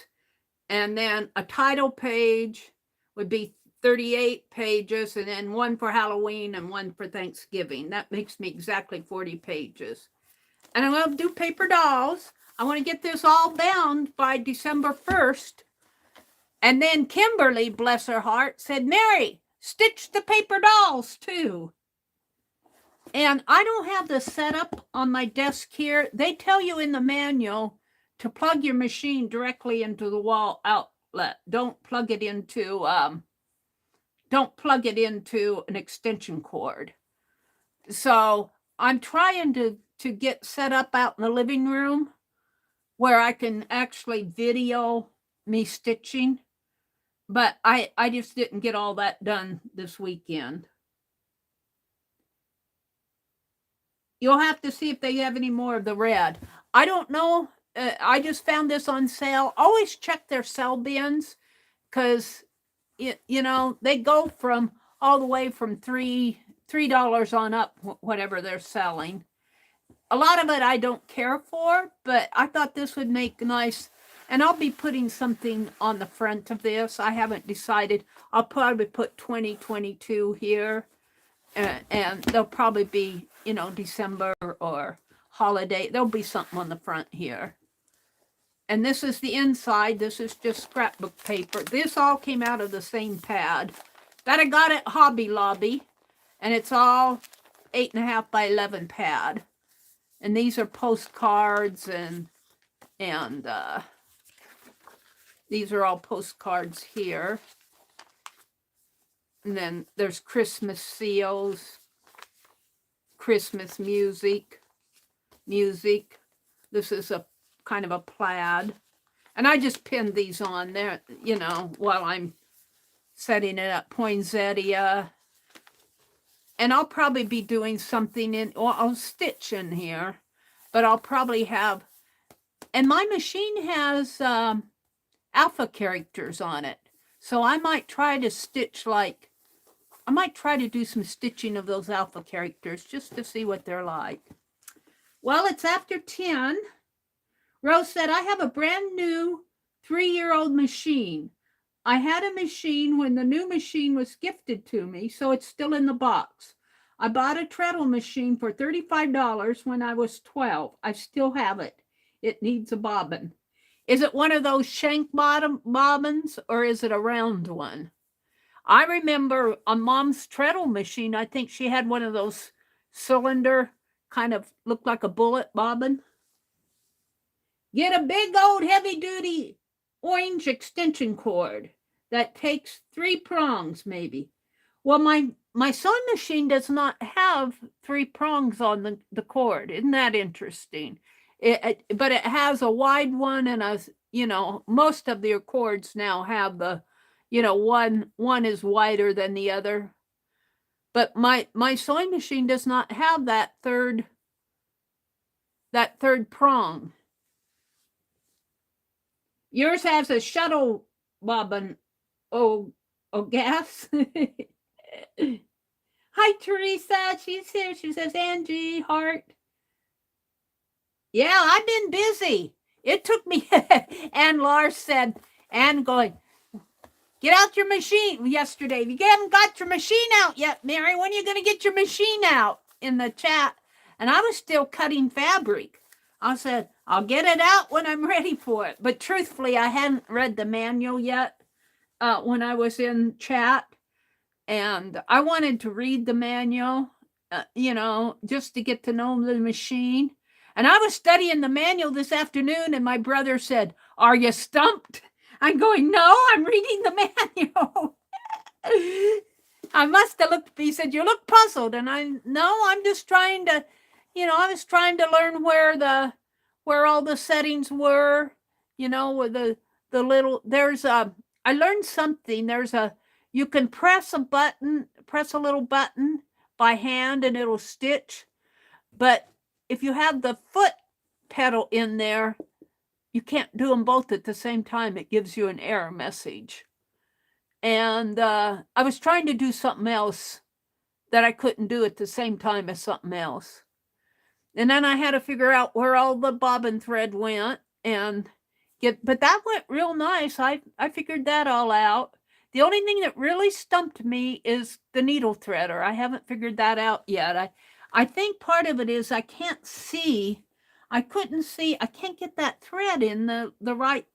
And then a title page would be 38 pages, and then one for Halloween and one for Thanksgiving. That makes me exactly 40 pages. And I'm going to do paper dolls. I want to get this all bound by December 1st. And then Kimberly, bless her heart, said, Mary, stitch the paper dolls too. And I don't have the setup on my desk here. They tell you in the manual to plug your machine directly into the wall outlet. Don't plug it into an extension cord. So I'm trying to get set up out in the living room where I can actually video me stitching. But I just didn't get all that done this weekend. You'll have to see if they have any more of the red. I don't know. I just found this on sale. Always check their sale bins because, you know, they go from all the way from $3 on up, whatever they're selling. A lot of it I don't care for, but I thought this would make nice. And I'll be putting something on the front of this. I haven't decided. I'll probably put 2022 here. And there'll probably be, you know, December or holiday. There'll be something on the front here. And this is the inside. This is just scrapbook paper. This all came out of the same pad that I got at Hobby Lobby. And it's all 8.5 by 11 pad. And these are postcards and these are all postcards here. And then there's Christmas seals, Christmas music. This is a kind of a plaid. And I just pinned these on there, you know, while I'm setting it up. Poinsettia. And I'll probably be doing something I'll stitch in here. but I'll probably have, and my machine has alpha characters on it. So I might try to stitch like, I might try to do some stitching of those alpha characters just to see what they're like. Well, it's after 10. Rose said, I have a brand new 3-year-old machine. I had a machine when the new machine was gifted to me, so it's still in the box. I bought a treadle machine for $35 when I was 12. I still have it. It needs a bobbin. Is it one of those shank bottom bobbins or is it a round one? I remember on Mom's treadle machine, I think she had one of those cylinder, kind of looked like a bullet bobbin. Get a big old heavy duty orange extension cord that takes 3 prongs maybe. Well, my sewing machine does not have 3 prongs on the cord. Isn't that interesting? But it has a wide one and a, you know, most of their cords now have the, you know, one is wider than the other. But my sewing machine does not have that third prong. Yours has a shuttle bobbin. Oh, gas. Hi, Teresa. She's here. She says, Angie, heart. Yeah, I've been busy. It took me, and Lars said, and going, get out your machine yesterday. You haven't got your machine out yet, Meri. When are you going to get your machine out? In the chat. And I was still cutting fabric. I said, I'll get it out when I'm ready for it. But truthfully, I hadn't read the manual yet when I was in chat. And I wanted to read the manual, you know, just to get to know the machine. And I was studying the manual this afternoon, and my brother said, are you stumped? I'm going, no, I'm reading the manual. I must have looked, he said, you look puzzled. And I'm just trying to, you know, I was trying to learn where all the settings were, you know, with the little, I learned something. You can press a little button by hand and it'll stitch. But if you have the foot pedal in there, you can't do them both at the same time. It gives you an error message. And I was trying to do something else that I couldn't do at the same time as something else. And then I had to figure out where all the bobbin thread went but that went real nice. I figured that all out. The only thing that really stumped me is the needle threader. I haven't figured that out yet. I think part of it is I can't get that thread in the right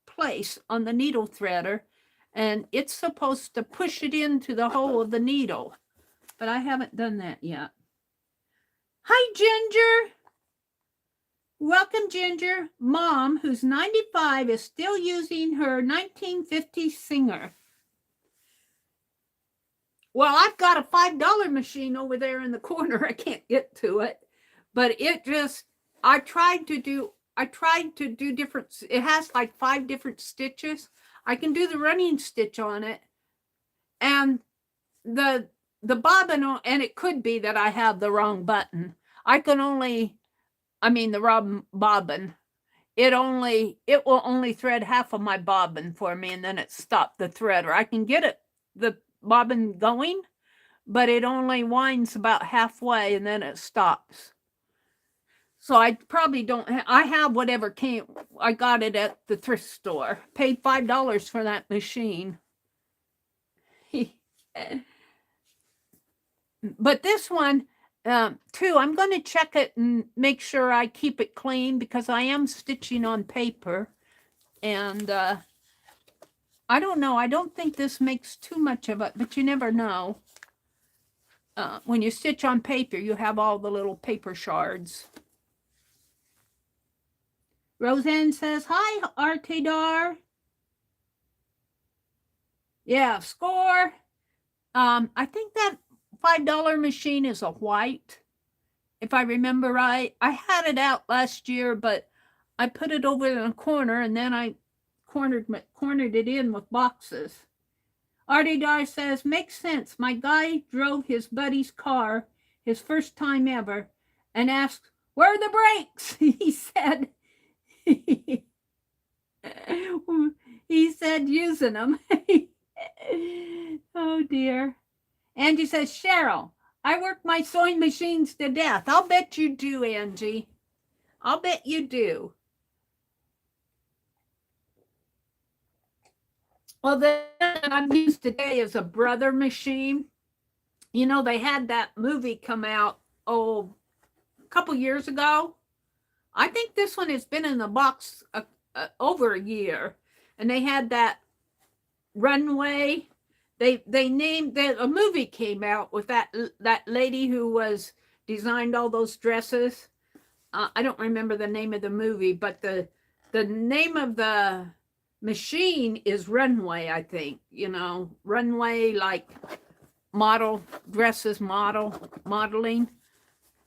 place on the needle threader, and it's supposed to push it into the hole of the needle, but I haven't done that yet. Hi, Ginger. Welcome, Ginger. Mom, who's 95, is still using her 1950 Singer. Well, I've got a $5 machine over there in the corner. I can't get to it, but I tried to do different, it has like 5 different stitches. I can do the running stitch on it, and the bobbin, and it could be that I have the wrong button. The wrong bobbin. It will only thread half of my bobbin for me, and then it stopped the thread. Or I can get the bobbin going, but it only winds about halfway and then it stops. So I probably don't I have whatever came. I got it at the thrift store. Paid $5 for that machine. But this one, too, I'm going to check it and make sure I keep it clean because I am stitching on paper. And I don't know. I don't think this makes too much of it, but you never know. When you stitch on paper, you have all the little paper shards. Roseanne says, hi, Artedar. Yeah, score. I think that $5 machine is a white, if I remember right. I had it out last year, but I put it over in a corner, and then I cornered it in with boxes. Artedar says, makes sense. My guy drove his buddy's car his first time ever and asked Where are the brakes? He said. He said using them. Oh dear. Angie says, Cheryl, I work my sewing machines to death. I'll bet you do, Angie. I'll bet you do. Well, the one I've used today is a Brother machine. You know, they had that movie come out, a couple years ago. I think this one has been in the box over a year. And they had that runway. They named that a movie came out with that lady who was designed all those dresses. I don't remember the name of the movie, but the name of the machine is Runway, I think. You know, Runway, like model dresses, modeling.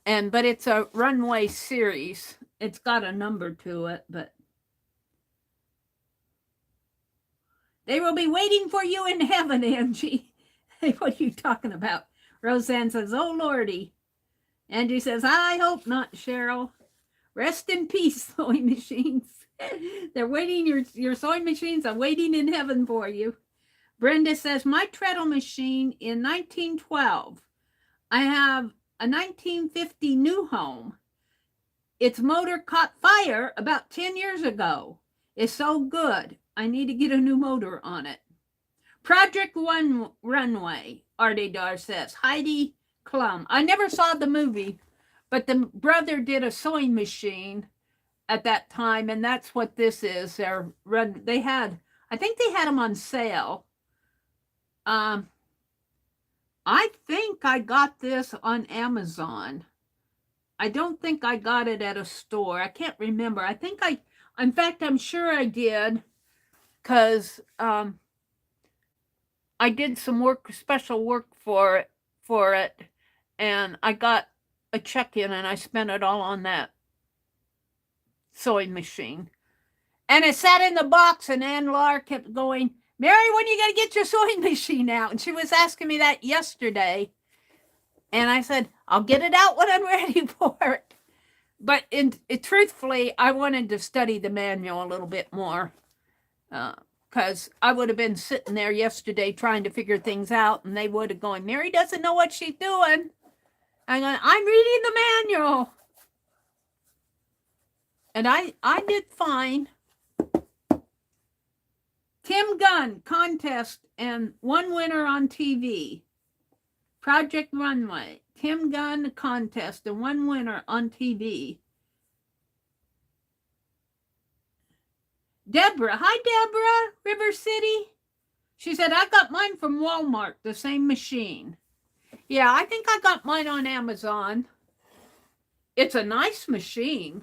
But it's a Runway series. It's got a number to it, but they will be waiting for you in heaven, Angie. What are you talking about? Roseanne says, oh, Lordy. Angie says, I hope not, Cheryl. Rest in peace, sewing machines. They're waiting, your sewing machines are waiting in heaven for you. Brenda says, my treadle machine in 1912. I have a 1950 new home. Its motor caught fire about 10 years ago. It's so good. I need to get a new motor on it. Project One Runway, Ardedar says. Heidi Klum. I never saw the movie, but the brother did a sewing machine at that time, and that's what this is. I think they had them on sale. I think I got this on Amazon. I don't think I got it at a store. I can't remember. In fact, I'm sure I did, because I did some special work for it, and I got a check-in, and I spent it all on that sewing machine. And it sat in the box, and Ann Lar kept going, Mary, when are you going to get your sewing machine out? And she was asking me that yesterday. And I said, I'll get it out when I'm ready for it. But truthfully, I wanted to study the manual a little bit more, because I would have been sitting there yesterday trying to figure things out, and they would have gone, Mary doesn't know what she's doing. I'm reading the manual. And I did fine. Tim Gunn contest and one winner on TV. Project Runway. Tim Gunn contest and one winner on TV. Deborah. Hi, Deborah. River City. She said, I got mine from Walmart, the same machine. Yeah, I think I got mine on Amazon. It's a nice machine.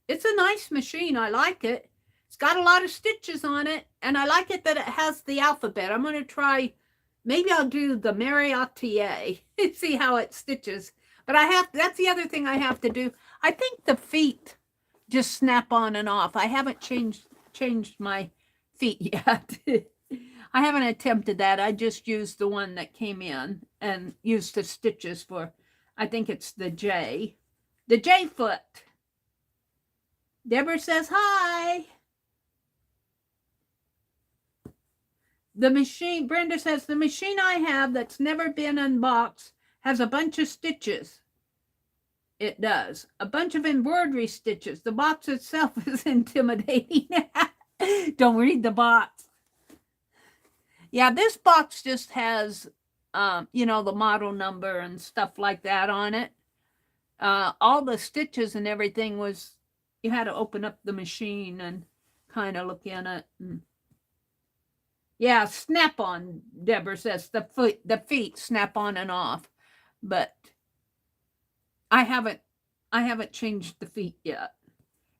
I like it. It's got a lot of stitches on it, and I like it that it has the alphabet. I'm going to try, maybe I'll do the Meri Atelier, see how it stitches. But that's the other thing I have to do. I think the feet just snap on and off. I haven't changed my feet yet. I haven't attempted that. I just used the one that came in and used the stitches for, I think it's the J foot. Deborah says, hi. The machine, Brenda says, the machine I have that's never been unboxed has a bunch of stitches. It does. A bunch of embroidery stitches. The box itself is intimidating. Don't read the box. Yeah, this box just has, the model number and stuff like that on it. All the stitches and everything was, you had to open up the machine and kind of look in it. Yeah, snap on, Deborah says. The feet snap on and off. But I haven't changed the feet yet.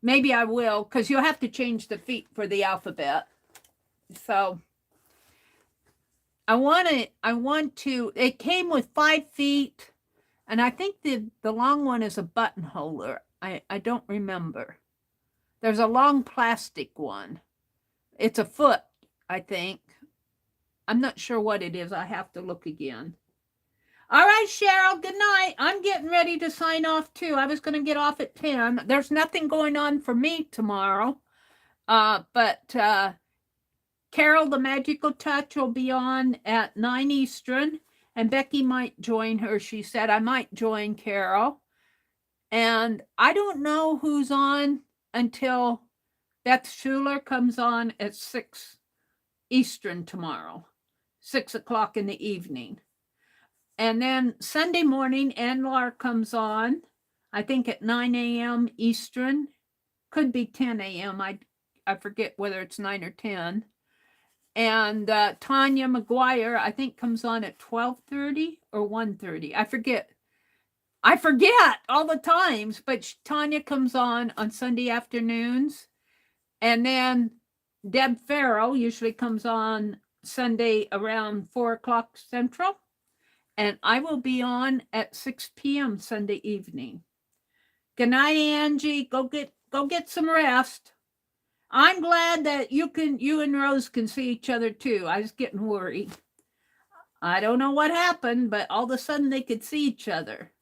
Maybe I will, because you'll have to change the feet for the alphabet. So I want to, it came with 5 feet, and I think the long one is a button holder. I don't remember. There's a long plastic one. It's a foot, I think. I'm not sure what it is. I have to look again. All right, Cheryl, good night. I'm getting ready to sign off too. I was going to get off at 10. There's nothing going on for me tomorrow. But Carol, the Magical Touch, will be on at 9 Eastern, and Becky might join her. She said I might join Carol. And I don't know who's on until Beth Schuler comes on at 6 Eastern tomorrow, 6 o'clock in the evening. And then Sunday morning, Anlar comes on, I think at 9 a.m. Eastern. Could be 10 a.m. I forget whether it's 9 or 10. And Tanya McGuire, I think, comes on at 12:30 or 1:30. I forget all the times, but Tanya comes on Sunday afternoons. And then Deb Farrow usually comes on Sunday around 4 o'clock Central. And I will be on at 6 p.m. Sunday evening. Good night, Angie. Go get some rest. I'm glad that you and Rose can see each other too. I was getting worried. I don't know what happened, but all of a sudden they could see each other.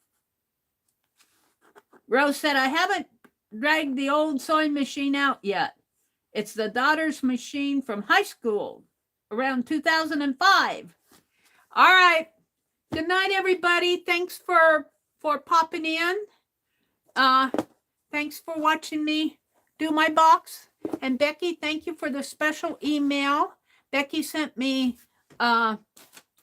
Rose said, I haven't dragged the old sewing machine out yet. It's the daughter's machine from high school, around 2005. All right. Good night, everybody. Thanks for popping in. Thanks for watching me do my box. And Becky, thank you for the special email. Becky sent me, oh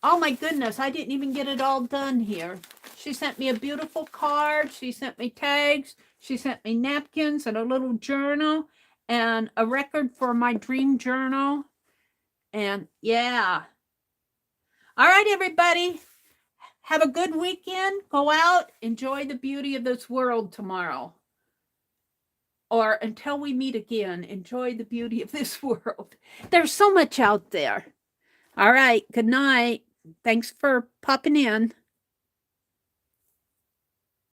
my goodness, I didn't even get it all done here. She sent me a beautiful card. She sent me tags. She sent me napkins and a little journal and a record for my dream journal. And yeah. All right, everybody. Have a good weekend. Go out. Enjoy the beauty of this world tomorrow. Or until we meet again, enjoy the beauty of this world. There's so much out there. All right. Good night. Thanks for popping in.